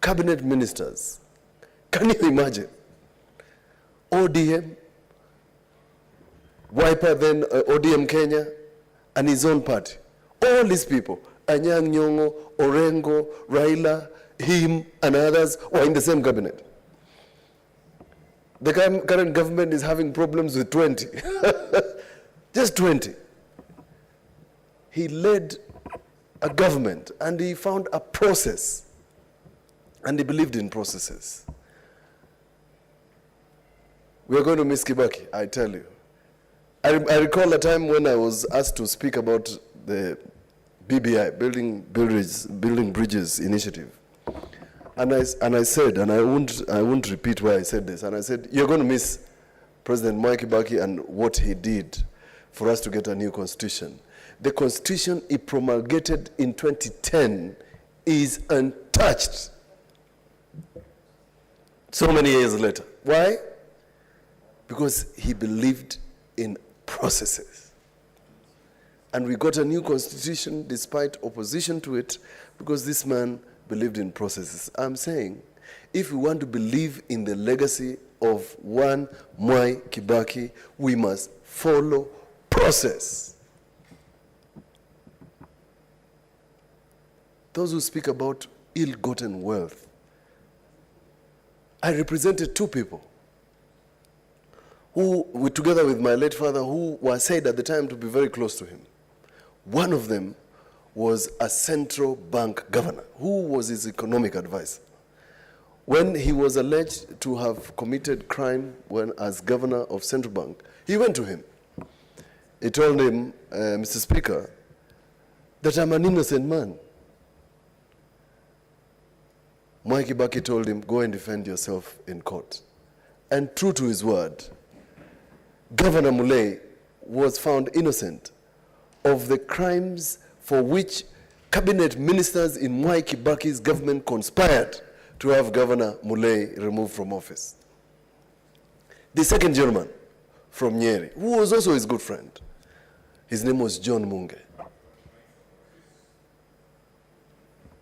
Cabinet ministers. Can you imagine? ODM, Wiper then ODM Kenya, and his own party. All these people, Anyang' Nyong'o, Orengo, Raila, him, and others were in the same cabinet. The current government is having problems with 20. Just 20. He led a government and he found a process and he believed in processes. We are going to miss Kibaki, I tell you. I recall a time when I was asked to speak about the BBI, Building Bridges Initiative. And I said, and I won't repeat why I said this, and I said, you're going to miss President Mwai Kibaki and what he did for us to get a new constitution. The constitution he promulgated in 2010 is untouched. So many years later. Why? Because he believed in processes. And we got a new constitution despite opposition to it because this man believed in processes. I'm saying, if we want to believe in the legacy of one Mwai Kibaki, we must follow process. Those who speak about ill-gotten wealth, I represented two people who, together with my late father, who were said at the time to be very close to him. One of them was a central bank governor, who was his economic advisor. When he was alleged to have committed crime when as governor of central bank, he went to him. He told him, Mr. Speaker, that I'm an innocent man. Mwai Kibaki told him, go and defend yourself in court. And true to his word, Governor Mulei was found innocent of the crimes for which cabinet ministers in Mwai Kibaki's government conspired to have Governor Mulei removed from office. The second gentleman from Nyeri, who was also his good friend, his name was John Munge.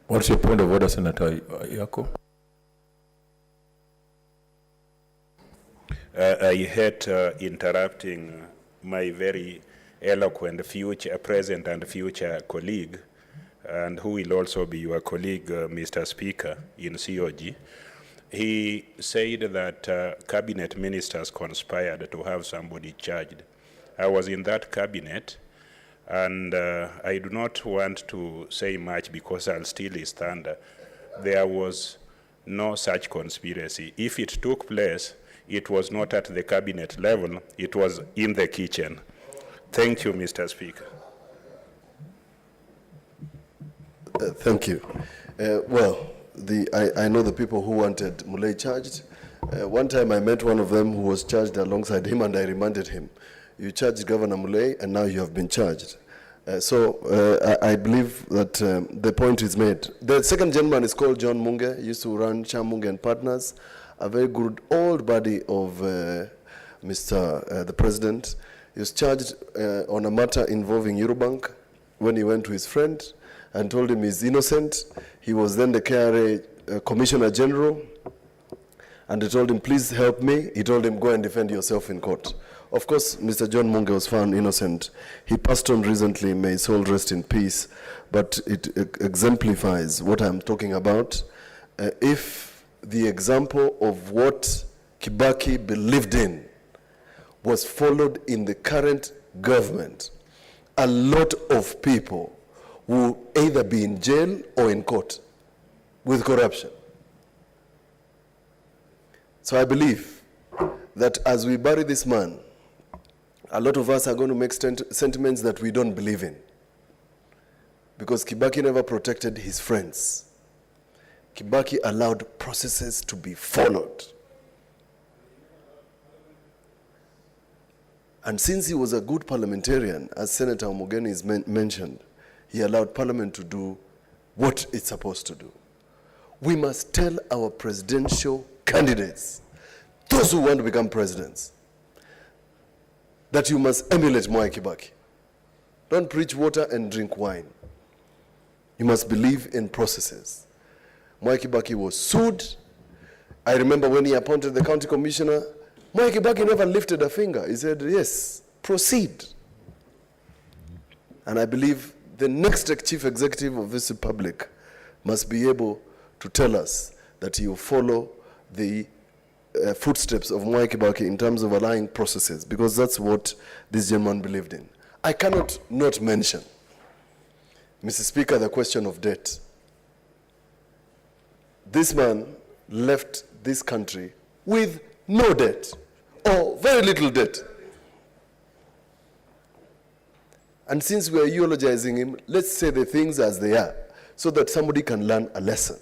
What's your point of order, Senator Yako? I hate interrupting my very eloquent future present and future colleague, and who will also be your colleague, Mr. Speaker, in COG. He said that cabinet ministers conspired to have somebody charged. I was in that cabinet, and I do not want to say much because I'll steal his thunder. There was no such conspiracy. If it took place, it was not at the cabinet level, it was in the kitchen. Thank you, Mr. Speaker. Thank you. Well, I know the people who wanted Mulei charged. One time I met one of them who was charged alongside him, and I reminded him, you charged Governor Mulei, and now you have been charged. I believe that the point is made. The second gentleman is called John Munge. He used to run Shah Munge and Partners, a very good old buddy of the President. He was charged on a matter involving Eurobank when he went to his friend and told him he's innocent. He was then the KRA Commissioner General, and he told him, please help me. He told him, go and defend yourself in court. Of course, Mr. John Munge was found innocent. He passed on recently, may his soul rest in peace, but it exemplifies what I'm talking about. If the example of what Kibaki believed in was followed in the current government, a lot of people will either be in jail or in court with corruption. So I believe that as we bury this man, a lot of us are going to make sentiments that we don't believe in. Because Kibaki never protected his friends. Kibaki allowed processes to be followed. And since he was a good parliamentarian, as Senator Omogeni is mentioned, he allowed Parliament to do what it's supposed to do. We must tell our presidential candidates, those who want to become presidents, that you must emulate Mwai Kibaki. Don't preach water and drink wine. You must believe in processes. Mwai Kibaki was sued. I remember when he appointed the county commissioner, Mwai Kibaki never lifted a finger. He said, yes, proceed. And I believe the next chief executive of this republic must be able to tell us that he will follow the footsteps of Mwai Kibaki in terms of allowing processes, because that's what this gentleman believed in. I cannot not mention, Mr. Speaker, the question of debt. This man left this country with no debt, or very little debt. And since we are eulogizing him, let's say the things as they are, so that somebody can learn a lesson.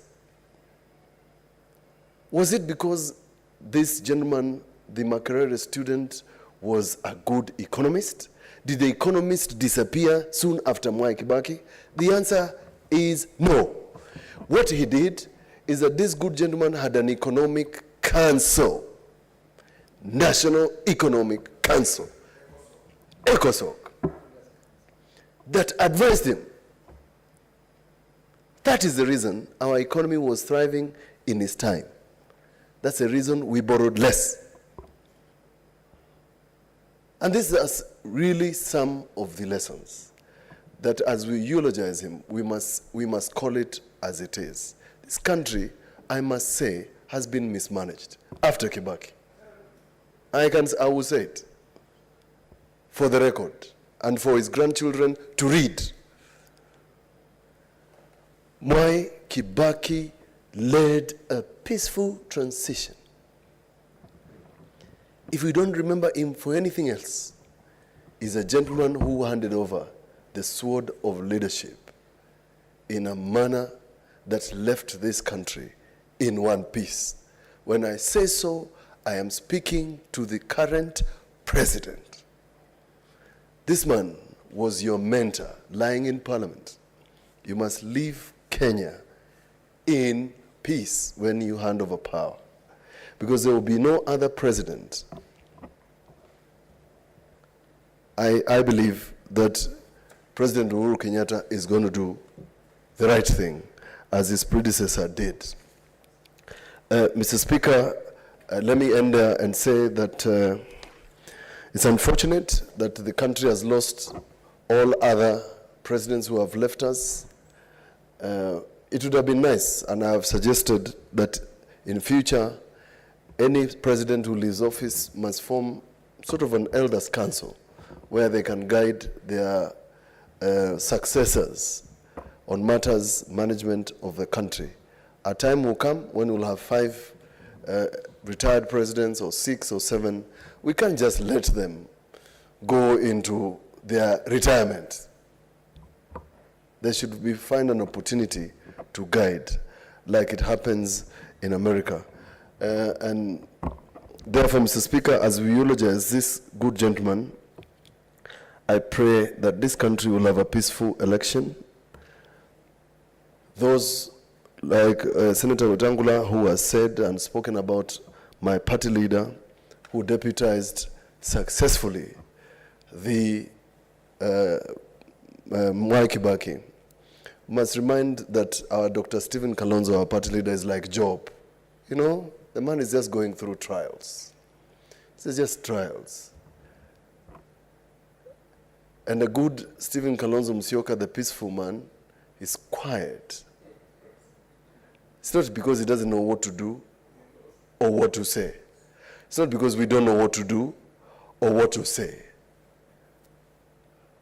Was it because this gentleman, the Makerere student, was a good economist? Did the economist disappear soon after Mwai Kibaki? The answer is no. What he did is that this good gentleman had an economic council, National Economic Council, ECOSOC, that advised him. That is the reason our economy was thriving in his time. That's the reason we borrowed less. And this is really some of the lessons that as we eulogize him, we must call it as it is. This country, I must say, has been mismanaged after Kibaki. I will say it for the record and for his grandchildren to read. Mwai Kibaki led a peaceful transition. If we don't remember him for anything else, he's a gentleman who handed over the sword of leadership in a manner that left this country in one piece. When I say so, I am speaking to the current president. This man was your mentor lying in Parliament. You must leave Kenya in peace when you hand over power, because there will be no other president. I believe that President Uhuru Kenyatta is going to do the right thing, as his predecessor did. Mr. Speaker, let me end and say that it's unfortunate that the country has lost all other presidents who have left us. It would have been nice, and I have suggested that in future, any president who leaves office must form sort of an elders' council where they can guide their successors on matters management of the country. A time will come when we'll have 5 retired presidents, or 6 or 7. We can't just let them go into their retirement. They should find an opportunity to guide, like it happens in America. And therefore, Mr. Speaker, as we eulogize this good gentleman, I pray that this country will have a peaceful election. Those like Senator Wetangula, who has said and spoken about my party leader, who deputized successfully the Mwai Kibaki, must remind that our Dr. Stephen Kalonzo, our party leader, is like Job. You know, the man is just going through trials. It's just trials. And a good Stephen Kalonzo Musyoka, the peaceful man, is quiet. It's not because he doesn't know what to do or what to say. It's not because we don't know what to do or what to say.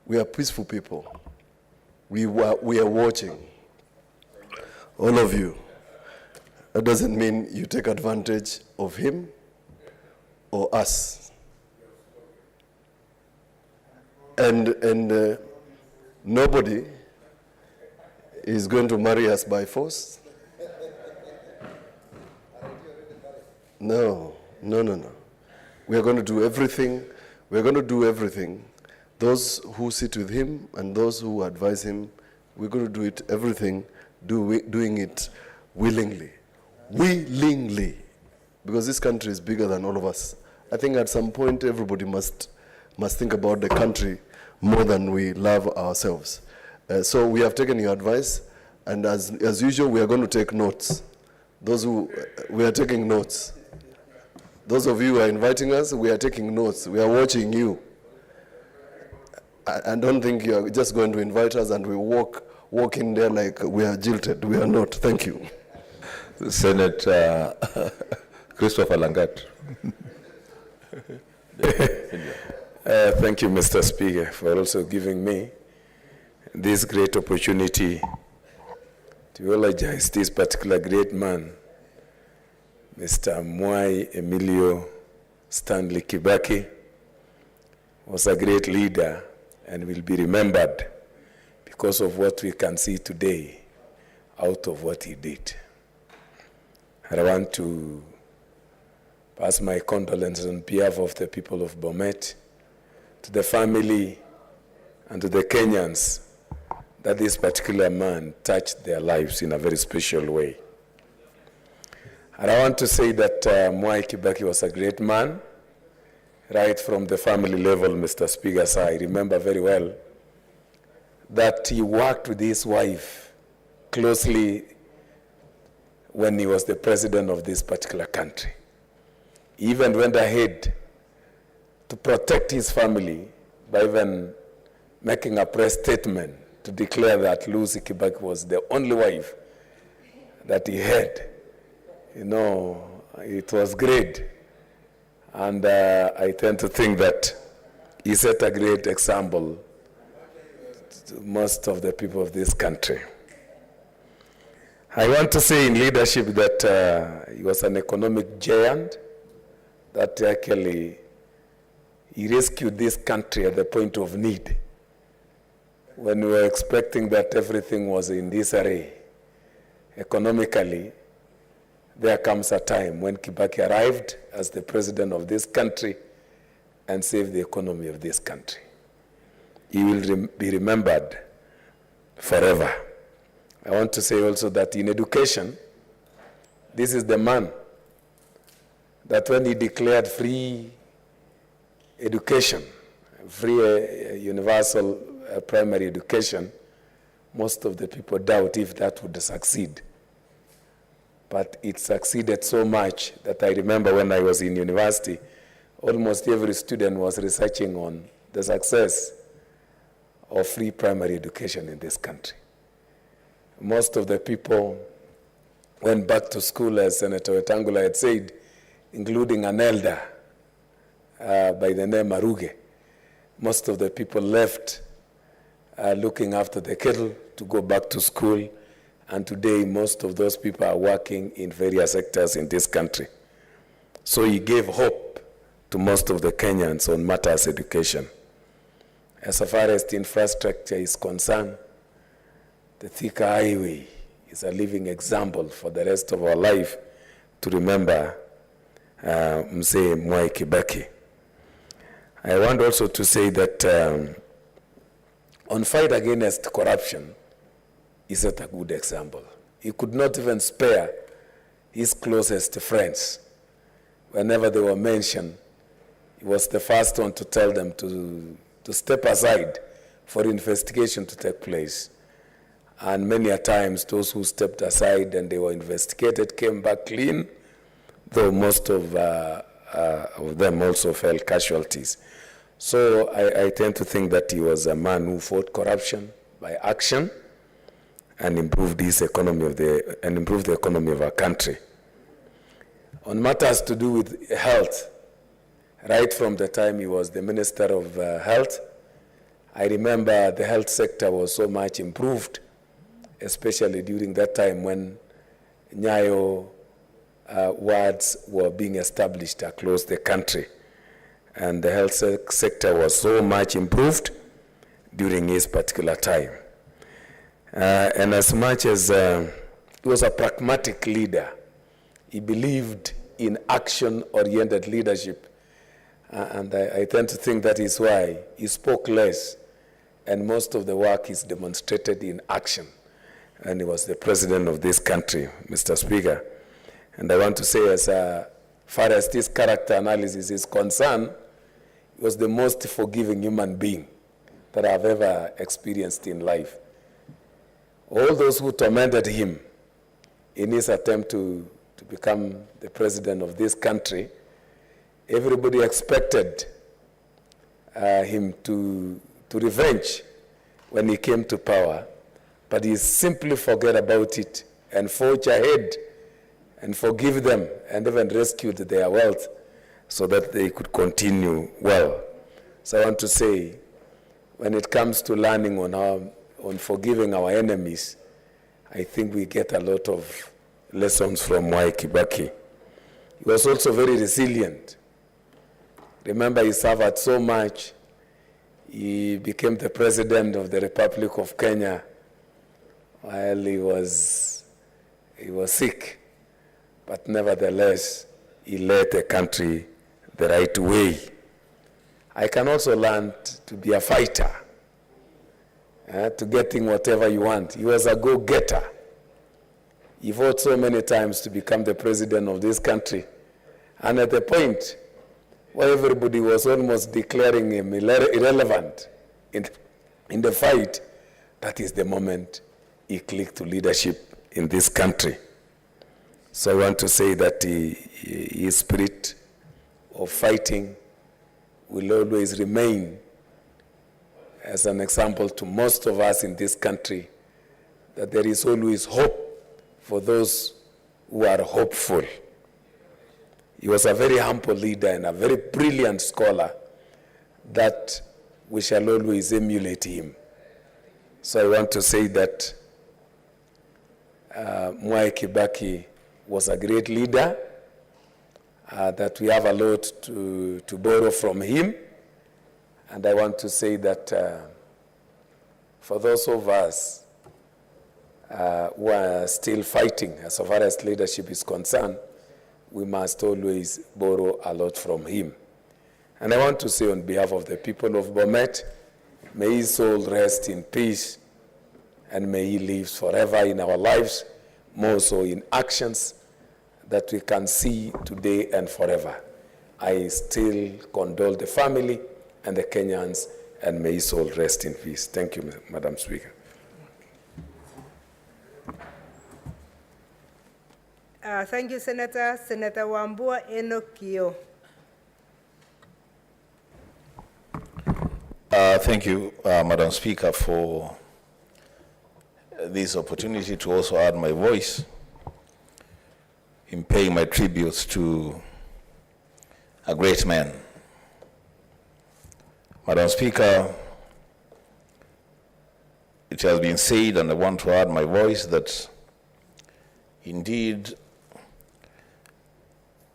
We are peaceful people. We are watching. All of you. That doesn't mean you take advantage of him or us. And nobody is going to marry us by force. No. We are going to do everything. We are going to do everything. Those who sit with him and those who advise him, we're going to do it, everything, doing it willingly. Willingly. Because this country is bigger than all of us. I think at some point everybody must think about the country more than we love ourselves. So we have taken your advice, and as usual, we are going to take notes. We are taking notes. Those of you who are inviting us, we are taking notes. We are watching you. I don't think you're just going to invite us and we walk in there like we are jilted. We are not. Thank you. Senator Christopher Langat. Thank you, Mr. Speaker, for also giving me this great opportunity to eulogize this particular great man, Mr. Mwai Emilio Stanley Kibaki. Was a great leader and will be remembered because of what we can see today out of what he did. And I want to pass my condolences on behalf of the people of Bomet to the family and to the Kenyans that this particular man touched their lives in a very special way. And I want to say that Mwai Kibaki was a great man, right from the family level, Mr. Speaker. So I remember very well that he worked with his wife closely when he was the president of this particular country. He even went ahead to protect his family by even making a press statement to declare that Lucy Kibaki was the only wife that he had. You know, it was great. And I tend to think that he set a great example to most of the people of this country. I want to say in leadership that he was an economic giant, that actually he rescued this country at the point of need. When we were expecting that everything was in disarray economically, there comes a time when Kibaki arrived as the president of this country and saved the economy of this country. He will be remembered forever. I want to say also that in education, this is the man that when he declared free education, free universal primary education, most of the people doubt if that would succeed. But it succeeded so much that I remember when I was in university, almost every student was researching on the success of free primary education in this country. Most of the people went back to school, as Senator Wetangula had said, including an elder by the name Aruge. Most of the people left looking after the cattle to go back to school. And today, most of those people are working in various sectors in this country. So he gave hope to most of the Kenyans on matters education. As far as the infrastructure is concerned, the Thika Highway is a living example for the rest of our life to remember Mzee Mwai Kibaki. I want also to say that on fight against corruption, he set a good example. He could not even spare his closest friends. Whenever they were mentioned, he was the first one to tell them to step aside for investigation to take place. And many a times, those who stepped aside and they were investigated came back clean, though most of them also fell casualties. So I tend to think that he was a man who fought corruption by action and improved the economy of our country. On matters to do with health, right from the time he was the Minister of Health, I remember the health sector was so much improved, especially during that time when Nyayo wards were being established across the country. And the health sector was so much improved during his particular time. And as much as he was a pragmatic leader, he believed in action-oriented leadership. And I tend to think that is why he spoke less, and most of the work is demonstrated in action. And he was the president of this country, Mr. Speaker. And I want to say, as far as this character analysis is concerned, he was the most forgiving human being that I've ever experienced in life. All those who tormented him in his attempt to become the president of this country, everybody expected him to revenge when he came to power, but he simply forgot about it and forged ahead and forgive them and even rescued their wealth so that they could continue well. So I want to say, when it comes to learning on forgiving our enemies, I think we get a lot of lessons from Mwai Kibaki. He was also very resilient. Remember, he suffered so much. He became the president of the Republic of Kenya while he was sick. But nevertheless, he led the country the right way. I can also learn to be a fighter, to getting whatever you want. He was a go-getter. He fought so many times to become the president of this country. And at the point where everybody was almost declaring him irrelevant in the fight, that is the moment he clicked to leadership in this country. So I want to say that his spirit of fighting will always remain as an example to most of us in this country, that there is always hope for those who are hopeful. He was a very humble leader and a very brilliant scholar that we shall always emulate him. So I want to say that Mwai Kibaki was a great leader, that we have a lot to borrow from him. And I want to say that for those of us who are still fighting, as far as leadership is concerned, we must always borrow a lot from him. And I want to say on behalf of the people of Bomet, may his soul rest in peace, and may he live forever in our lives, more so in actions that we can see today and forever. I still condole the family and the Kenyans, and may his soul rest in peace. Thank you, Madam Speaker. Thank you, Senator. Senator Wambua Enokio. Thank you, Madam Speaker, for this opportunity to also add my voice in paying my tributes to a great man. Madam Speaker, it has been said, and I want to add my voice, that indeed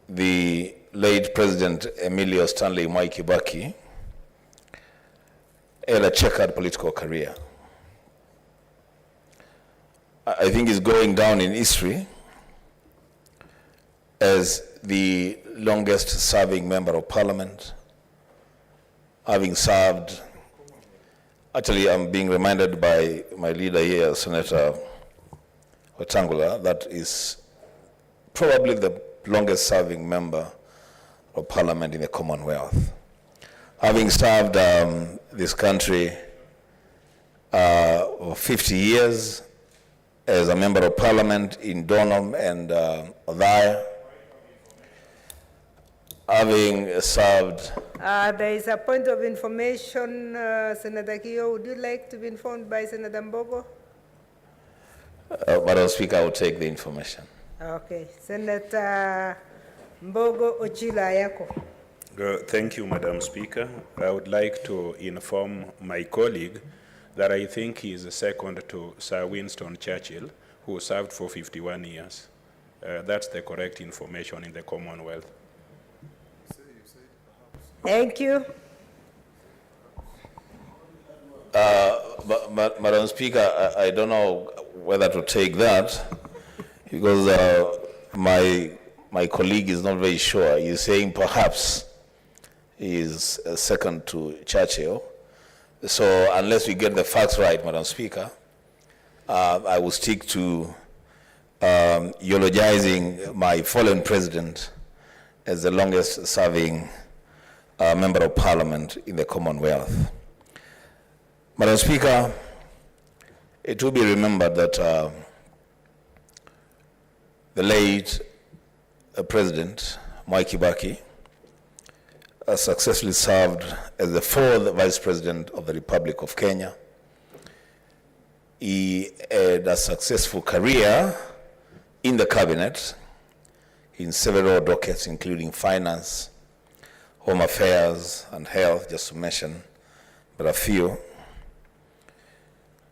the late President Emilio Stanley Mwai Kibaki had a checkered political career. I think he's going down in history as the longest serving member of parliament, having served, actually I'm being reminded by my leader here, Senator Wetangula, that is probably the longest serving member of parliament in the Commonwealth. Having served this country for 50 years as a member of parliament in Donholm and Othaya, having served... there is a point of information, Senator Kio. Would you like to be informed by Senator Mbogo? Madam Speaker, I will take the information. Okay. Senator Mbogo Ochila Ayako. Thank you, Madam Speaker. I would like to inform my colleague that I think he is second to Sir Winston Churchill, who served for 51 years That's the correct information in the Commonwealth. Thank you. Madam Speaker, I don't know whether to take that because my colleague is not very sure. He's saying perhaps he is second to Churchill. So unless we get the facts right, Madam Speaker, I will stick to eulogizing my fallen president as the longest serving member of parliament in the Commonwealth. Madam Speaker, it will be remembered that the late President Mwai Kibaki successfully served as the 4th Vice President of the Republic of Kenya. He had a successful career in the cabinet in several dockets, including finance, home affairs, and health, just to mention but a few.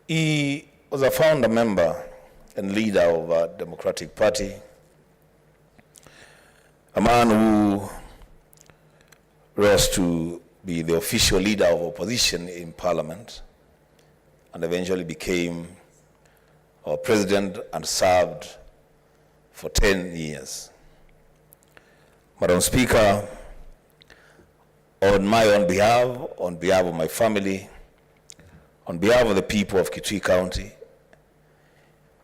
He was a founder member and leader of a Democratic Party, a man who rose to be the official leader of opposition in Parliament and eventually became our president and served for 10 years. Madam Speaker, on my own behalf, on behalf of my family, on behalf of the people of Kitui County,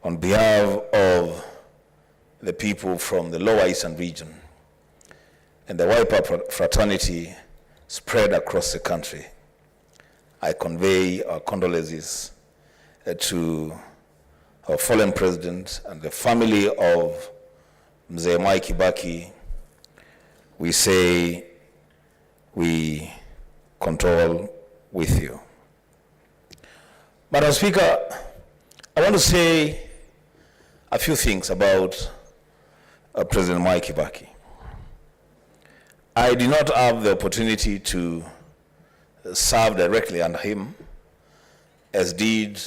on behalf of the people from the Lower Eastern region, and the wiper fraternity spread across the country, I convey our condolences to our fallen president and the family of Mzee Mwai Kibaki. We say we condole with you. Madam Speaker, I want to say a few things about President Mwai Kibaki. I did not have the opportunity to serve directly under him, as did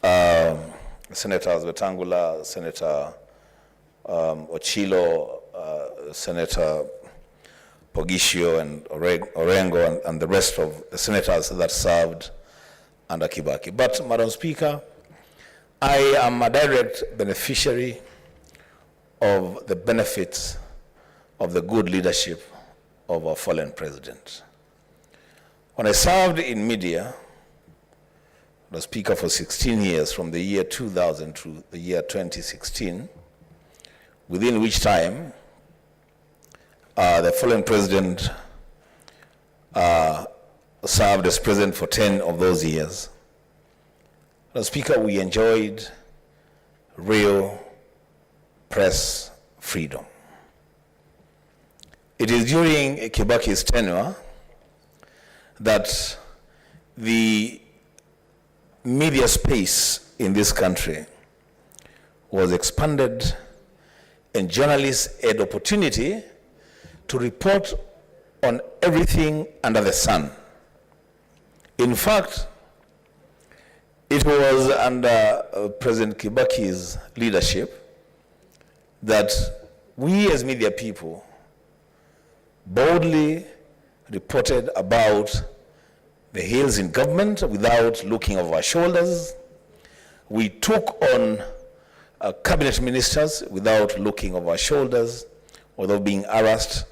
Senators Wetangula, Senator Ochilo, Senator Pogisho and Orengo, and the rest of the senators that served under Kibaki. But, Madam Speaker, I am a direct beneficiary of the benefits of the good leadership of our fallen president. When I served in media, the Speaker for 16 years, from the year 2000 to the year 2016, within which time the fallen president served as president for 10 of those years. The Speaker, we enjoyed real press freedom. It is during Kibaki's tenure that the media space in this country was expanded and journalists had opportunity to report on everything under the sun. In fact, it was under President Kibaki's leadership that we as media people boldly reported about the hills in government without looking over our shoulders. We took on cabinet ministers without looking over our shoulders, without being harassed.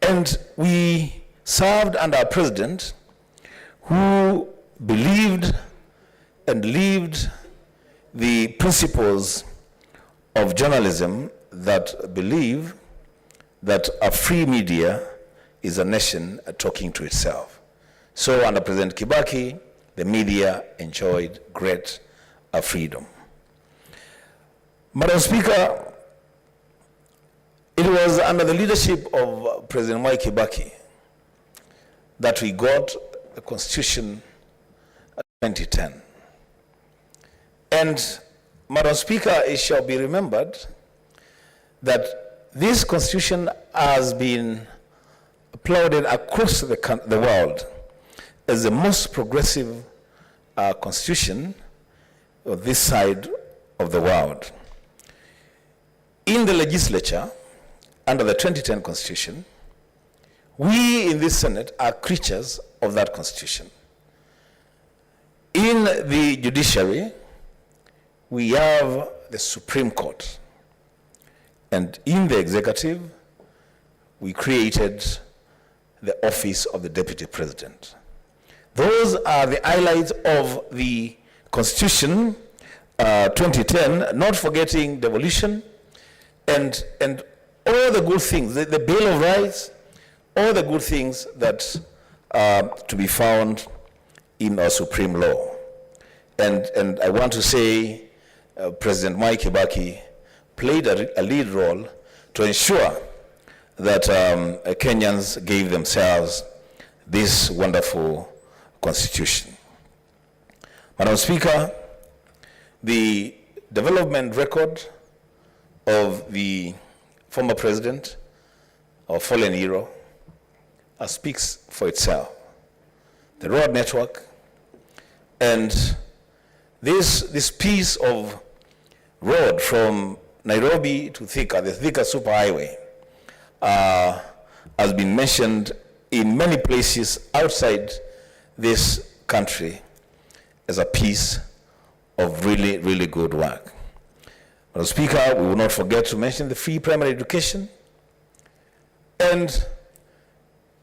And we served under a president who believed and lived the principles of journalism that believe that a free media is a nation talking to itself. So under President Kibaki, the media enjoyed great freedom. Madam Speaker, it was under the leadership of President Mwai Kibaki that we got the Constitution in 2010. And, Madam Speaker, it shall be remembered that this Constitution has been applauded across the world as the most progressive constitution of this side of the world. in the legislature, under the 2010 Constitution, we in this Senate are creatures of that Constitution. In the judiciary, we have the Supreme Court. And in the executive, we created the office of the Deputy President. Those are the highlights of the Constitution 2010, not forgetting devolution and all the good things, the Bill of Rights, all the good things that are to be found in our supreme law. And I want to say President Mwai Kibaki played a lead role to ensure that Kenyans gave themselves this wonderful constitution. Madam Speaker, the development record of the former president, our fallen hero, speaks for itself. The road network and this piece of road from Nairobi to Thika, the Thika Superhighway, has been mentioned in many places outside this country as a piece of really, really good work. Madam Speaker, we will not forget to mention the free primary education. And,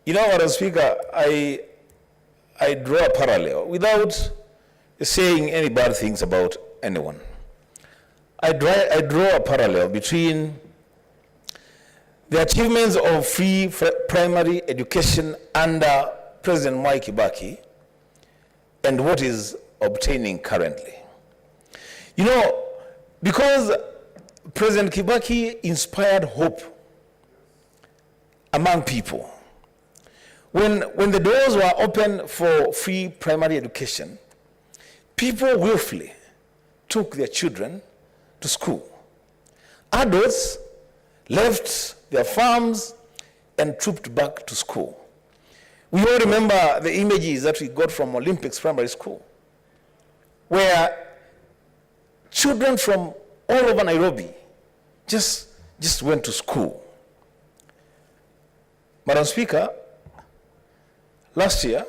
you know, Madam Speaker, I draw a parallel without saying any bad things about anyone. I draw a parallel between the achievements of free primary education under President Mwai Kibaki and what is obtaining currently. You know, because President Kibaki inspired hope among people. When the doors were open for free primary education, people willfully took their children to school. Adults left their farms and trooped back to school. We all remember the images that we got from Olympics Primary School, where children from all over Nairobi just went to school. Madam Speaker, last year,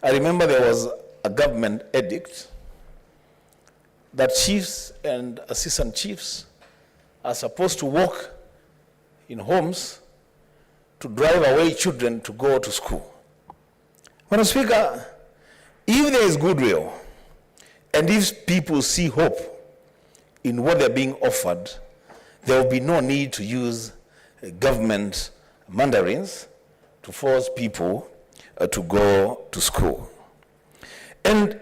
I remember there was a government edict that chiefs and assistant chiefs are supposed to walk in homes to drive away children to go to school. Madam Speaker, if there is goodwill and if people see hope in what they're being offered, there will be no need to use government mandarins to force people to go to school. And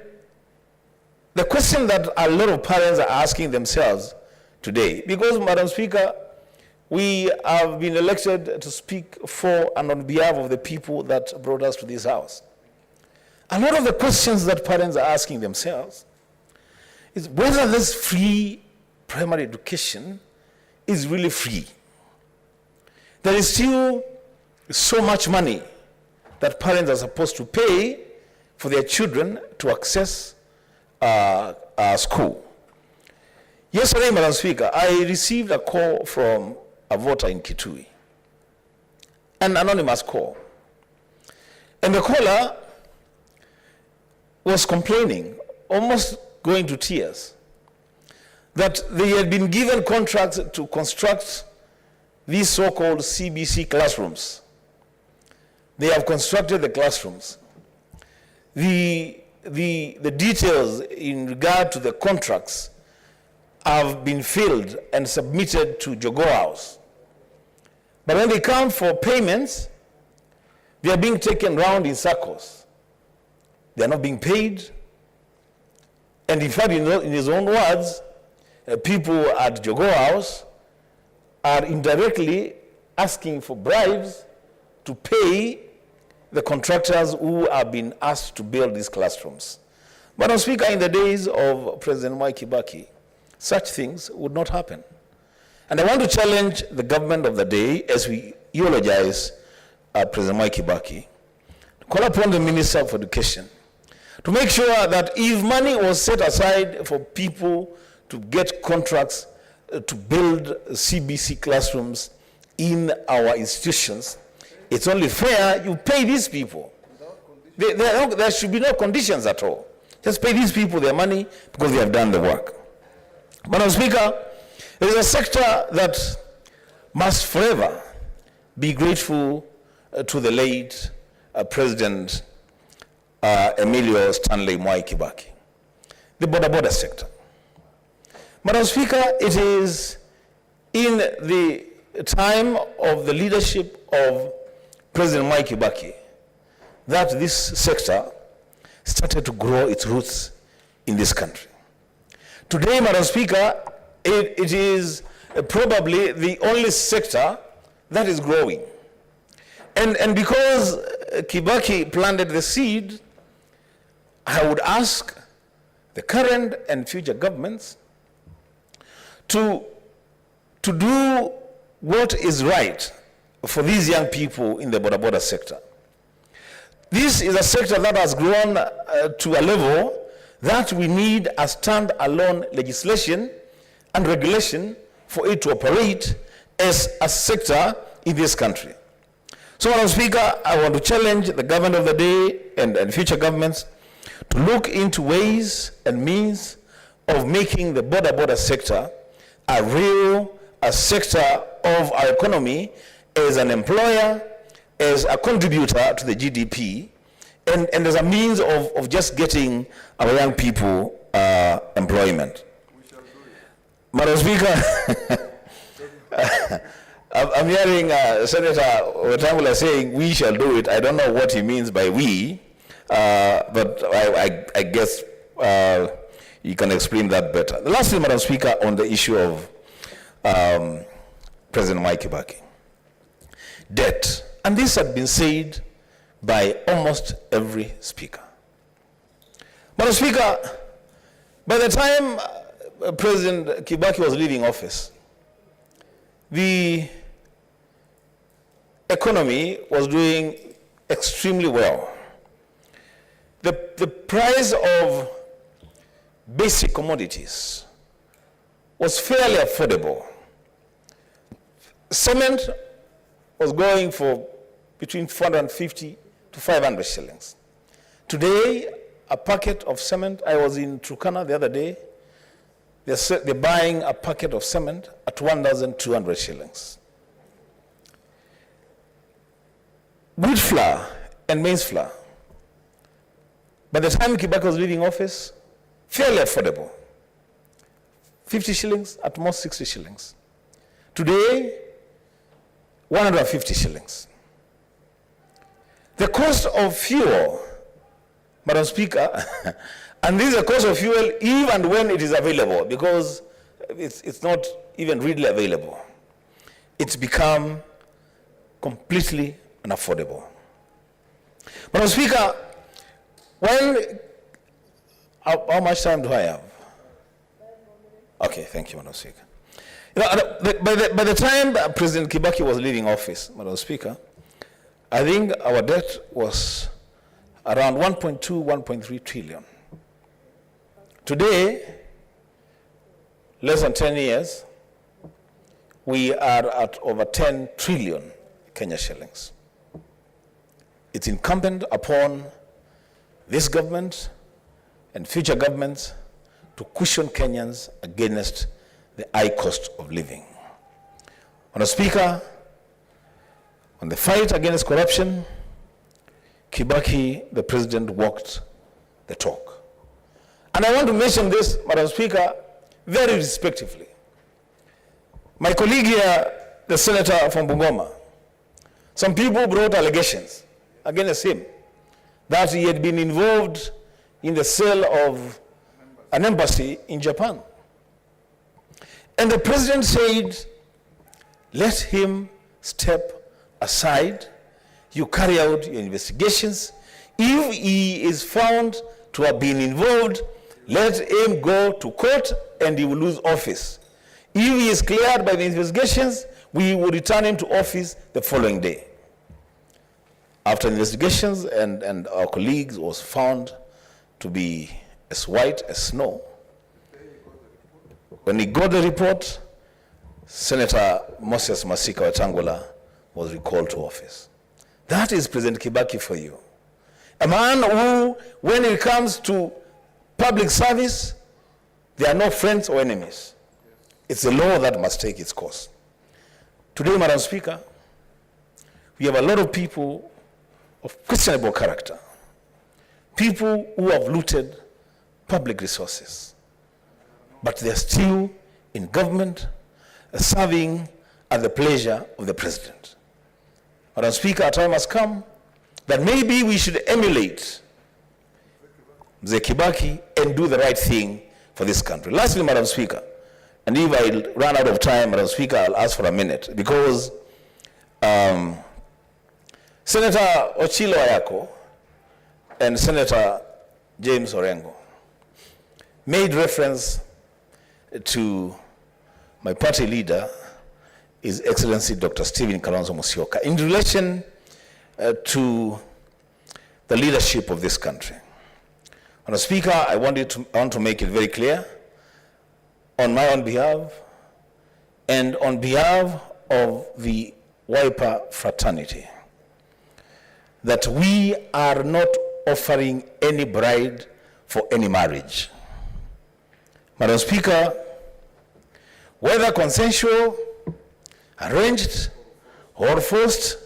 the question that a lot of parents are asking themselves today, because, Madam Speaker, we have been elected to speak for and on behalf of the people that brought us to this house. A lot of the questions that parents are asking themselves is whether this free primary education is really free. There is still so much money that parents are supposed to pay for their children to access school. Yesterday, Madam Speaker, I received a call from a voter in Kitui, an anonymous call. And the caller was complaining, almost going to tears, that they had been given contracts to construct these so-called CBC classrooms. They have constructed the classrooms. The details in regard to the contracts have been filled and submitted to Jogoo House. But when they come for payments, they are being taken round in circles. They are not being paid. And in fact, in his own words, people at Jogoo House are indirectly asking for bribes to pay the contractors who have been asked to build these classrooms. Madam Speaker, in the days of President Mwai Kibaki, such things would not happen. And I want to challenge the government of the day as we eulogize President Mwai Kibaki, to call upon the Minister of Education to make sure that if money was set aside for people to get contracts to build CBC classrooms in our institutions, it's only fair you pay these people. There should be no conditions at all. Just pay these people their money because they have done the work. Madam Speaker, there is a sector that must forever be grateful to the late President Emilio Stanley Mwai Kibaki, the border sector. Madam Speaker, it is in the time of the leadership of President Mwai Kibaki that this sector started to grow its roots in this country. Today, Madam Speaker, it is probably the only sector that is growing. And because Kibaki planted the seed, I would ask the current and future governments to do what is right for these young people in the border sector. This is a sector that has grown to a level that we a standalone legislation and regulation for it to operate as a sector in this country. So, Madam Speaker, I want to challenge the government of the day and future governments to look into ways and means of making the border sector a sector of our economy as an employer, as a contributor to the GDP, and as a means of just getting our young people employment. Madam Speaker, I'm hearing Senator Wetangula saying we shall do it. I don't know what he means by we, but I guess you can explain that better. The last thing, Madam Speaker, on the issue of President Mwai Kibaki. Debt. And this had been said by almost every speaker. Madam Speaker, by the time President Kibaki was leaving office, the economy was doing extremely well. The price of basic commodities was fairly affordable. Cement was going for between 450 to 500 shillings. Today, a packet of cement, I was in Turkana the other day, they're buying a packet of cement at 1,200 shillings. Wheat flour and maize flour, by the time Kibaki was leaving office, fairly affordable. 50 shillings, at most 60 shillings. Today, 150 shillings. The cost of fuel, Madam Speaker, and this is the cost of fuel even when it is available, because it's not even readily available. It's become completely unaffordable. Madam Speaker, how much time do I have? Okay, thank you, Madam Speaker. You know, by the time President Kibaki was leaving office, Madam Speaker, I think our debt was around 1.2, 1.3 trillion. Today, less than 10 years, we are at over 10 trillion Kenya shillings. It's incumbent upon this government and future governments to cushion Kenyans against the high cost of living. Madam Speaker, on the fight against corruption, Kibaki, the president, walked the talk. And I want to mention this, Madam Speaker, very respectively. My colleague here, the senator from Bungoma, some people brought allegations against him that he had been involved in the sale of an embassy in Japan. And the president said, let him step aside, you carry out your investigations. If he is found to have been involved, let him go to court and he will lose office. If he is cleared by the investigations, we will return him to office the following day. After investigations and our colleagues was found to be as white as snow, when he got the report, Senator Moses Masika Wetangula was recalled to office. That is President Kibaki for you. A man who, when it comes to public service, there are no friends or enemies. It's the law that must take its course. Today, Madam Speaker, we have a lot of people of questionable character, people who have looted public resources, but they're still in government, serving at the pleasure of the president. Madam Speaker, a time has come that maybe we should emulate Mzee Kibaki and do the right thing for this country. Lastly, Madam Speaker, and if I run out of time, Madam Speaker, I'll ask for a minute, because Senator Ochilo Ayako and Senator James Orengo made reference to my party leader, His Excellency Dr. Stephen Kalonzo Musyoka, in relation to the leadership of this country. Madam Speaker, I want to make it very clear, on my own behalf and on behalf of the Wiper fraternity, that we are not offering any bride for any marriage. Madam Speaker, whether consensual, arranged, or forced,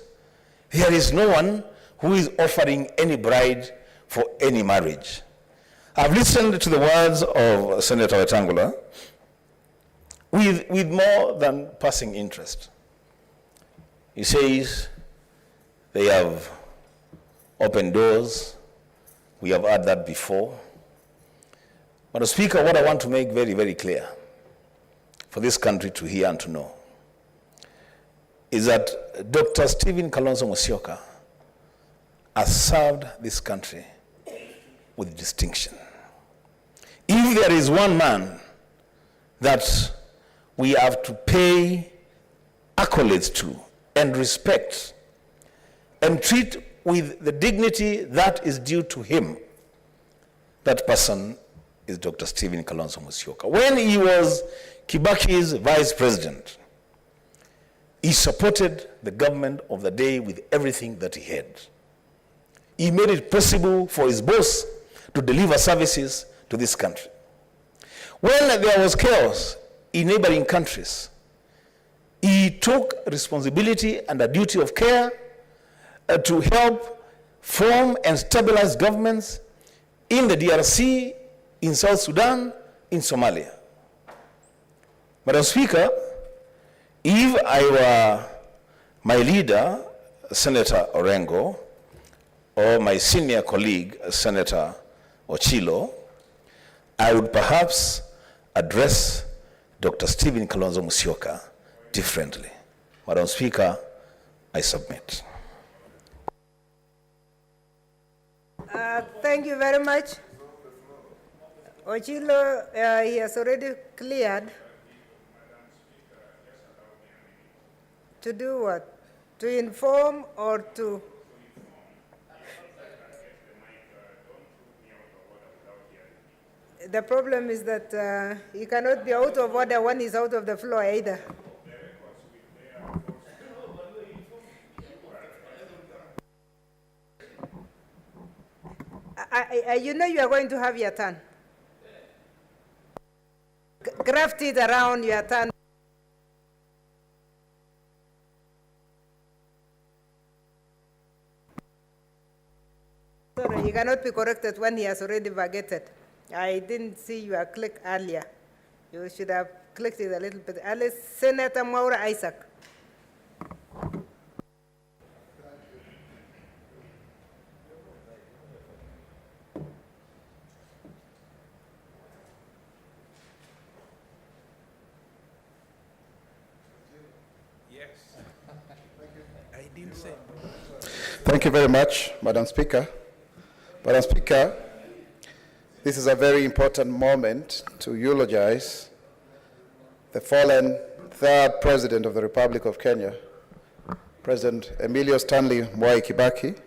there is no one who is offering any bride for any marriage. I've listened to the words of Senator Wetangula with more than passing interest. He says they have opened doors. We have heard that before. Madam Speaker, what I want to make very, very clear for this country to hear and to know is that Dr. Stephen Kalonzo Musyoka has served this country with distinction. If there is one man that we have to pay accolades to and respect and treat with the dignity that is due to him, that person is Dr. Stephen Kalonzo Musyoka. When he was Kibaki's vice president, he supported the government of the day with everything that he had. He made it possible for his boss to deliver services to this country. When there was chaos in neighboring countries, he took responsibility and a duty of care to help form and stabilize governments in the DRC, in South Sudan, in Somalia. Madam Speaker, if I were my leader, Senator Orengo, or my senior colleague, Senator Ochilo, I would perhaps address Dr. Stephen Kalonzo Musyoka differently. Madam Speaker, I submit. Thank you very much. Ochilo, he has already cleared. To do what? To inform or to? The problem is that you cannot be out of order when he's out of the floor either. You know you are going to have your turn. Graft it around your turn. Sorry, you cannot be corrected when he has already vacated. I didn't see your click earlier. You should have clicked it a little bit earlier. Senator Maura Isaac. Thank you very much, Madam Speaker. Madam Speaker, this is a very important moment to eulogize the fallen third President of the Republic of Kenya, President Emilio Stanley Mwai Kibaki.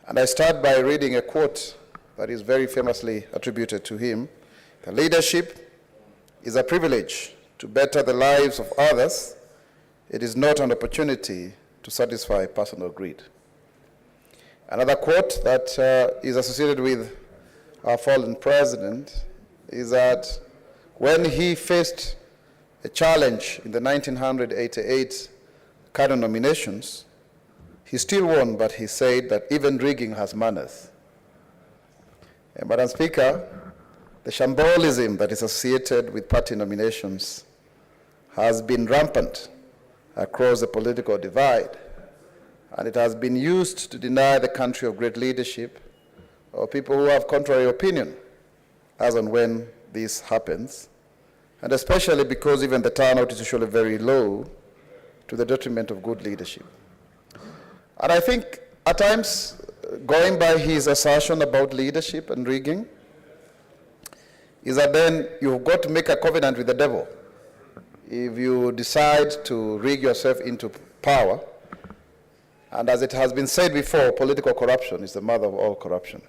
And I start by reading a quote that is very famously attributed to him. The leadership is a privilege to better the lives of others, it is not an opportunity to satisfy personal greed. Another quote that is associated with our fallen president is that when he faced a challenge in the 1988 Kano nominations, he still won, but he said that even rigging has manners. And Madam Speaker, the shambolism that is associated with party nominations has been rampant across the political divide, and it has been used to deny the country of great leadership or people who have contrary opinion, as and when this happens, and especially because even the turnout is usually very low, to the detriment of good leadership. And I think at times, going by his assertion about leadership and rigging, is that then you've got to make a covenant with the devil. If you decide to rig yourself into power, and as it has been said before, political corruption is the mother of all corruption.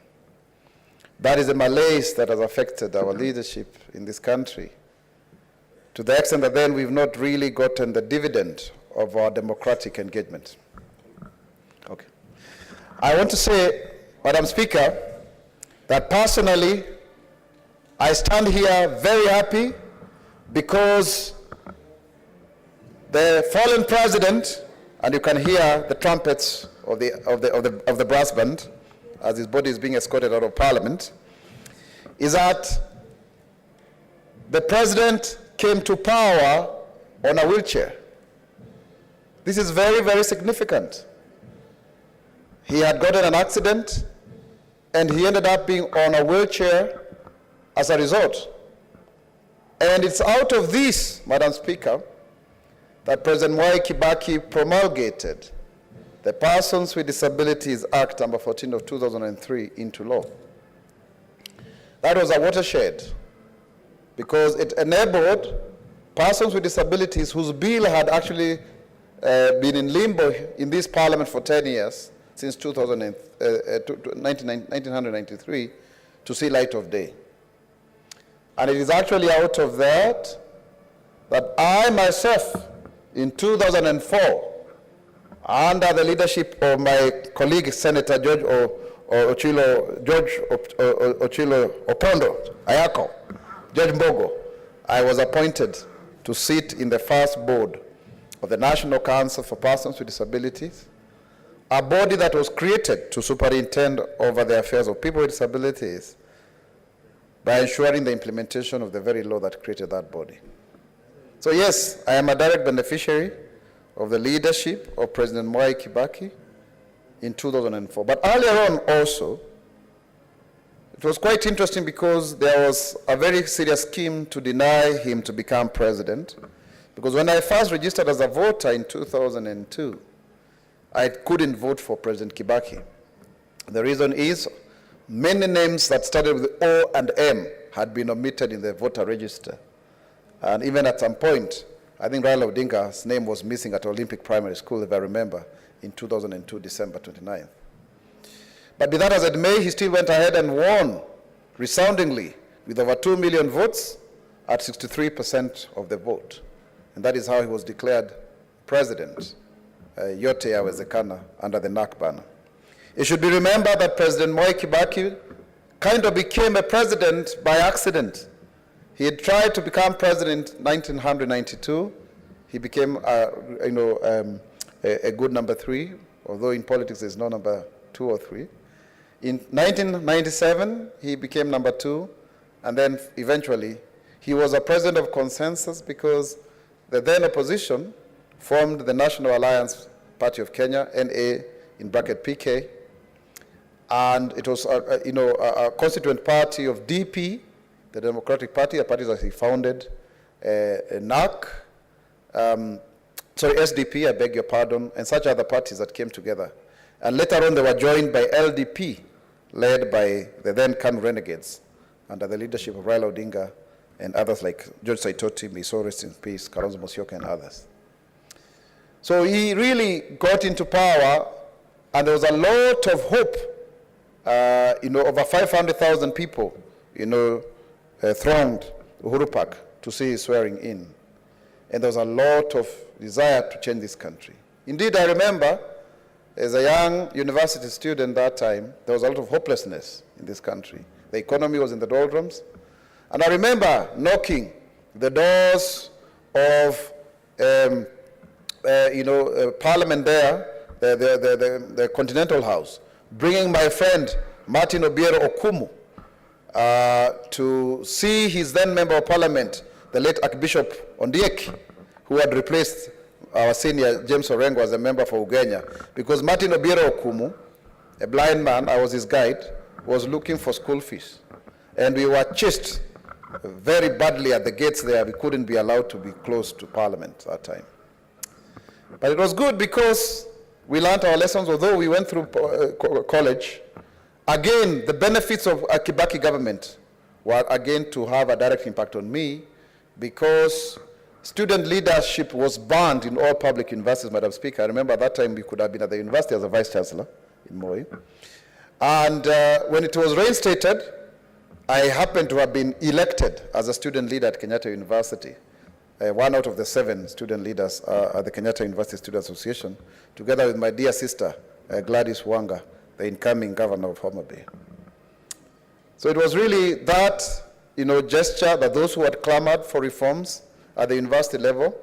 That is a malaise that has affected our leadership in this country, to the extent that then we've not really gotten the dividend of our democratic engagement. Okay. I want to say, Madam Speaker, that personally, I stand here very happy because the fallen president, and you can hear the trumpets of the brass band as his body is being escorted out of Parliament, is that the president came to power on a wheelchair. This is very, very significant. He had gotten an accident, and he ended up being on a wheelchair as a result. And it's out of this, Madam Speaker, that President Mwai Kibaki promulgated the Persons with Disabilities Act number 14 of 2003 into law. That was a watershed because it enabled persons with disabilities whose bill had actually been in limbo in this Parliament for 10 years, since 1993, to see light of day. And it is actually out of that that I myself, in 2004, under the leadership of my colleague, Senator George Ochilo Opondo Ayako, George Mbogo, I was appointed to sit in the first board of the National Council for Persons with Disabilities, a body that was created to superintend over the affairs of people with disabilities by ensuring the implementation of the very law that created that body. So yes, I am a direct beneficiary of the leadership of President Mwai Kibaki in 2004. But earlier on also, it was quite interesting because there was a very serious scheme to deny him to become president. Because when I first registered as a voter in 2002, I couldn't vote for President Kibaki. The reason is many names that started with O and M had been omitted in the voter register. And even at some point, I think Raila Odinga's name was missing at Olympic Primary School, if I remember, in 2002, December 29th. But be that as it may, he still went ahead and won resoundingly with over 2 million votes at 63% of the vote. And that is how he was declared president, Yote Yawezekana, under the NAC banner. It should be remembered that President Mwai Kibaki kind of became a president by accident. He had tried to become president in 1992. He became a good number 3, although in politics there's no number 2 or 3. In 1997, he became number 2, and then eventually he was a president of consensus because the then opposition formed the National Alliance Party of Kenya, NA, in bracket PK, and it was a constituent party of DP, the Democratic Party, a party that he founded, NAC, SDP, I beg your pardon, and such other parties that came together. And later on, they were joined by LDP, led by the then Kanu Renegades, under the leadership of Raila Odinga and others like George Saitoti, may so rest in peace, Kalonzo Musyoka, and others. So he really got into power, and there was a lot of hope. Over 500,000 people, thronged Uhuru Park to see his swearing in. and there was a lot of desire to change this country. Indeed, I remember, as a young university student that time, there was a lot of hopelessness in this country. The economy was in the doldrums. And I remember knocking the doors of Parliament there, the Continental House, bringing my friend Martin Obiero Okumu to see his then Member of Parliament, the late Archbishop Ondieki, who had replaced our senior James Orengo as a member for Ugenya, because Martin Obiero Okumu, a blind man, I was his guide, was looking for school fees. And we were chased very badly at the gates there. We couldn't be allowed to be close to Parliament at that time. But it was good because we learned our lessons, although we went through college. Again, the benefits of a Kibaki government were again to have a direct impact on me, because student leadership was banned in all public universities, Madam Speaker. I remember at that time we could have been at the university as a vice chancellor in Moi. And when it was reinstated, I happened to have been elected as a student leader at Kenyatta University, one out of the 7 student leaders at the Kenyatta University Student Association, together with my dear sister, Gladys Wanga, the incoming governor of Homa Bay. So it was really that, gesture that those who had clamored for reforms at the university level,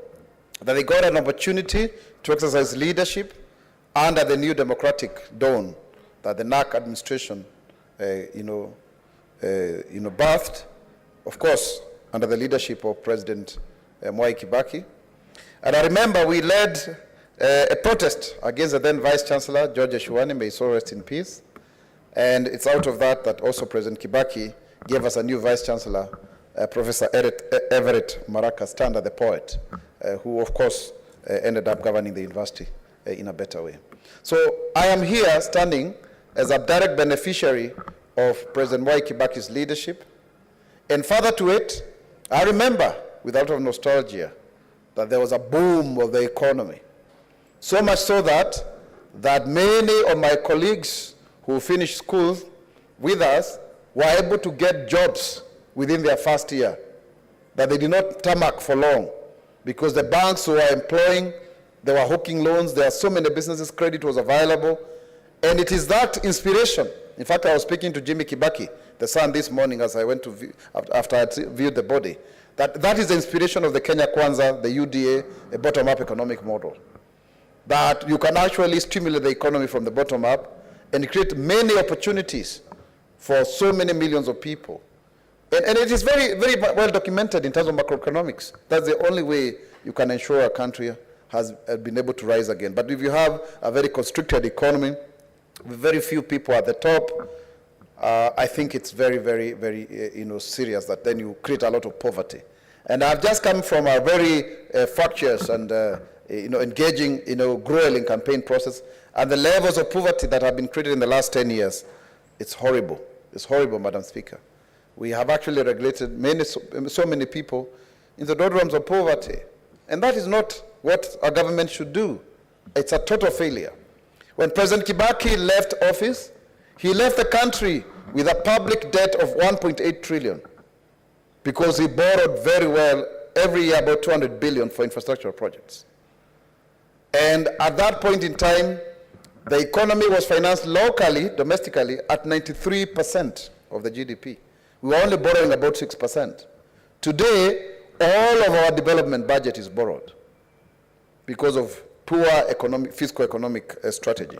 that they got an opportunity to exercise leadership under the new democratic dawn that the NAC administration, birthed, of course, under the leadership of President Mwai Kibaki. And I remember we led a protest against the then Vice Chancellor, George Eshuani, may his soul rest in peace. And it's out of that also President Kibaki gave us a new Vice Chancellor, Professor Everett Maraka Standa, the poet, who, of course, ended up governing the university in a better way. So I am here standing as a direct beneficiary of President Mwai Kibaki's leadership. And further to it, I remember, with a lot of nostalgia, that there was a boom of the economy. So much so that many of my colleagues who finished school with us were able to get jobs within their first year, that they did not tarmac for long, because the banks who were employing, they were hooking loans, there are so many businesses, credit was available, and it is that inspiration. In fact, I was speaking to Jimmy Kibaki, the son, this morning as I went to view, after I viewed the body, that is the inspiration of the Kenya Kwanza, the UDA, a bottom-up economic model. That you can actually stimulate the economy from the bottom up and create many opportunities for so many millions of people. And it is very, very well documented in terms of macroeconomics. That's the only way you can ensure a country has been able to rise again. But if you have a very constricted economy, with very few people at the top, I think it's very, very, very serious that then you create a lot of poverty. And I've just come from a very fractious and engaging, grueling campaign process, and the levels of poverty that have been created in the last 10 years, it's horrible. It's horrible, Madam Speaker. We have actually regulated so many people in the doldrums of poverty. And that is not what our government should do. It's a total failure. When President Kibaki left office, he left the country with a public debt of 1.8 trillion because he borrowed very well every year about 200 billion for infrastructure projects. And at that point in time, the economy was financed locally, domestically, at 93% of the GDP. We were only borrowing about 6%. Today, all of our development budget is borrowed because of poor fiscal economic strategy.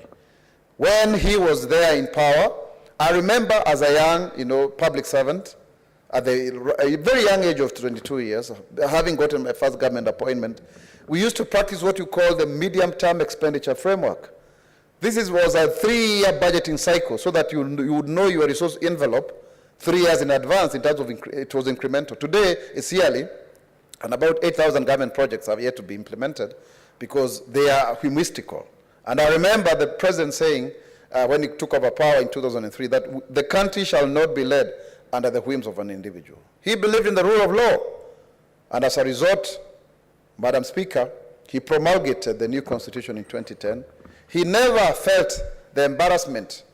When he was there in power, I remember as a young, public servant, at a very young age of 22 years, having gotten my first government appointment, we used to practice what you call the medium-term expenditure framework. This was a 3-year budgeting cycle so that you would know your resource envelope 3 years in advance in terms of it was incremental. Today, it's yearly, and about 8,000 government projects have yet to be implemented because they are whimsical. And I remember the president saying, when he took over power in 2003, that the country shall not be led under the whims of an individual. He believed in the rule of law. And as a result, Madam Speaker, he promulgated the new constitution in 2010. He never felt the embarrassment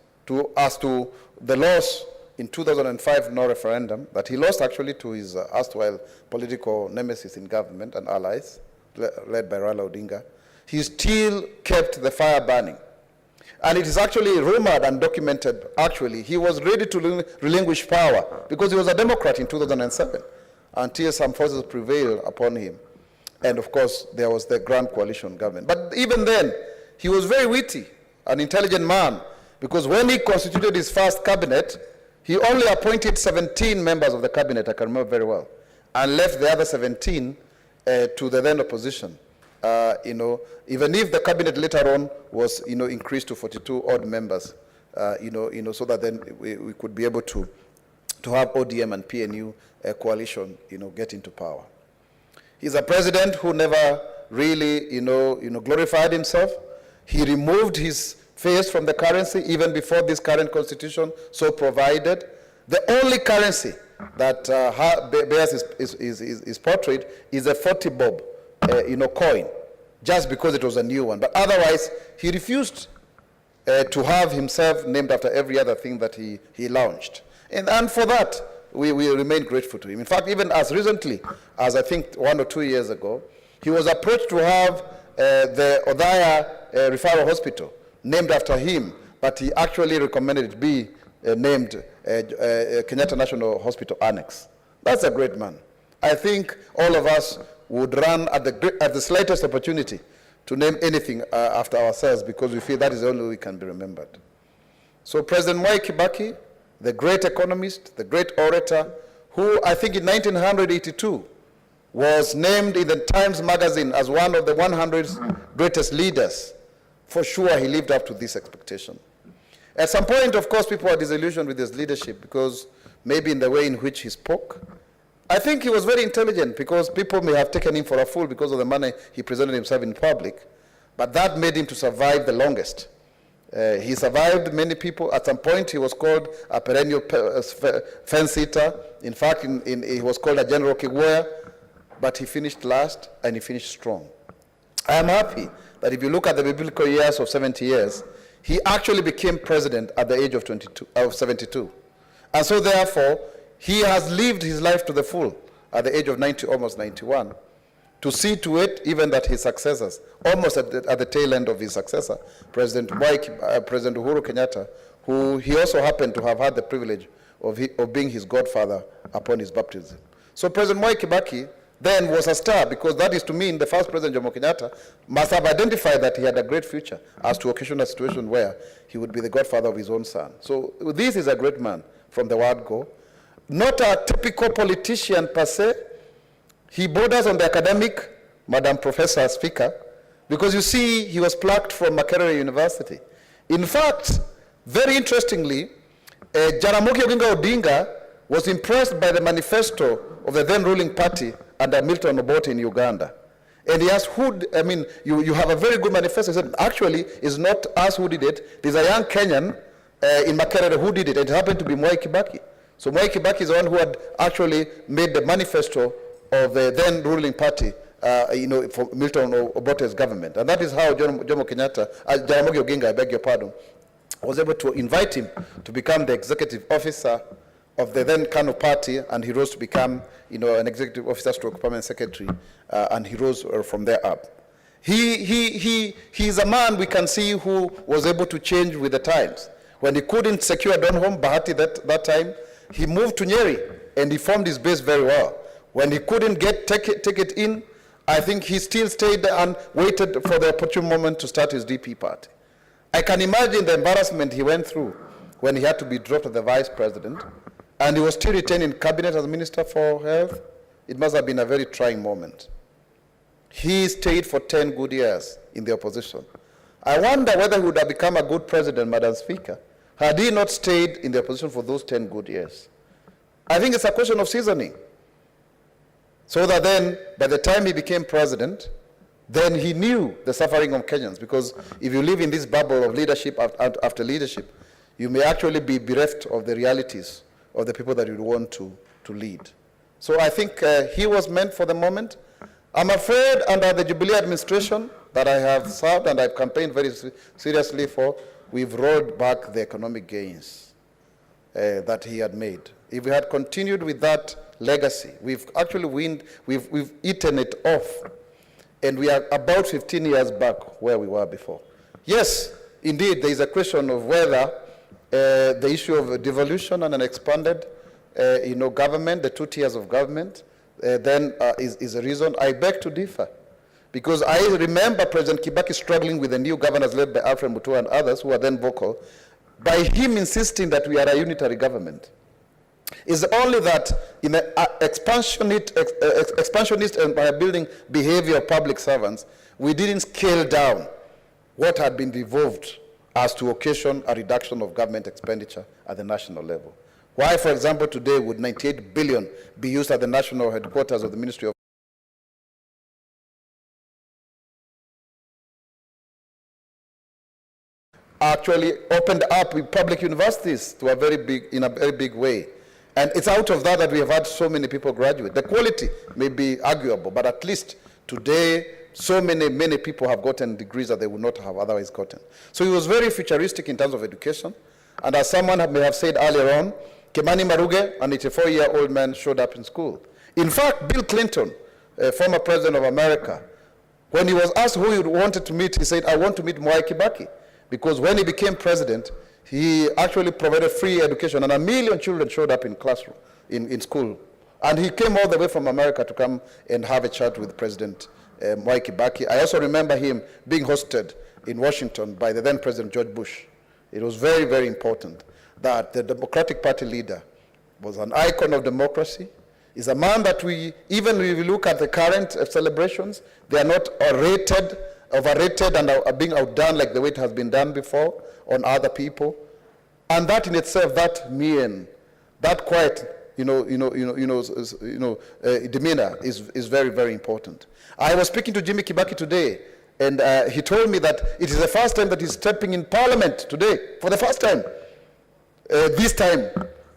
as to the loss in 2005 no referendum that he lost actually to his erstwhile political nemesis in government and allies, led by Raila Odinga, he still kept the fire burning. And it is actually rumored and documented, actually, he was ready to relinquish power because he was a Democrat in 2007 until some forces prevailed upon him. And of course, there was the Grand Coalition government. But even then, he was very witty, an intelligent man, because when he constituted his first cabinet, he only appointed 17 members of the cabinet, I can remember very well, and left the other 17 to the then opposition. Even if the cabinet later on was, increased to 42 odd members, so that then we could be able to have ODM and PNU coalition, get into power. He's a president who never really, glorified himself. He removed his face from the currency even before this current constitution so provided. The only currency that bears his portrait is a 40 bob, coin, just because it was a new one. But otherwise, he refused to have himself named after every other thing that he launched. And for that, we remain grateful to him. In fact, even as recently as I think 1 or 2 years ago, he was approached to have the Odaya Referral Hospital named after him, but he actually recommended it be named Kenyatta National Hospital Annex. That's a great man. I think all of us would run at the slightest opportunity to name anything after ourselves because we feel that is the only way we can be remembered. So President Mwai Kibaki, the great economist, the great orator, who I think in 1982 was named in the Times magazine as one of the 100 greatest leaders. For sure, he lived up to this expectation. At some point, of course, people were disillusioned with his leadership because maybe in the way in which he spoke. I think he was very intelligent because people may have taken him for a fool because of the manner he presented himself in public, but that made him to survive the longest. He survived many people. At some point, he was called a perennial fence-eater. In fact, he was called a general Kigwea, but he finished last and he finished strong. I am happy that if you look at the biblical years of 70 years, he actually became president at the age of 72. And so therefore, he has lived his life to the full at the age of 90, almost 91, to see to it even that his successors, almost at the tail end of his successor, President Uhuru Kenyatta, who he also happened to have had the privilege of being his godfather upon his baptism. So President Mwai Kibaki then was a star, because that is to mean the first President Jomo Kenyatta must have identified that he had a great future as to occasion a situation where he would be the godfather of his own son. So this is a great man from the word go. Not a typical politician per se. He borders on the academic, Madam Professor Speaker, because you see he was plucked from Makerere University. In fact, very interestingly, Jaramogi Oginga Odinga was impressed by the manifesto of the then ruling party under Milton Obote in Uganda. And he asked, you have a very good manifesto. He said, actually, it's not us who did it. There's a young Kenyan in Makerere who did it. It happened to be Mwai Kibaki. So Mwai Kibaki is the one who had actually made the manifesto of the then ruling party, for Milton Obote's government. And that is how Jaramogi Oginga, I beg your pardon, was able to invite him to become the executive officer of the then KANU party, and he rose to become, an executive officer stroke permanent secretary, and he rose from there up. He's a man we can see who was able to change with the times. When he couldn't secure Donholm, Bahati that time, he moved to Nyeri, and he formed his base very well. When he couldn't take it in, I think he still stayed and waited for the opportune moment to start his DP party. I can imagine the embarrassment he went through when he had to be dropped as the vice president, and he was still retained in cabinet as Minister for Health. It must have been a very trying moment. He stayed for 10 good years in the opposition. I wonder whether he would have become a good president, Madam Speaker, had he not stayed in the opposition for those 10 good years. I think it's a question of seasoning. So that then, by the time he became president, then he knew the suffering of Kenyans, because if you live in this bubble of leadership after leadership, you may actually be bereft of the realities of the people that you want to lead. So I think he was meant for the moment. I'm afraid under the Jubilee administration that I have served and I've campaigned very seriously for, we've rolled back the economic gains. that he had made. If we had continued with that legacy, we've actually we've eaten it off, and we are about 15 years back where we were before. Yes, indeed, there is a question of whether the issue of devolution and an expanded government, the 2 tiers of government, then is a reason. I beg to differ. Because I remember President Kibaki struggling with the new governors led by Alfred Mutua and others who were then vocal, by him insisting that we are a unitary government. It's only that in the expansionist empire building behavior of public servants, we didn't scale down what had been devolved as to occasion a reduction of government expenditure at the national level. Why, for example, today would 98 billion be used at the national headquarters of the Ministry of actually opened up with public universities to in a very big way. And it's out of that we have had so many people graduate. The quality may be arguable, but at least today, so many people have gotten degrees that they would not have otherwise gotten. So he was very futuristic in terms of education. And as someone may have said earlier on, Kimani Maruge, an 84-year-old man, showed up in school. In fact, Bill Clinton, former president of America, when he was asked who he wanted to meet, he said, I want to meet Mwai Kibaki. Because when he became president, he actually provided free education, and 1 million children showed up in classroom, in school. And he came all the way from America to come and have a chat with President Mwai Kibaki. I also remember him being hosted in Washington by the then President George Bush. It was very, very important that the Democratic Party leader was an icon of democracy. Is a man that even if we look at the current celebrations, they are not overrated and are being outdone like the way it has been done before on other people. And that in itself, that mien, that quiet, demeanor is very, very important. I was speaking to Jimmy Kibaki today, and he told me that it is the first time that he's stepping in parliament today, for the first time, this time,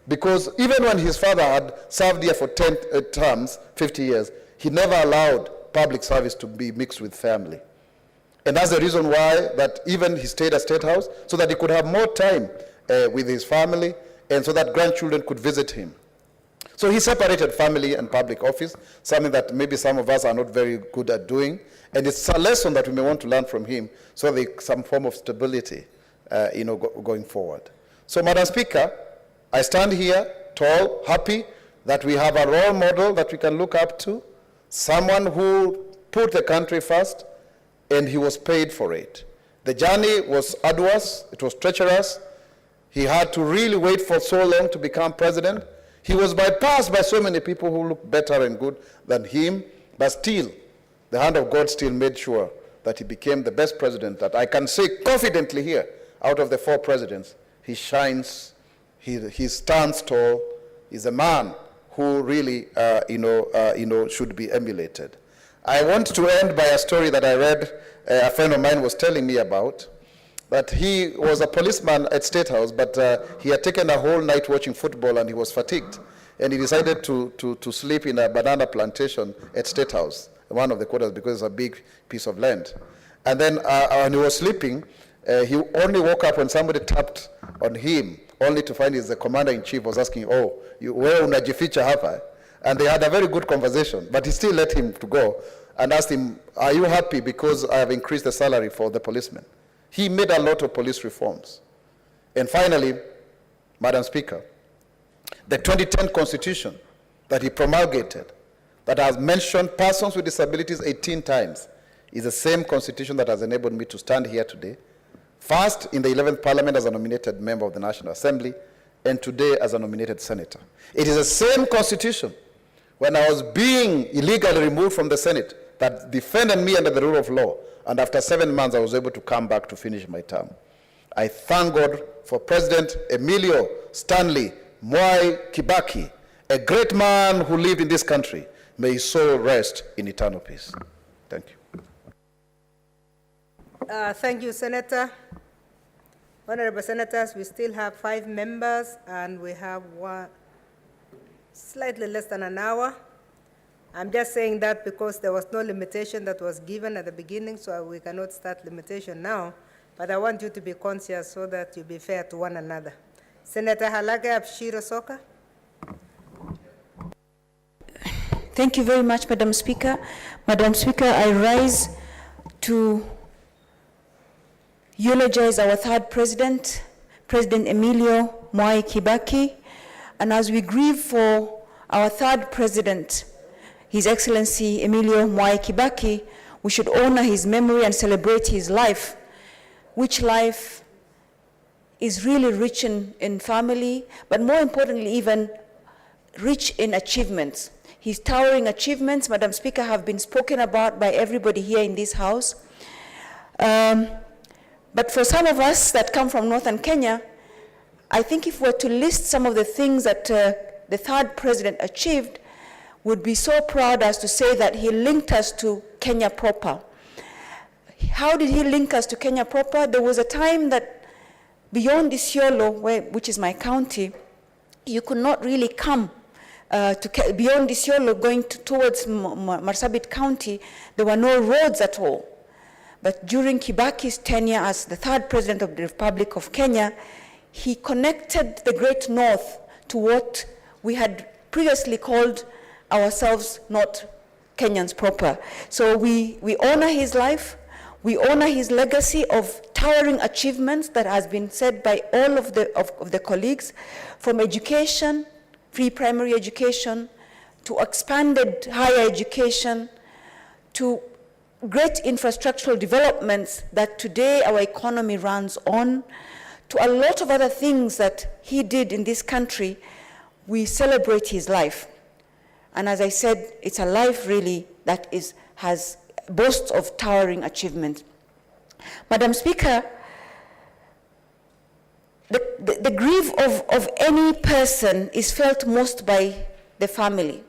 because even when his father had served here for 10 terms, 50 years, he never allowed public service to be mixed with family. And that's the reason why that even he stayed at State House, so that he could have more time with his family, and so that grandchildren could visit him. So he separated family and public office, something that maybe some of us are not very good at doing. And it's a lesson that we may want to learn from him, so there's some form of stability going forward. So, Madam Speaker, I stand here tall, happy that we have a role model that we can look up to, someone who put the country first, and he was paid for it. The journey was arduous, it was treacherous. He had to really wait for so long to become president. He was bypassed by so many people who looked better and good than him, but still, the hand of God still made sure that he became the best president that I can say confidently here, out of the 4 presidents. He shines, he stands tall, he's a man who really, should be emulated. I want to end by a story that I read, a friend of mine was telling me about, that he was a policeman at State House, but he had taken a whole night watching football and he was fatigued. And he decided to sleep in a banana plantation at State House, one of the quarters, because it's a big piece of land. And then when he was sleeping, he only woke up when somebody tapped on him, only to find the commander-in-chief was asking, where unajificha hapa? And they had a very good conversation, but he still let him to go and asked him, are you happy because I have increased the salary for the policemen? He made a lot of police reforms. And finally, Madam Speaker, the 2010 Constitution that he promulgated, that has mentioned persons with disabilities 18 times, is the same Constitution that has enabled me to stand here today, first in the 11th Parliament as a nominated member of the National Assembly, and today as a nominated senator. It is the same Constitution when I was being illegally removed from the Senate that defended me under the rule of law, and after 7 months I was able to come back to finish my term. I thank God for President Emilio Stanley Mwai Kibaki, a great man who lived in this country. May his soul rest in eternal peace. Thank you. Thank you, Senator. Honorable Senators, we still have 5 members, and we have slightly less than an hour. I'm just saying that because there was no limitation that was given at the beginning, so we cannot start limitation now. But I want you to be conscious so that you be fair to one another. Senator Halaga of Shiro Soka. Thank you very much, Madam Speaker. Madam Speaker, I rise to eulogize our third president, President Emilio Mwai Kibaki, and as we grieve for our third president, His Excellency Emilio Mwai Kibaki, we should honor his memory and celebrate his life, which life is really rich in family, but more importantly, even rich in achievements. His towering achievements, Madam Speaker, have been spoken about by everybody here in this House. But for some of us that come from Northern Kenya, I think if we were to list some of the things that the third president achieved, would be so proud as to say that he linked us to Kenya proper. How did he link us to Kenya proper? There was a time that beyond Isiolo, which is my county, you could not really come beyond Isiolo going towards Marsabit County. There were no roads at all. But during Kibaki's tenure as the third president of the Republic of Kenya, he connected the Great North to what we had previously called ourselves not Kenyans proper. So we honor his life, we honor his legacy of towering achievements that has been said by all of the colleagues, from education, free primary education, to expanded higher education, to great infrastructural developments that today our economy runs on, to a lot of other things that he did in this country. We celebrate his life. And as I said, it's a life really that boasts of towering achievement. Madam Speaker, the grief of any person is felt most by the family.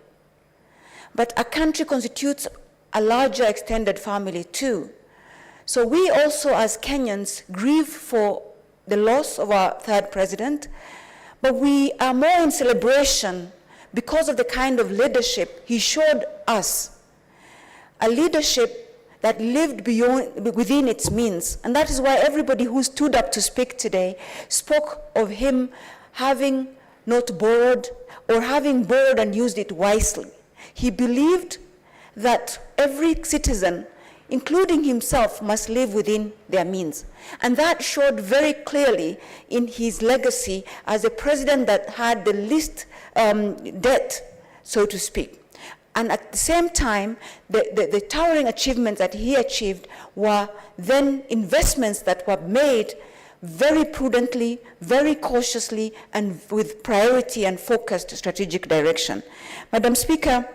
But a country constitutes a larger extended family too. So we also as Kenyans grieve for the loss of our third president, but we are more in celebration because of the kind of leadership he showed us, a leadership that lived within its means. And that is why everybody who stood up to speak today spoke of him having not borrowed or having borrowed and used it wisely. He believed that every citizen, including himself, must live within their means. And that showed very clearly in his legacy as a president that had the least debt, so to speak. And at the same time, the towering achievements that he achieved were then investments that were made very prudently, very cautiously, and with priority and focused strategic direction. Madam Speaker,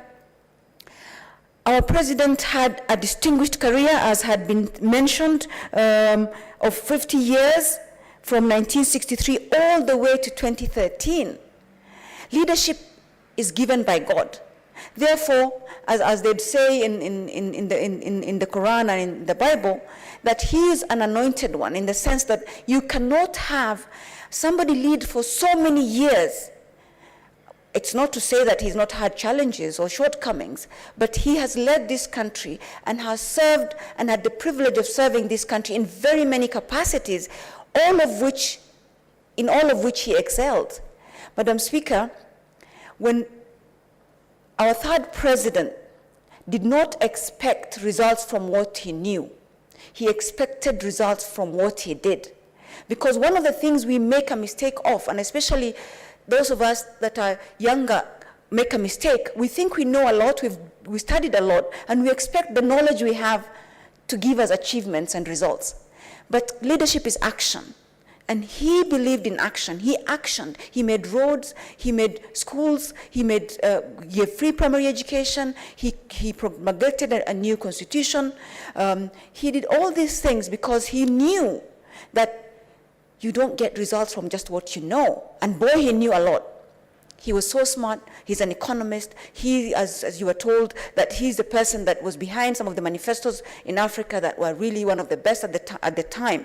our president had a distinguished career, as had been mentioned, of 50 years from 1963 all the way to 2013. Leadership is given by God. Therefore, as they'd say in the Quran and in the Bible, that he is an anointed one, in the sense that you cannot have somebody lead for so many years. It's not to say that he's not had challenges or shortcomings, but he has led this country and has served and had the privilege of serving this country in very many capacities, in all of which he excelled. Madam Speaker, when our third president did not expect results from what he knew, he expected results from what he did. Because one of the things we make a mistake of, and especially those of us that are younger make a mistake, we think we know a lot, we studied a lot, and we expect the knowledge we have to give us achievements and results. But leadership is action. And he believed in action. He actioned. He made roads, he made schools, he made free primary education, he promulgated a new constitution. He did all these things because he knew that you don't get results from just what you know. And boy, he knew a lot. He was so smart. He's an economist. He, as you were told, that he's the person that was behind some of the manifestos in Africa that were really one of the best at the time.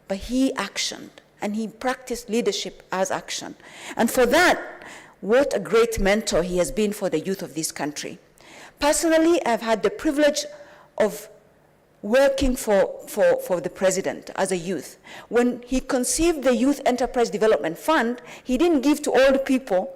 But he actioned, and he practiced leadership as action. And for that, what a great mentor he has been for the youth of this country. Personally, I've had the privilege of working for the president as a youth. When he conceived the Youth Enterprise Development Fund, he didn't give to old people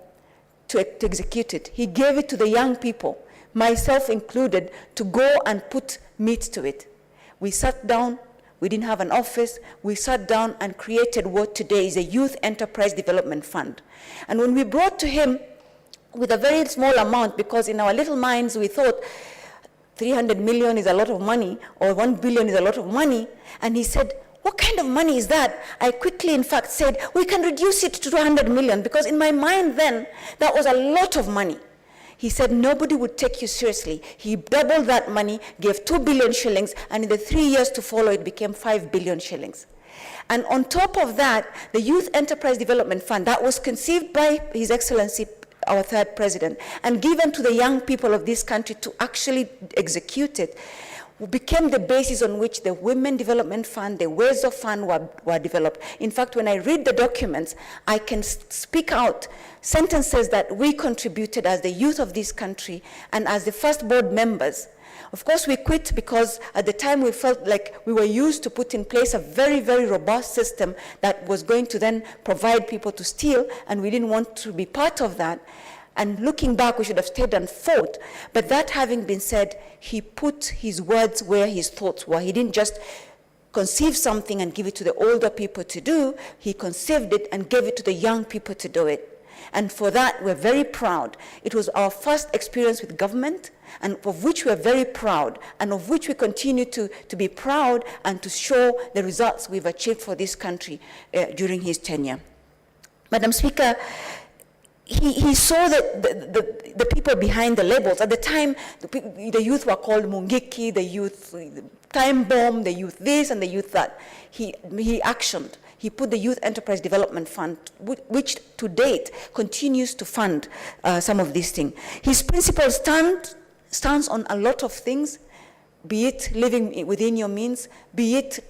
to execute it. He gave it to the young people, myself included, to go and put meat to it. We sat down, we didn't have an office, we sat down and created what today is a Youth Enterprise Development Fund. And when we brought to him with a very small amount, because in our little minds we thought 300 million is a lot of money, or 1 billion is a lot of money. And he said, what kind of money is that? I quickly, in fact, said, we can reduce it to 200 million, because in my mind then, that was a lot of money. He said, nobody would take you seriously. He doubled that money, gave 2 billion shillings, and in the 3 years to follow, it became 5 billion shillings. And on top of that, the Youth Enterprise Development Fund, that was conceived by His Excellency, our third president, and given to the young people of this country to actually execute it, became the basis on which the Women Development Fund, the Ways of Fund were developed. In fact, when I read the documents, I can speak out sentences that we contributed as the youth of this country and as the first board members. Of course, we quit because at the time we felt like we were used to put in place a very, very robust system that was going to then provide people to steal, and we didn't want to be part of that. And looking back, we should have stayed and fought. But that having been said, he put his words where his thoughts were. He didn't just conceive something and give it to the older people to do. He conceived it and gave it to the young people to do it. And for that, we're very proud. It was our first experience with government, and of which we're very proud, and of which we continue to be proud and to show the results we've achieved for this country during his tenure. Madam Speaker, he saw the people behind the labels. At the time, the youth were called Mungiki, the youth time bomb, the youth this and the youth that. He actioned. He put the Youth Enterprise Development Fund, which to date continues to fund some of these things. His principal stands on a lot of things, be it living within your means, be it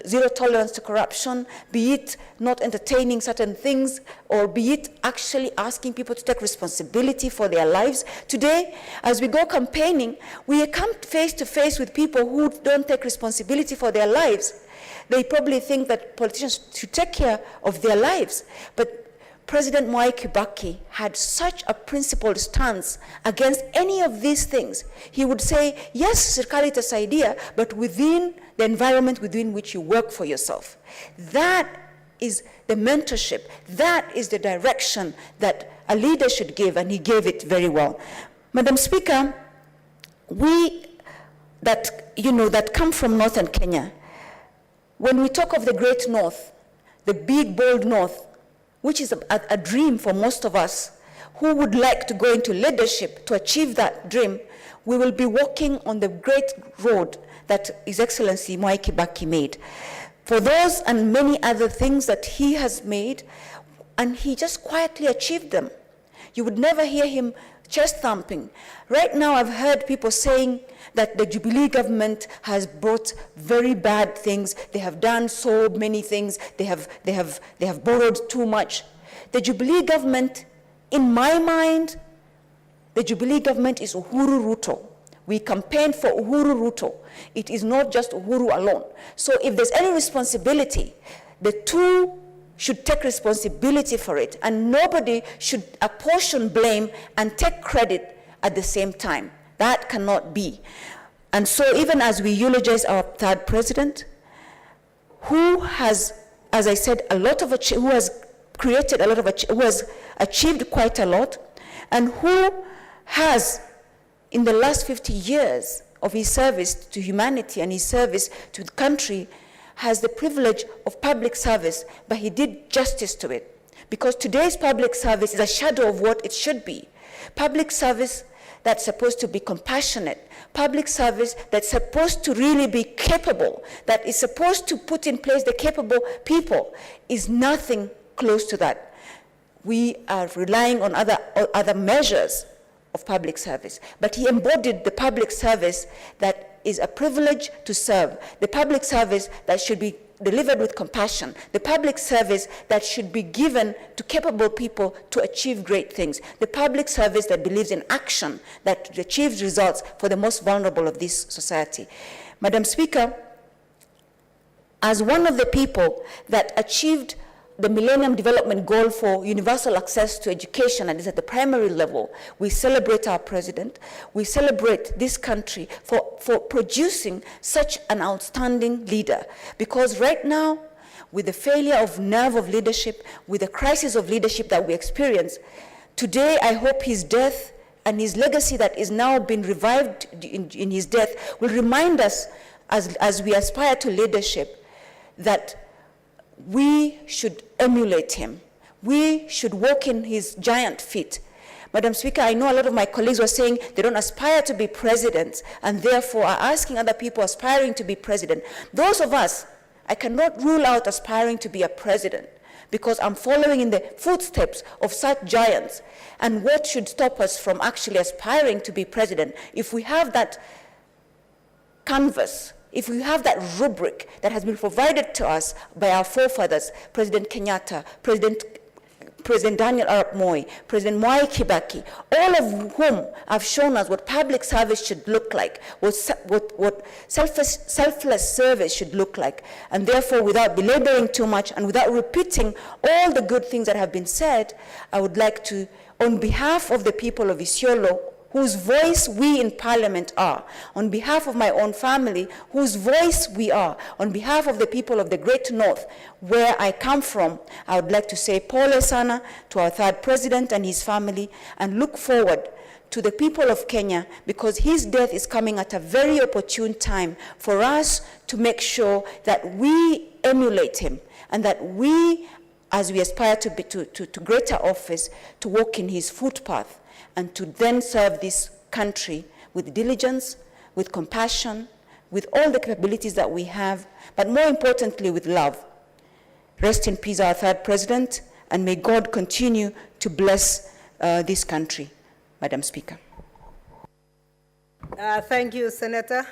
zero tolerance to corruption, be it not entertaining certain things, or be it actually asking people to take responsibility for their lives. Today, as we go campaigning, we come face to face with people who don't take responsibility for their lives. They probably think that politicians should take care of their lives. But President Mwai Kibaki had such a principled stance against any of these things. He would say, yes, serikali itasaidia, but within the environment within which you work for yourself. That is the mentorship. That is the direction that a leader should give, and he gave it very well. Madam Speaker, we that come from northern Kenya, when we talk of the great north, the big, bold north, which is a dream for most of us who would like to go into leadership to achieve that dream, we will be walking on the great road that His Excellency Mwai Kibaki made. For those and many other things that he has made, and he just quietly achieved them. You would never hear him chest thumping. Right now I've heard people saying that the Jubilee government has brought very bad things. They have done so many things. They have borrowed too much. The Jubilee government, in my mind, the Jubilee government is Uhuru Ruto. We campaigned for Uhuru Ruto. It is not just Uhuru alone. So if there's any responsibility, the two should take responsibility for it, and nobody should apportion blame and take credit at the same time. That cannot be. And so even as we eulogize our third president, who has, as I said, who has created a lot of, who has achieved quite a lot, and who has, in the last 50 years of his service to humanity and his service to the country, has the privilege of public service, but he did justice to it. Because today's public service is a shadow of what it should be. Public service that's supposed to be compassionate, public service that's supposed to really be capable, that is supposed to put in place the capable people, is nothing close to that. We are relying on other measures of public service, but he embodied the public service that is a privilege to serve, the public service that should be delivered with compassion, the public service that should be given to capable people to achieve great things, the public service that believes in action, that achieves results for the most vulnerable of this society. Madam Speaker, as one of the people that achieved the Millennium Development Goal for universal access to education, and is at the primary level, we celebrate our president. We celebrate this country for producing such an outstanding leader. Because right now, with the failure of nerve of leadership, with the crisis of leadership that we experience, today I hope his death and his legacy that is now been revived in his death will remind us as we aspire to leadership that we should emulate him. We should walk in his giant feet. Madam Speaker, I know a lot of my colleagues were saying they don't aspire to be presidents and therefore are asking other people aspiring to be president. Those of us, I cannot rule out aspiring to be a president because I'm following in the footsteps of such giants. And what should stop us from actually aspiring to be president? If we have that canvas, if we have that rubric that has been provided to us by our forefathers, President Kenyatta, President Daniel Arap Moi, President Mwai Kibaki, all of whom have shown us what public service should look like, what selfless service should look like. And therefore, without belaboring too much and without repeating all the good things that have been said, I would like to, on behalf of the people of Isiolo, whose voice we in Parliament are, on behalf of my own family, whose voice we are, on behalf of the people of the Great North, where I come from, I would like to say pole sana to our third president and his family, and look forward to the people of Kenya, because his death is coming at a very opportune time for us to make sure that we emulate him, and that we, as we aspire to greater office, to walk in his footpath, and to then serve this country with diligence, with compassion, with all the capabilities that we have, but more importantly, with love. Rest in peace, our third president, and may God continue to bless this country. Madam Speaker. Thank you, Senator.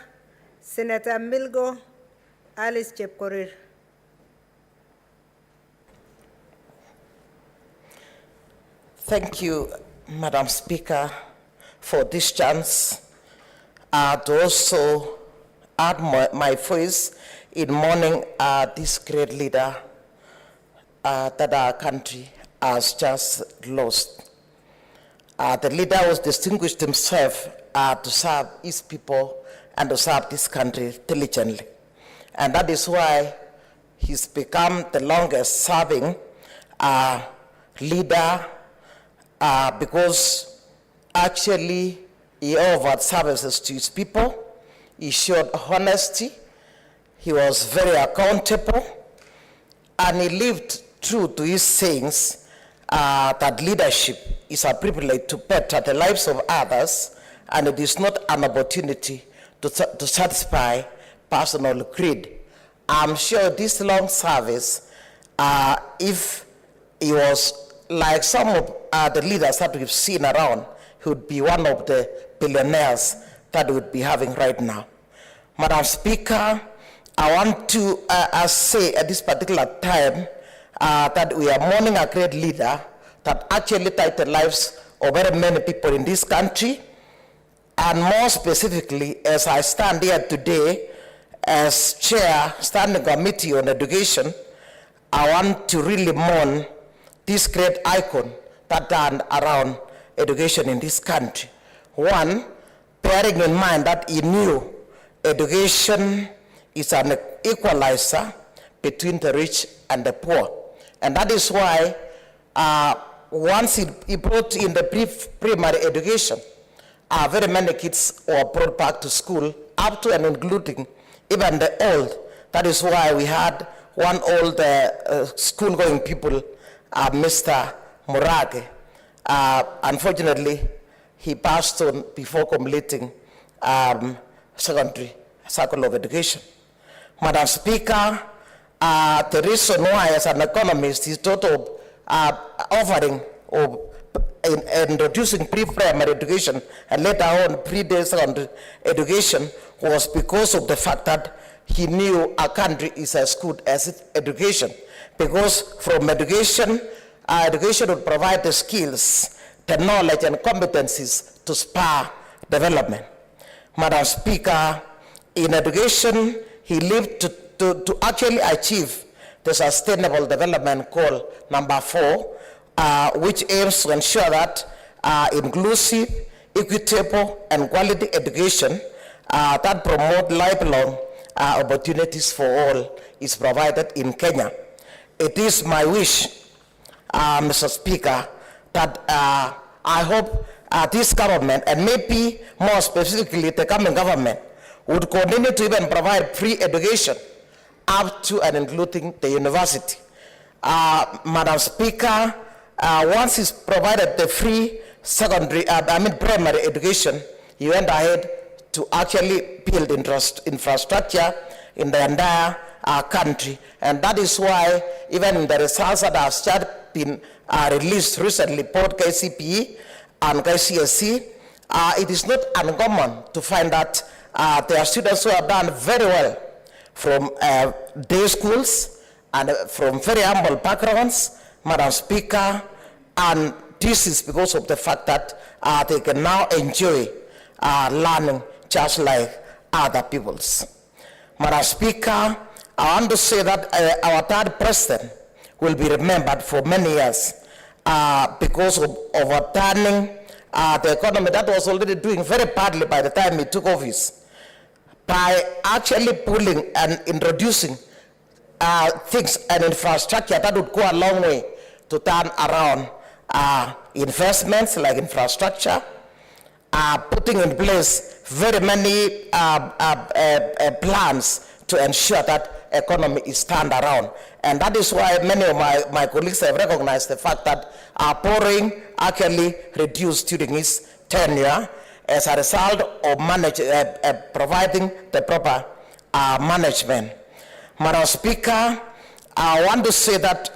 Senator Milgo, Alice Chepkorir. Thank you, Madam Speaker, for this chance to also add my voice in mourning this great leader that our country has just lost. The leader was distinguished himself to serve his people and to serve this country diligently. And that is why he's become the longest serving leader because actually he offered services to his people, he showed honesty, he was very accountable, and he lived true to his sayings that leadership is a privilege to better the lives of others, and it is not an opportunity to satisfy personal greed. I'm sure this long service, if he was like some of the leaders that we've seen around, he would be one of the billionaires that we would be having right now. Madam Speaker, I want to say at this particular time that we are mourning a great leader that actually touched the lives of very many people in this country. And more specifically, as I stand here today as Chair, Standing Committee on Education, I want to really mourn this great icon that turned around education in this country. One, bearing in mind that he knew education is an equalizer between the rich and the poor. And that is why once he brought in the primary education, very many kids were brought back to school, up to and including even the old. That is why we had one old school-going people, Mr. Murage. Unfortunately, he passed on before completing secondary cycle of education. Madam Speaker, the reason why, as an economist, he thought of offering or introducing pre-primary education and later on pre-day secondary education was because of the fact that he knew a country is as good as its education. Because from education, education would provide the skills, the knowledge and competencies to spur development. Madam Speaker, In education, he lived to actually achieve the Sustainable Development Goal number 4, which aims to ensure that inclusive, equitable, and quality education that promote lifelong opportunities for all is provided in Kenya. It is my wish, Mr. Speaker, that I hope this government, and maybe more specifically the coming government, would continue to even provide free education up to and including the university. Madam Speaker, once he's provided the free primary education, he went ahead to actually build infrastructure in the entire country. And that is why even in the results that have been released recently, both KCPE and KCSE, it is not uncommon to find that there are students who have done very well from day schools and from very humble backgrounds, Madam Speaker, and this is because of the fact that they can now enjoy learning just like other peoples. Madam Speaker, I want to say that our third president will be remembered for many years because of overturning the economy that was already doing very badly by the time he took office, by actually pulling and introducing things and infrastructure that would go a long way to turn around investments like infrastructure, putting in place very many plans to ensure that economy is turned around. And that is why many of my colleagues have recognized the fact that borrowing actually reduced during his tenure as a result of providing the proper management. Madam Speaker, I want to say that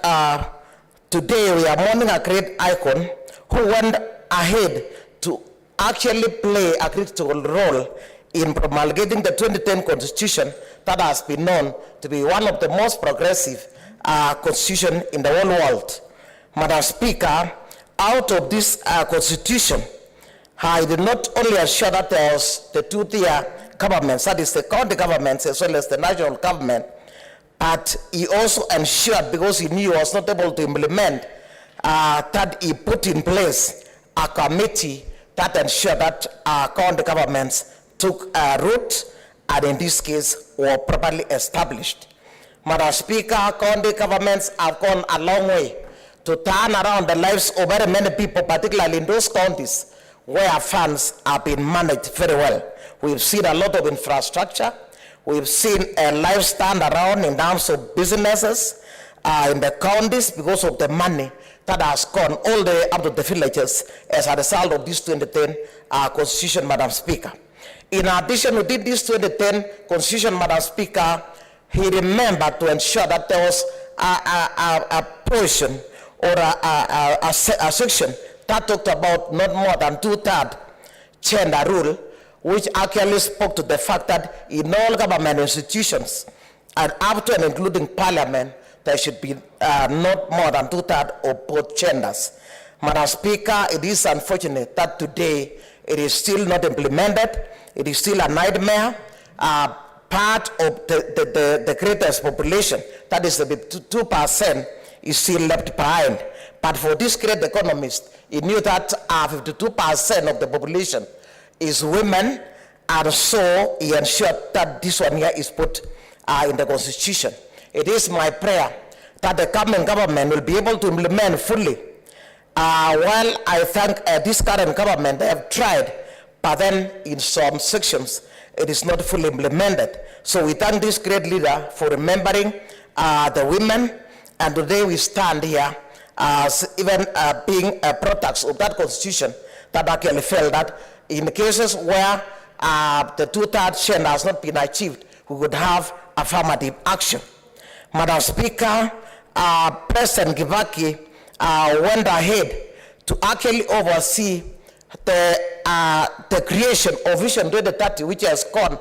today we are mourning a great icon who went ahead to actually play a critical role in promulgating the 2010 Constitution that has been known to be one of the most progressive constitutions in the whole world. Madam Speaker, out of this Constitution, I did not only assure that there was the two-tier governments, that is the county governments as well as the national government, but he also ensured, because he knew he was not able to implement, that he put in place a committee that ensured that county governments took root and in this case were properly established. Madam Speaker, county governments have gone a long way to turn around the lives of very many people, particularly in those counties where funds have been managed very well. We've seen a lot of infrastructure. We've seen lives turned around in terms of businesses in the counties because of the money that has gone all the way up to the villages as a result of this 2010 Constitution, Madam Speaker. In addition, within this 2010 Constitution, Madam Speaker, he remembered to ensure that there was a portion or a section that talked about not more than 2/3 gender rule, which actually spoke to the fact that in all government institutions, and up to and including parliament, there should be not more than 2/3 of both genders. Madam Speaker, it is unfortunate that today it is still not implemented. It is still a nightmare. Part of the greatest population, that is the 2%, is still left behind. But for this great economist, he knew that 52% of the population is women, and so he ensured that this one here is put in the Constitution. It is my prayer that the coming government will be able to implement fully. While I thank this current government, they have tried, but then in some sections, it is not fully implemented. So we thank this great leader for remembering the women, and today we stand here as even being products of that Constitution that actually felt that in cases where the 2/3 gender has not been achieved, we would have affirmative action. Madam Speaker, President Kibaki went ahead to actually oversee the creation of Vision 2030, which has gone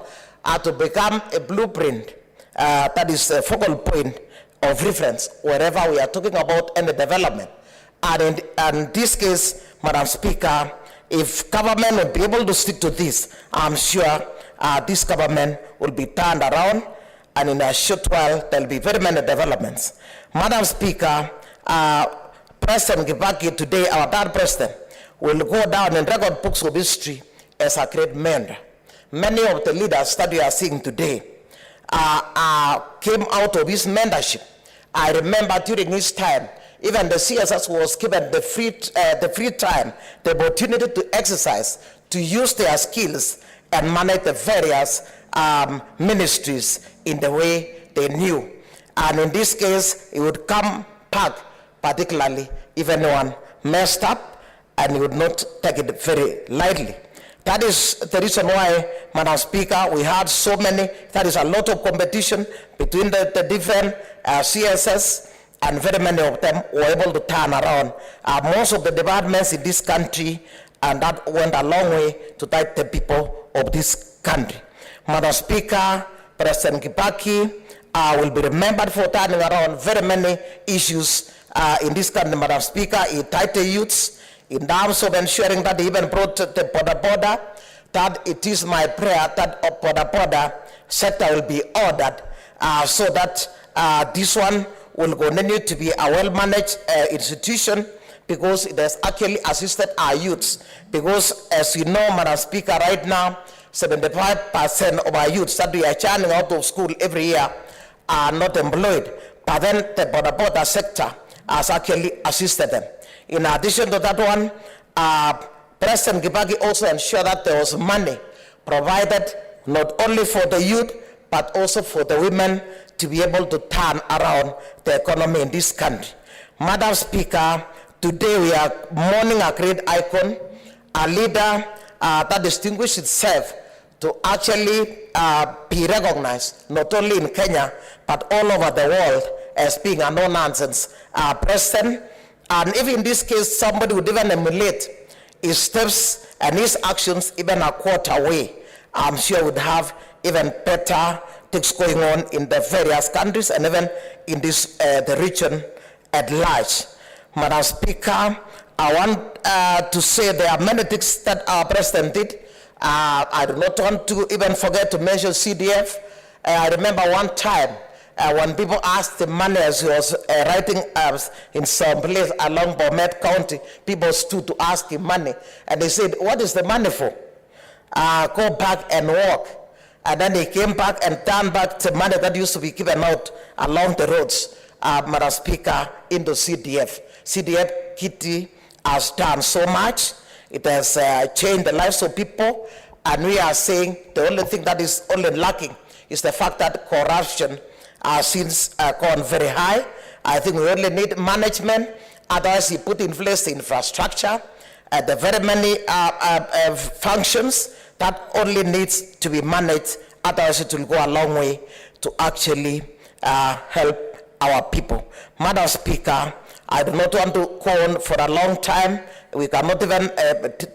to become a blueprint that is a focal point of reference wherever we are talking about any development. And in this case, Madam Speaker, if government will be able to stick to this, I'm sure this government will be turned around, and in a short while, there will be very many developments. Madam Speaker, President Kibaki today, our third president, will go down in record books of history as a great man. Many of the leaders that we are seeing today came out of his mentorship. I remember during his time, even the CSS was given the free time, the opportunity to exercise, to use their skills and manage the various ministries in the way they knew. And in this case, it would come back, particularly if anyone messed up, and he would not take it very lightly. That is the reason why, Madam Speaker, we had so many, there is a lot of competition between the different CSS, and very many of them were able to turn around most of the departments in this country, and that went a long way to guide the people of this country. Madam Speaker, President Kibaki will be remembered for turning around very many issues in this country. Madam Speaker, he tied the youths in terms of ensuring that he even brought the border, that it is my prayer that border sector will be ordered so that this one will continue to be a well-managed institution, because it has actually assisted our youths. Because as you know, Madam Speaker, right now, 75% of our youths that we are churning out of school every year are not employed. But then the border sector has actually assisted them. In addition to that one, President Kibaki also ensured that there was money provided not only for the youth, but also for the women to be able to turn around the economy in this country. Madam Speaker, today we are mourning a great icon, a leader that distinguished itself to actually be recognized not only in Kenya, but all over the world as being a no-nonsense president. And if in this case somebody would even emulate his steps and his actions even a quarter way, I'm sure would have even better things going on in the various countries and even in this the region at large. Madam Speaker, I want to say there are many things that our president did. I do not want to even forget to mention CDF. I remember one time when people asked the money as he was writing in some place along Bomet County, people stood to ask him money, and they said, "What is the money for? Go back and walk." And then he came back and turned back the money that used to be given out along the roads, Madam Speaker, into CDF. CDF Kitty has done so much. It has changed the lives of people, and we are saying the only thing that is only lacking is the fact that corruption since gone very high. I think we only need management. Otherwise, you put in place the infrastructure, the very many functions that only needs to be managed. Otherwise, it will go a long way to actually help our people. Madam Speaker, I do not want to go on for a long time. We cannot even,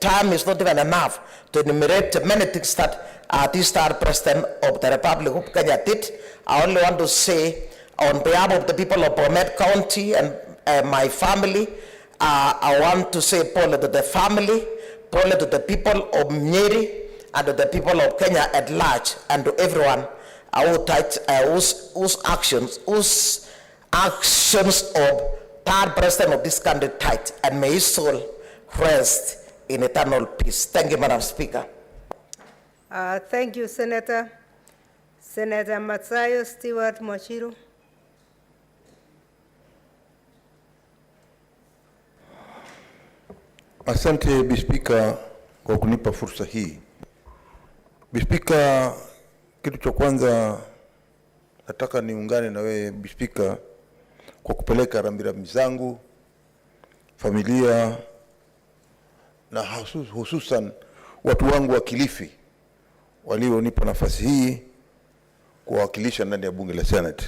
time is not even enough to enumerate many things that this third president of the Republic of Kenya did. I only want to say, on behalf of the people of Bomet County and my family, I want to say apology to the family, apology to the people of Nyeri, and to the people of Kenya at large, and to everyone whose actions of third president of this country tight, and may his soul rest in eternal peace. Thank you, Madam Speaker. Thank you, Senator. Senator Matsayo Stewart Mochiru. Asante Bispika kwa kunipa fursa hii. Bispika, kitu cha kwanza nataka niungane na wewe Bispika kwa kupeleka rambirambi zangu, familia na hususan watu wangu wa Kilifi walionipa nafasi hii kuwakilisha ndani ya bunge la Senate.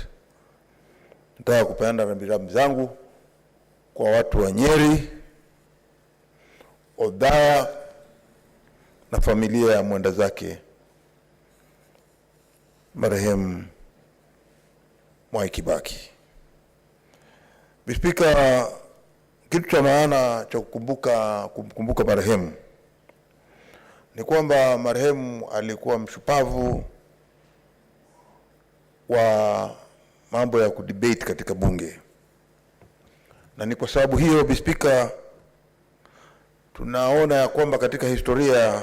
Nataka kupeana rambirambi zangu kwa watu wa Nyeri, Othaya na familia ya mwenda zake marehemu Mwai Kibaki. Bispika, kitu cha maana cha kumkumbuka marehemu ni kwamba marehemu alikuwa mshupavu wa mambo ya kudebate katika bunge, na ni kwa sababu hiyo Bi Spika, tunaona ya kwamba katika historia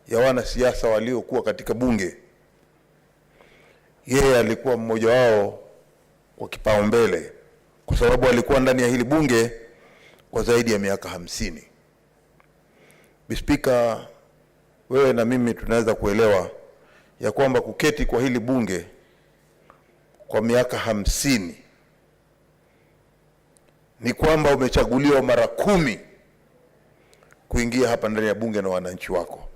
ya wanasiasa waliokuwa katika bunge, yeye alikuwa mmoja wao kwa kipaumbele, kwa sababu alikuwa ndani ya hili bunge kwa zaidi ya miaka 50. Bi Spika, wewe na mimi tunaweza kuelewa ya kwamba kuketi kwa hili bunge kwa miaka 50 ni kwamba umechaguliwa mara 10 kuingia hapa ndani ya bunge na wananchi wako.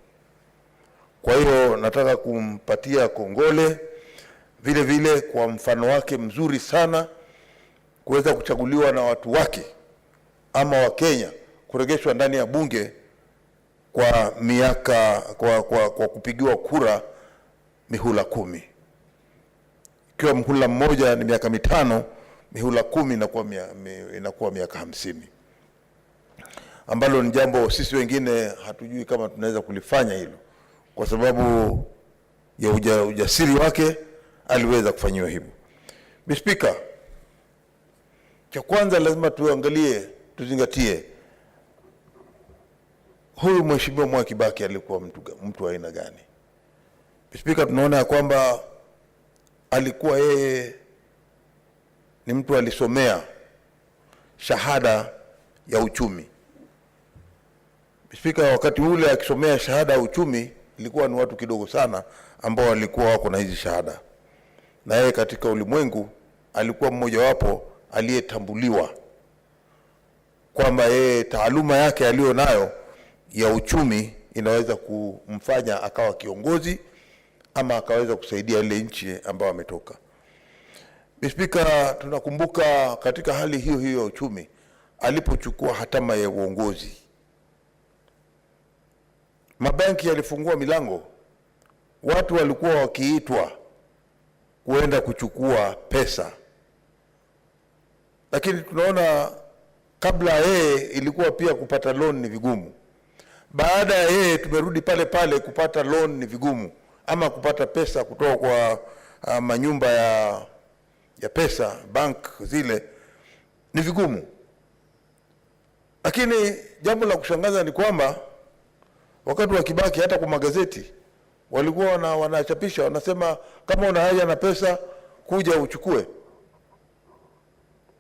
Kwa hiyo nataka kumpatia kongole vile vile kwa mfano wake mzuri sana kuweza kuchaguliwa na watu wake ama wa Kenya kuregeshwa ndani ya bunge kwa miaka kwa kupigiwa kura mihula 10. Ikiwa mhula mmoja ni miaka 5, mihula 10 inakuwa miaka 50. Ambalo ni jambo sisi wengine hatujui kama tunaweza kulifanya hilo, kwa sababu ya ujasiri wake aliweza kufanyiwa hivyo. Bi Spika, cha kwanza lazima tuzingatie huyu Mheshimiwa Mwai Kibaki alikuwa mtu wa aina gani. Bi Spika, tunaona ya kwamba alikuwa yeye ni mtu alisomea shahada ya uchumi. Bi Spika, wakati ule akisomea shahada ya uchumi ilikuwa ni watu kidogo sana ambao walikuwa wako na hizi shahada, na yeye katika ulimwengu alikuwa mmoja wapo aliyetambuliwa kwamba yeye taaluma yake aliyonayo ya uchumi inaweza kumfanya akawa kiongozi ama akaweza kusaidia ile nchi ambayo ametoka. Bi Spika, tunakumbuka katika hali hiyo hiyo ya uchumi alipochukua hatama ya uongozi, mabanki yalifungua milango, watu walikuwa wakiitwa kuenda kuchukua pesa, lakini tunaona kabla yeye ilikuwa pia kupata loan ni vigumu. Baada ya yeye tumerudi pale pale, kupata loan ni vigumu, ama kupata pesa kutoka kwa manyumba ya pesa, bank zile ni vigumu. Lakini jambo la kushangaza ni kwamba wakati wa Kibaki hata kwa magazeti walikuwa wanachapisha, wanasema kama una haja na pesa kuja uchukue.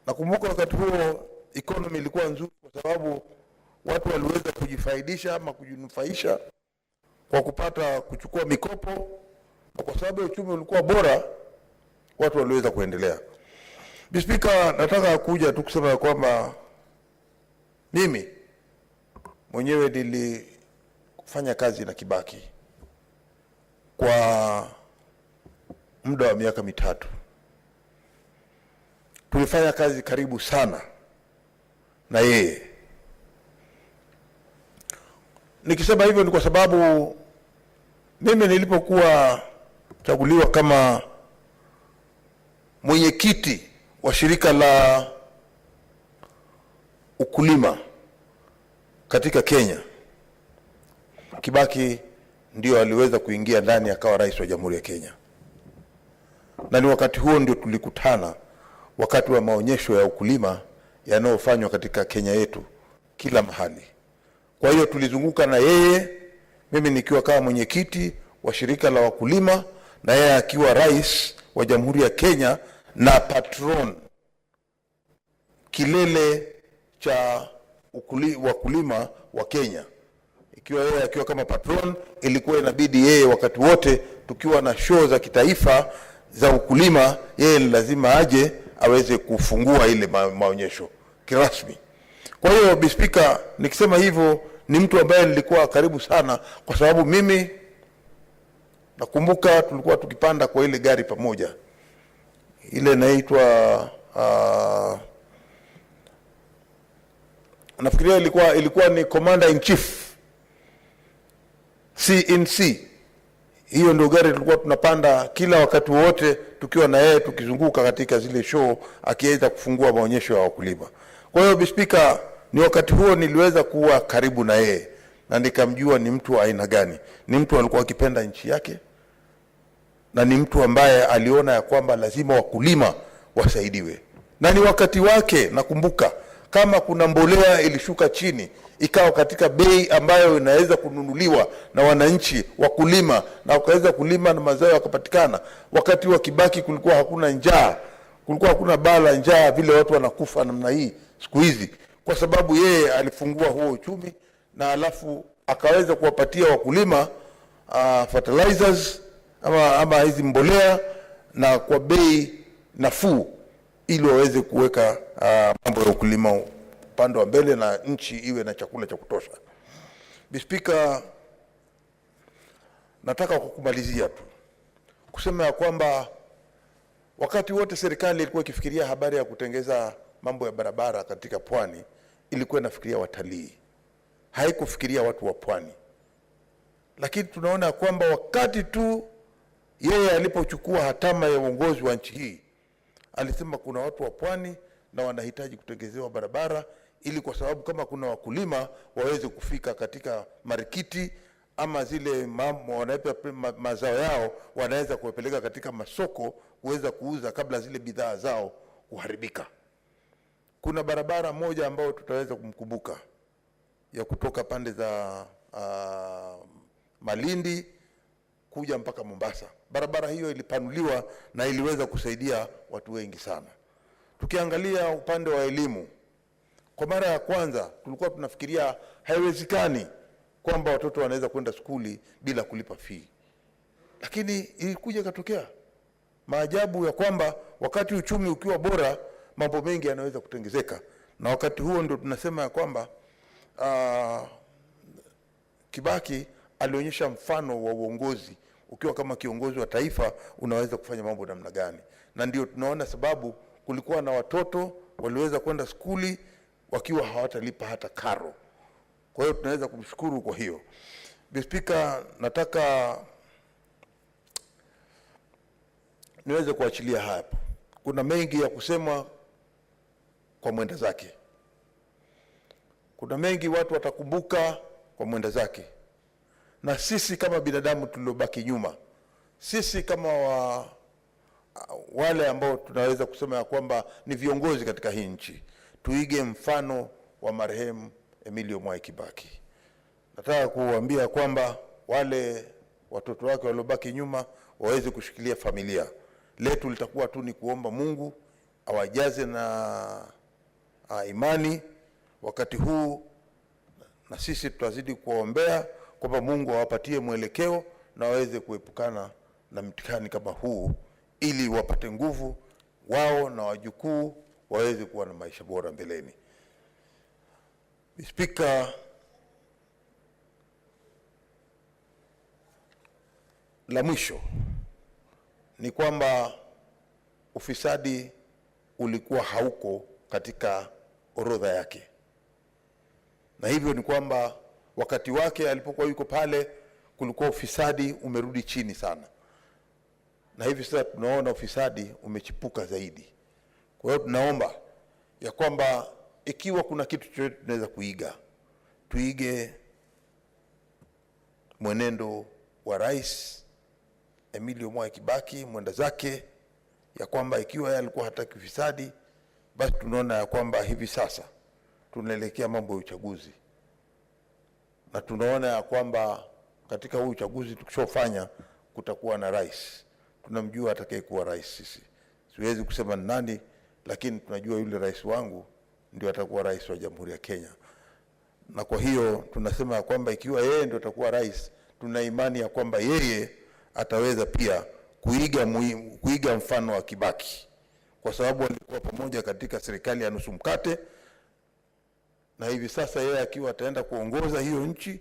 Nakumbuka wakati huo economy ilikuwa nzuri kwa sababu watu waliweza kujifaidisha ama kujinufaisha kwa kuchukua mikopo, kwa sababu uchumi ulikuwa bora, watu waliweza kuendelea. Bi Spika, nataka kuja tu kusema kwamba mimi mwenyewe nilifanya kazi na Kibaki kwa muda wa miaka 3. Tulifanya kazi karibu sana na yeye. Nikisema hivyo ni kwa sababu mimi nilipokuwa chaguliwa kama mwenyekiti wa shirika la ukulima katika Kenya, Kibaki ndio aliweza kuingia ndani akawa rais wa Jamhuri ya Kenya. Na ni wakati huo ndio tulikutana wakati wa maonyesho ya ukulima yanayofanywa katika Kenya yetu kila mahali. Kwa hiyo tulizunguka na yeye, mimi nikiwa kama mwenyekiti wa shirika la wakulima na yeye akiwa rais wa Jamhuri ya Kenya na patron kilele cha wakulima wa Kenya. Ikiwa yeye akiwa kama patron, ilikuwa inabidi yeye wakati wote tukiwa na show za kitaifa za ukulima, yeye lazima aje aweze kufungua ile maonyesho kirasmi. Kwa hiyo Bi Spika, nikisema hivyo ni mtu ambaye nilikuwa karibu sana, kwa sababu mimi nakumbuka tulikuwa tukipanda kwa ile gari pamoja, ile inaitwa nafikiria ilikuwa ni Commander in Chief CNC. Hiyo ndio gari tulikuwa tunapanda kila wakati wote tukiwa na yeye, tukizunguka katika zile show akiweza kufungua maonyesho ya wakulima. Kwa hiyo Bi Spika, ni wakati huo niliweza kuwa karibu na yeye, na nikamjua ni mtu wa aina gani. Ni mtu alikuwa akipenda nchi yake, na ni mtu ambaye aliona ya kwamba lazima wakulima wasaidiwe. Na ni wakati wake. Nakumbuka kama kuna mbolea ilishuka chini ikawa katika bei ambayo inaweza kununuliwa na wananchi wakulima, na wakaweza kulima na mazao yakapatikana. Wakati wa Kibaki kulikuwa hakuna njaa, kulikuwa hakuna bala njaa vile watu wanakufa namna hii siku hizi, kwa sababu yeye alifungua huo uchumi, na alafu akaweza kuwapatia wakulima fertilizers ama hizi mbolea na kwa bei nafuu, ili waweze kuweka mambo ya ukulima upande wa mbele na nchi iwe na chakula cha kutosha. Speaker, nataka kukumalizia tu kusema ya kwamba wakati wote serikali ilikuwa ikifikiria habari ya kutengeza mambo ya barabara katika pwani, ilikuwa inafikiria watalii, haikufikiria watu wa pwani. Lakini tunaona kwamba wakati tu yeye alipochukua hatama ya uongozi wa nchi hii, alisema kuna watu wa pwani na wanahitaji kutengezewa barabara, ili kwa sababu kama kuna wakulima waweze kufika katika marikiti ama zile mazao yao wanaweza kuwapeleka katika masoko kuweza kuuza kabla zile bidhaa zao kuharibika. Kuna barabara moja ambayo tutaweza kumkumbuka ya kutoka pande za Malindi kuja mpaka Mombasa. Barabara hiyo ilipanuliwa na iliweza kusaidia watu wengi sana. Tukiangalia upande wa elimu, kwa mara ya kwanza tulikuwa tunafikiria haiwezekani kwamba watoto wanaweza kwenda skuli bila kulipa fee. Lakini ilikuja katokea maajabu ya kwamba wakati uchumi ukiwa bora, mambo mengi yanaweza kutengezeka. Na wakati huo ndio tunasema ya kwamba Kibaki alionyesha mfano wa uongozi. Ukiwa kama kiongozi wa taifa unaweza kufanya mambo namna gani. Na ndio tunaona sababu kulikuwa na watoto waliweza kwenda skuli wakiwa hawatalipa hata karo. Kwa hiyo tunaweza kumshukuru kwa hiyo. Speaker, nataka niweze kuachilia hapa. Kuna mengi ya kusema kwa mwenda zake. Kuna mengi watu watakumbuka kwa mwenda zake. Na sisi kama binadamu tuliobaki nyuma, sisi kama wale ambao tunaweza kusema ya kwamba ni viongozi katika hii nchi, tuige mfano wa marehemu Emilio Mwai Kibaki. Nataka kuambia kwamba wale watoto wake waliobaki nyuma waweze kushikilia familia. Letu litakuwa tu ni kuomba Mungu awajaze na imani wakati huu, na sisi tutazidi kuombea kwamba Mungu awapatie mwelekeo na waweze kuepukana na mtihani kama huu, ili wapate nguvu wao na wajukuu waweze kuwa na maisha bora mbeleni. Speaker, la mwisho ni kwamba ufisadi ulikuwa hauko katika orodha yake. Na hivyo ni kwamba wakati wake alipokuwa yuko pale kulikuwa ufisadi umerudi chini sana. Na hivi sasa tunaona ufisadi umechipuka zaidi. Kwa hiyo tunaomba ya kwamba ikiwa kuna kitu chochote tunaweza kuiga, tuige mwenendo wa Rais Emilio Mwai Kibaki, mwenda zake, ya kwamba ikiwa yeye alikuwa hataki ufisadi, basi tunaona ya kwamba hivi sasa tunaelekea mambo ya uchaguzi. Na tunaona ya kwamba katika huu uchaguzi tukishofanya kutakuwa na rais. Tunamjua atakayekuwa rais sisi. Siwezi kusema ni nani, lakini tunajua yule rais wangu ndio atakuwa rais wa Jamhuri ya Kenya. Na kwa hiyo tunasema ya kwamba ikiwa yeye ndio atakuwa rais, tuna imani ya kwamba yeye ataweza pia kuiga mfano wa Kibaki, kwa sababu walikuwa pamoja katika serikali ya nusu mkate. Na hivi sasa yeye akiwa ataenda kuongoza hiyo nchi,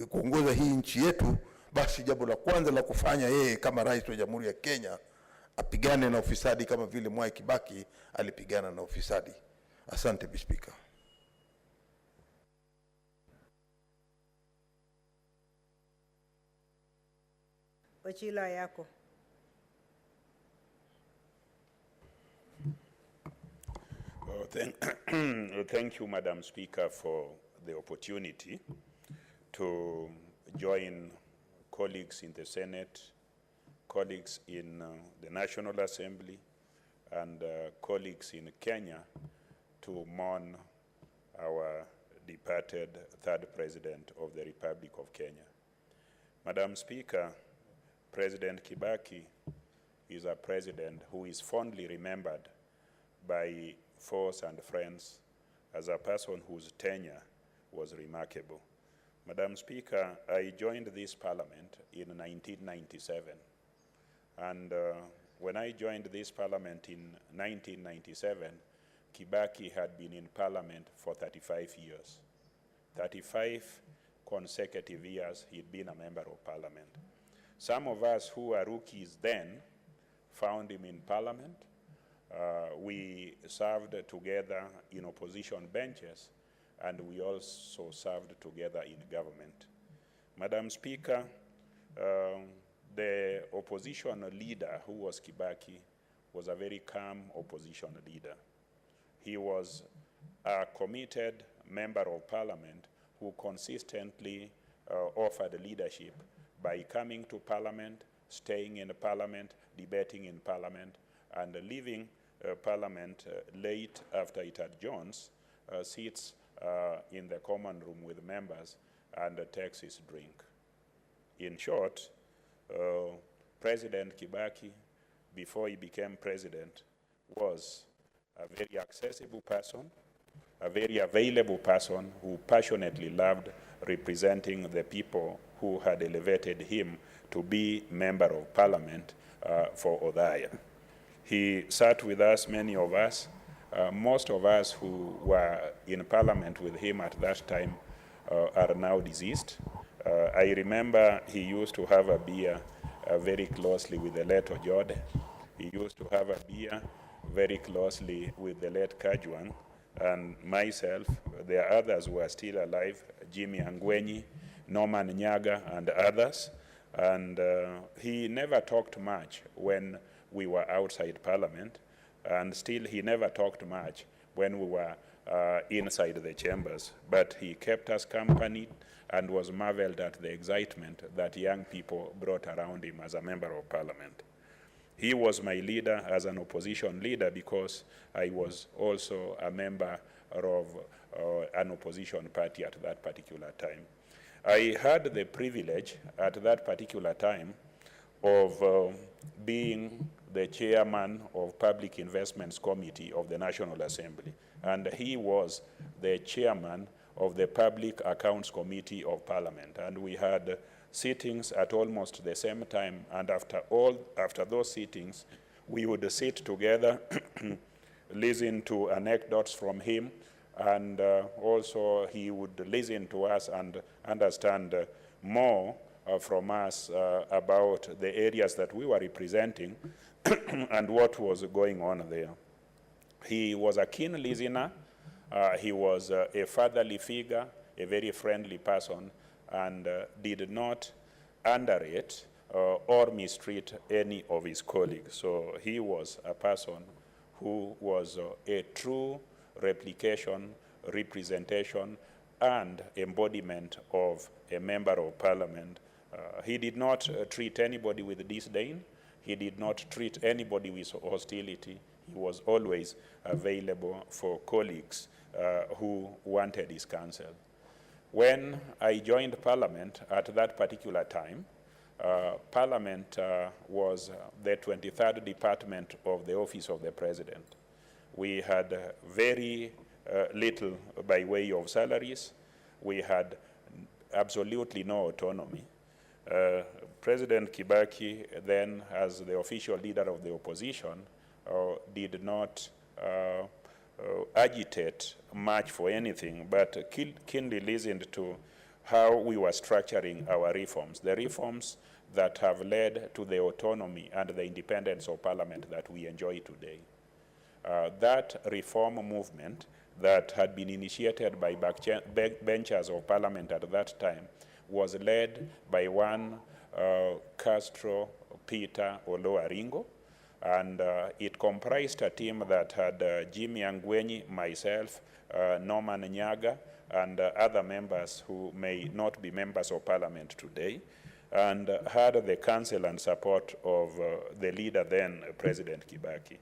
kuongoza hii nchi yetu, basi jambo la kwanza la kufanya yeye kama rais wa Jamhuri ya Kenya apigane na ufisadi kama vile Mwai Kibaki alipigana na ufisadi. Asante Speaker. Wachila yako. Thank you, Madam Speaker, for the opportunity to join colleagues in the Senate, colleagues in the National Assembly, and colleagues in Kenya to mourn our departed third President of the Republic of Kenya. Madam Speaker, President Kibaki is a president who is fondly remembered by foes and friends as a person whose tenure was remarkable. Madam Speaker, I joined this parliament in 1997, and when I joined this parliament in 1997, Kibaki had been in parliament for 35 years. 35 consecutive years he'd been a member of parliament. Some of us who were rookies then found him in parliament. We served together in opposition benches, and we also served together in government. Madam Speaker, the opposition leader, who was Kibaki, was a very calm opposition leader. He was a committed member of parliament who consistently offered leadership by coming to parliament, staying in parliament, debating in parliament, and leaving parliament late after it adjourns, sits in the common room with members and takes his drink. In short, President Kibaki, before he became president, was a very accessible person, a very available person who passionately loved representing the people who had elevated him to be member of parliament for Othaya. He sat with us, many of us, most of us who were in parliament with him at that time are now deceased. I remember he used to have a beer very closely with the late Ojode. He used to have a beer very closely with the late Kajwang and myself. There are others who are still alive, Jimmy Angwenyi, Norman Nyaga, and others. And he never talked much when we were outside parliament, and still he never talked much when we were inside the chambers. But he kept us company and was marveled at the excitement that young people brought around him as a member of parliament. He was my leader as an opposition leader because I was also a member of an opposition party at that particular time. I had the privilege at that particular time of being the chairman of Public Investments Committee of the National Assembly, and he was the chairman of the Public Accounts Committee of Parliament, and we had sittings at almost the same time, and after those sittings, we would sit together, listen to anecdotes from him, and also he would listen to us and understand more from us about the areas that we were representing and what was going on there. He was a keen listener. He was a fatherly figure, a very friendly person, and did not underrate or mistreat any of his colleagues. So he was a person who was a true replication, representation, and embodiment of a member of parliament. He did not treat anybody with disdain. He did not treat anybody with hostility. He was always available for colleagues who wanted his counsel. When I joined Parliament at that particular time, Parliament was the 23rd department of the Office of the President. We had very little by way of salaries. We had absolutely no autonomy. President Kibaki, then as the official leader of the opposition, did not agitate much for anything, but keenly listened to how we were structuring our reforms, the reforms that have led to the autonomy and the independence of parliament that we enjoy today. That reform movement that had been initiated by backbenchers of parliament at that time was led by one Castro Peter Olo Aringo, and it comprised a team that had Jimmy Angwenyi, myself, Norman Nyaga, and other members who may not be members of parliament today, and had the counsel and support of the leader then, President Kibaki.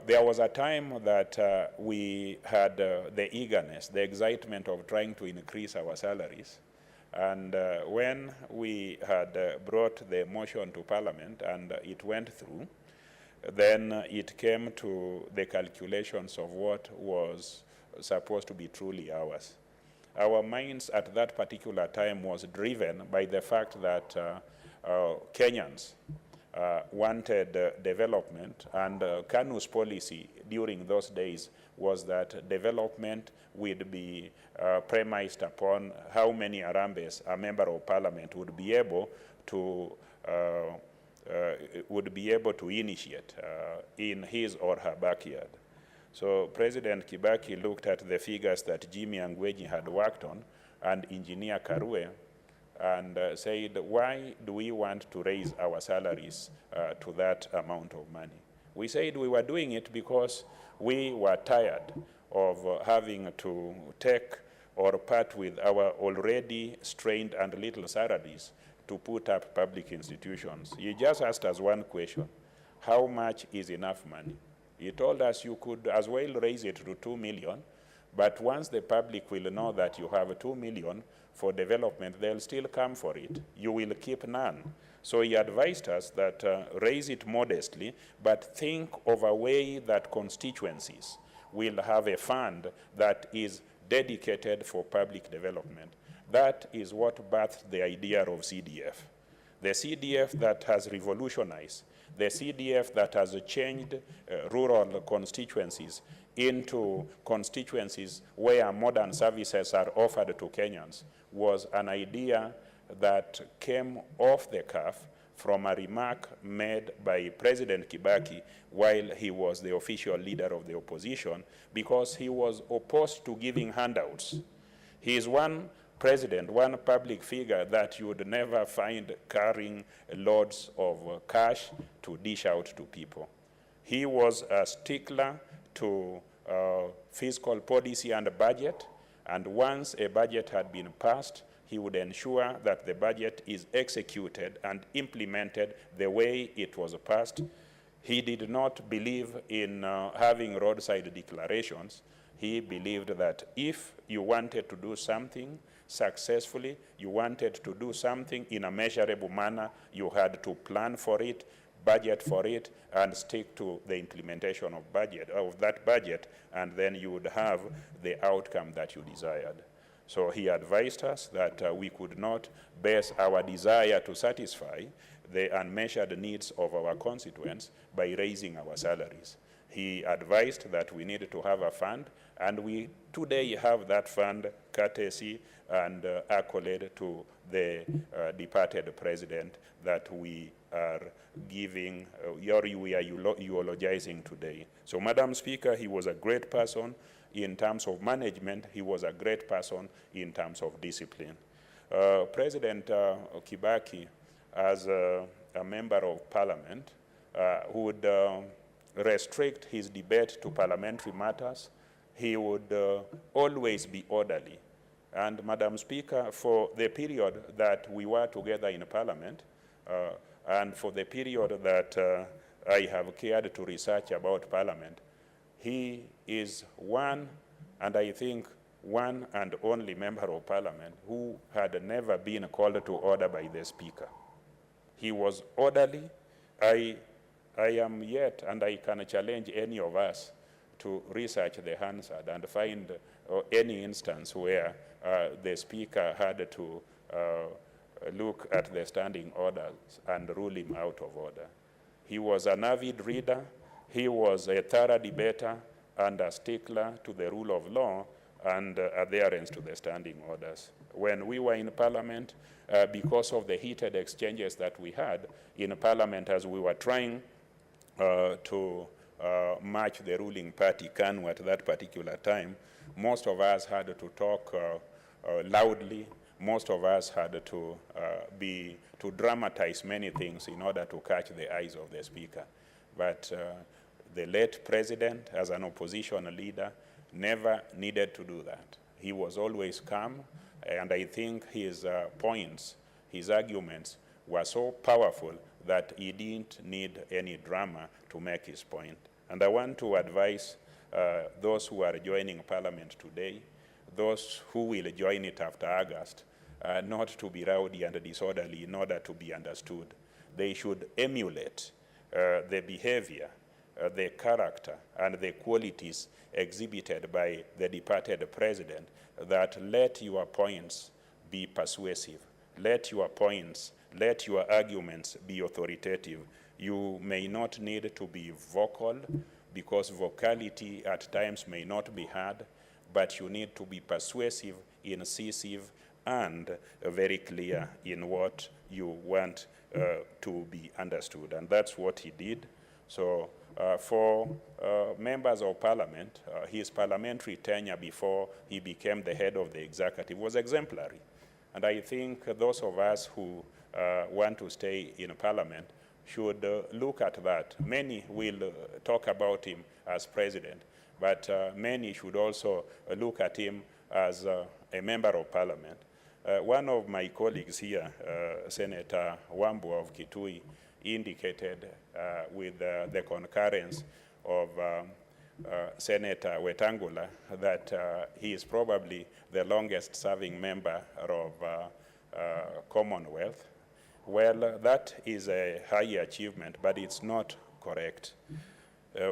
There was a time that we had the eagerness, the excitement of trying to increase our salaries. And when we had brought the motion to Parliament and it went through, then it came to the calculations of what was supposed to be truly ours. Our minds at that particular time was driven by the fact that Kenyans wanted development, and KANU's policy during those days was that development would be premised upon how many Harambes a member of parliament would be able to initiate in his or her backyard. So President Kibaki looked at the figures that Jimmy Angweji had worked on and Engineer Karue and said, why do we want to raise our salaries to that amount of money? We said we were doing it because we were tired of having to take or part with our already strained and little salaries to put up public institutions. He just asked us one question: how much is enough money? He told us you could as well raise it to 2 million, but once the public will know that you have 2 million for development, they'll still come for it. You will keep none. So he advised us that raise it modestly, but think of a way that constituencies will have a fund that is dedicated for public development. That is what birthed the idea of CDF. The CDF that has revolutionized, the CDF that has changed rural constituencies into constituencies where modern services are offered to Kenyans, was an idea that came off the cuff from a remark made by President Kibaki while he was the official leader of the opposition, because he was opposed to giving handouts. He is one president, one public figure that you would never find carrying loads of cash to dish out to people. He was a stickler to fiscal policy and budget, and once a budget had been passed, he would ensure that the budget is executed and implemented the way it was passed. He did not believe in having roadside declarations. He believed that if you wanted to do something successfully, you wanted to do something in a measurable manner, you had to plan for it, budget for it, and stick to the implementation of that budget, and then you would have the outcome that you desired. So he advised us that we could not base our desire to satisfy the unmeasured needs of our constituents by raising our salaries. He advised that we needed to have a fund, and we today have that fund, courtesy and accolade to the departed president that we are giving, or we are eulogizing today. So, Madam Speaker, he was a great person in terms of management. He was a great person in terms of discipline. President Kibaki, as a member of parliament, would restrict his debate to parliamentary matters. He would always be orderly. And Madam Speaker, for the period that we were together in Parliament, and for the period that I have cared to research about Parliament, he is one, and I think one and only member of Parliament who had never been called to order by the Speaker. He was orderly. I am yet, and I can challenge any of us to research the Hansard and find any instance where the Speaker had to look at the standing orders and rule him out of order. He was an avid reader. He was a thorough debater and a stickler to the rule of law and adherence to the standing orders. When we were in Parliament, because of the heated exchanges that we had in Parliament as we were trying to match the ruling party, KANU, at that particular time, most of us had to talk loudly. Most of us had to dramatize many things in order to catch the eyes of the Speaker. But the late president, as an opposition leader, never needed to do that. He was always calm, and I think his points, his arguments were so powerful that he didn't need any drama to make his point. And I want to advise those who are joining Parliament today, those who will join it after August, not to be rowdy and disorderly in order to be understood. They should emulate the behavior, the character, and the qualities exhibited by the departed president, that let your points be persuasive, let your points, let your arguments be authoritative. You may not need to be vocal, because vocality at times may not be heard, but you need to be persuasive, incisive, and very clear in what you want to be understood. And that's what he did. So for members of parliament, his parliamentary tenure before he became the head of the executive was exemplary. And I think those of us who want to stay in parliament should look at that. Many will talk about him as president, but many should also look at him as a member of parliament. One of my colleagues here, Senator Wambua of Kitui, indicated with the concurrence of Senator Wetangula that he is probably the longest serving member of Commonwealth. Well, that is a high achievement, but it's not correct.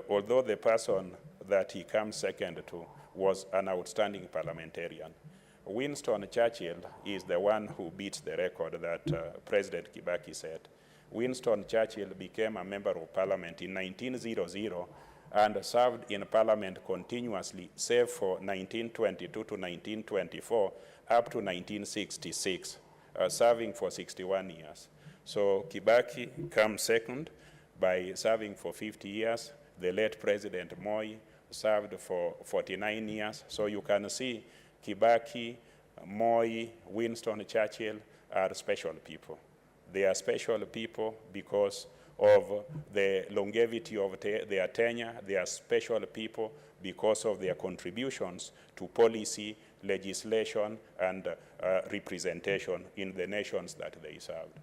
Although the person that he comes second to was an outstanding parliamentarian, Winston Churchill is the one who beats the record that President Kibaki set. Winston Churchill became a member of parliament in 1900 and served in parliament continuously, save for 1922 to 1924, up to 1966, serving for 61 years. So Kibaki comes second by serving for 50 years. The late President Moi served for 49 years. So you can see Kibaki, Moi, Winston Churchill are special people. They are special people because of the longevity of their tenure. They are special people because of their contributions to policy, legislation, and representation in the nations that they served.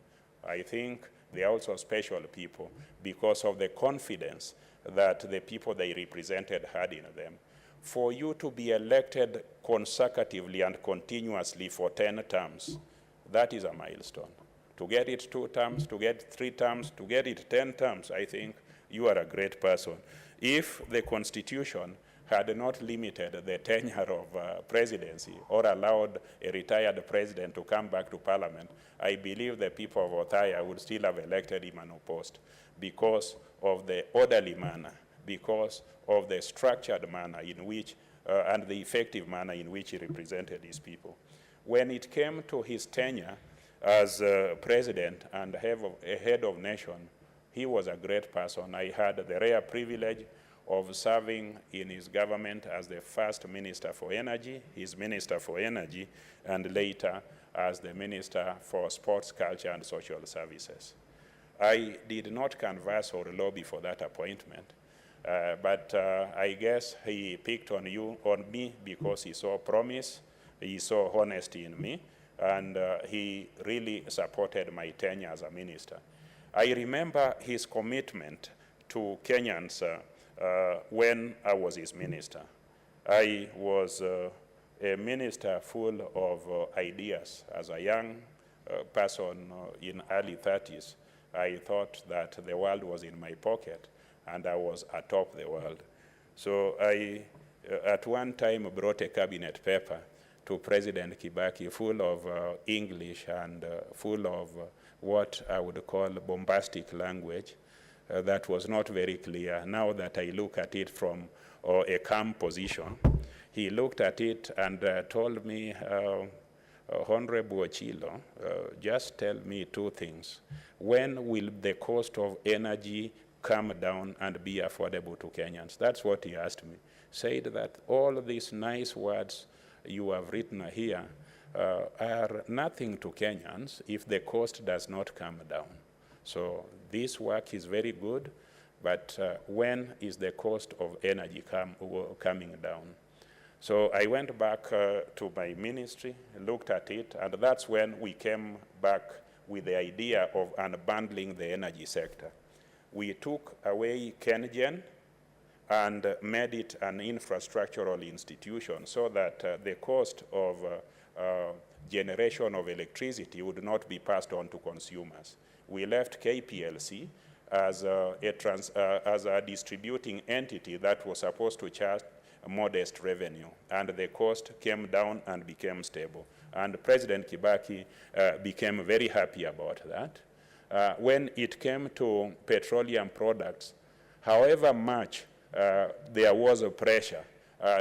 I think they are also special people because of the confidence that the people they represented had in them. For you to be elected consecutively and continuously for 10 terms, that is a milestone. To get it 2 terms, to get 3 terms, to get it 10 terms, I think you are a great person. If the Constitution had not limited the tenure of presidency or allowed a retired president to come back to parliament, I believe the people of Othaya would still have elected him unopposed because of the orderly manner, because of the structured manner in which, and the effective manner in which he represented his people. When it came to his tenure as president and a head of nation, he was a great person. I had the rare privilege of serving in his government as the first minister for energy, his minister for energy, and later as the minister for sports, culture, and social services. I did not canvass or lobby for that appointment, but I guess he picked on me because he saw promise, he saw honesty in me, and he really supported my tenure as a minister. I remember his commitment to Kenyans when I was his minister. I was a minister full of ideas. As a young person in early 30s, I thought that the world was in my pocket and I was atop the world. So I, at one time, brought a cabinet paper to President Kibaki full of English and full of what I would call bombastic language that was not very clear. Now that I look at it from a calm position, he looked at it and told me, Honorable Ochilo, just tell me 2 things. When will the cost of energy come down and be affordable to Kenyans? That's what he asked me. Said that all these nice words you have written here are nothing to Kenyans if the cost does not come down. So this work is very good, but when is the cost of energy coming down? So I went back to my ministry, looked at it, and that's when we came back with the idea of unbundling the energy sector. We took away KenGen and made it an infrastructural institution so that the cost of generation of electricity would not be passed on to consumers. We left KPLC as a distributing entity that was supposed to charge a modest revenue, and the cost came down and became stable. And President Kibaki became very happy about that. When it came to petroleum products, however much there was a pressure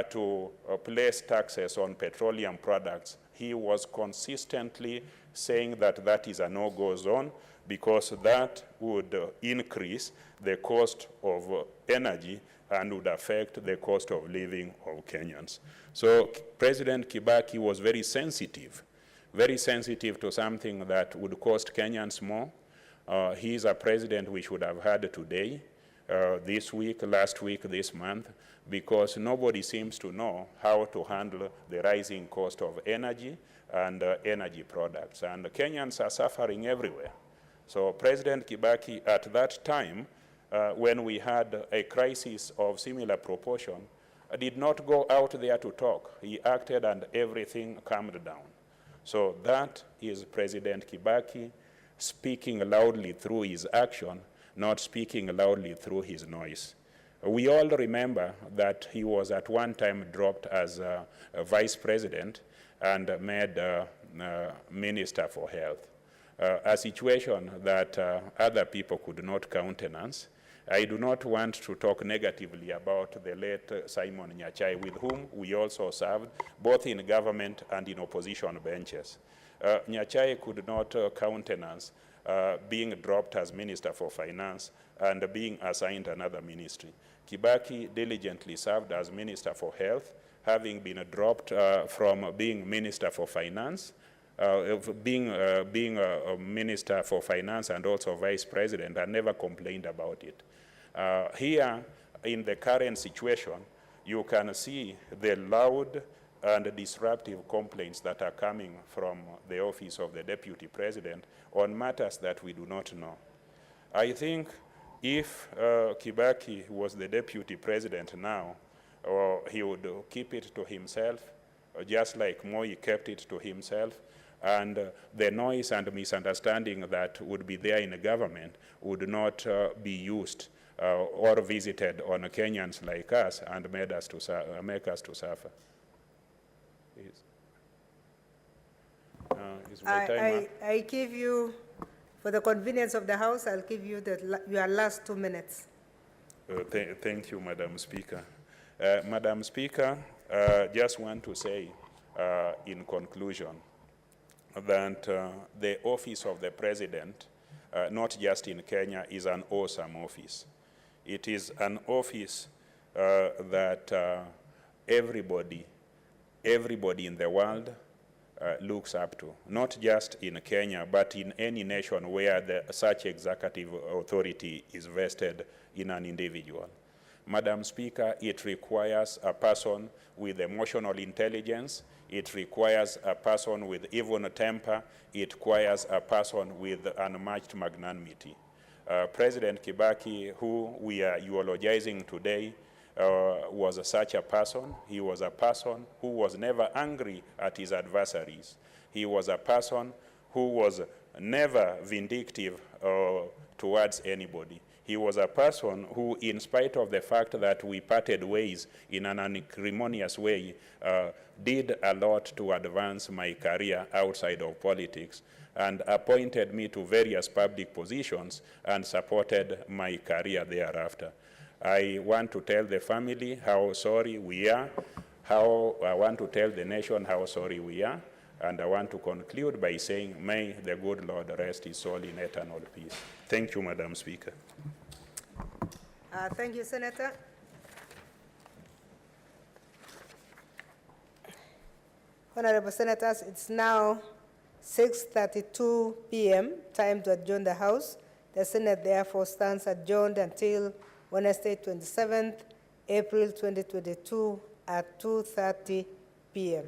to place taxes on petroleum products, he was consistently saying that that is a no-go zone because that would increase the cost of energy and would affect the cost of living of Kenyans. So President Kibaki was very sensitive to something that would cost Kenyans more. He is a president we should have had today, this week, last week, this month, because nobody seems to know how to handle the rising cost of energy and energy products. And Kenyans are suffering everywhere. So President Kibaki at that time, when we had a crisis of similar proportion, did not go out there to talk. He acted and everything calmed down. So that is President Kibaki speaking loudly through his action, not speaking loudly through his noise. We all remember that he was at one time dropped as a vice president and made Minister for Health, a situation that other people could not countenance. I do not want to talk negatively about the late Simon Nyachai, with whom we also served, both in government and in opposition benches. Nyachai could not countenance being dropped as Minister for Finance and being assigned another ministry. Kibaki diligently served as Minister for Health, having been dropped from being Minister for Finance, being a Minister for Finance and also Vice President, and never complained about it. Here, in the current situation, you can see the loud and disruptive complaints that are coming from the office of the Deputy President on matters that we do not know. I think if Kibaki was the Deputy President now, he would keep it to himself, just like Moi kept it to himself, and the noise and misunderstanding that would be there in the government would not be used or visited on Kenyans like us and make us to suffer. Is my time up? I give you, for the convenience of the House, I'll give you your last 2 minutes. Thank you, Madam Speaker. Madam Speaker, just want to say in conclusion that the office of the President, not just in Kenya, is an awesome office. It is an office that everybody in the world looks up to, not just in Kenya, but in any nation where such executive authority is vested in an individual. Madam Speaker, it requires a person with emotional intelligence, it requires a person with even temper, it requires a person with unmatched magnanimity. President Kibaki, who we are eulogizing today, was such a person. He was a person who was never angry at his adversaries. He was a person who was never vindictive towards anybody. He was a person who, in spite of the fact that we parted ways in an unacrimonious way, did a lot to advance my career outside of politics and appointed me to various public positions and supported my career thereafter. I want to tell the family how sorry we are, I want to tell the nation how sorry we are, and I want to conclude by saying, may the good Lord rest his soul in eternal peace. Thank you, Madam Speaker. Thank you, Senator. Honorable Senators, it's now 6:32 p.m., time to adjourn the House. The Senate therefore stands adjourned until Wednesday, 27th April 2022 at 2:30 p.m.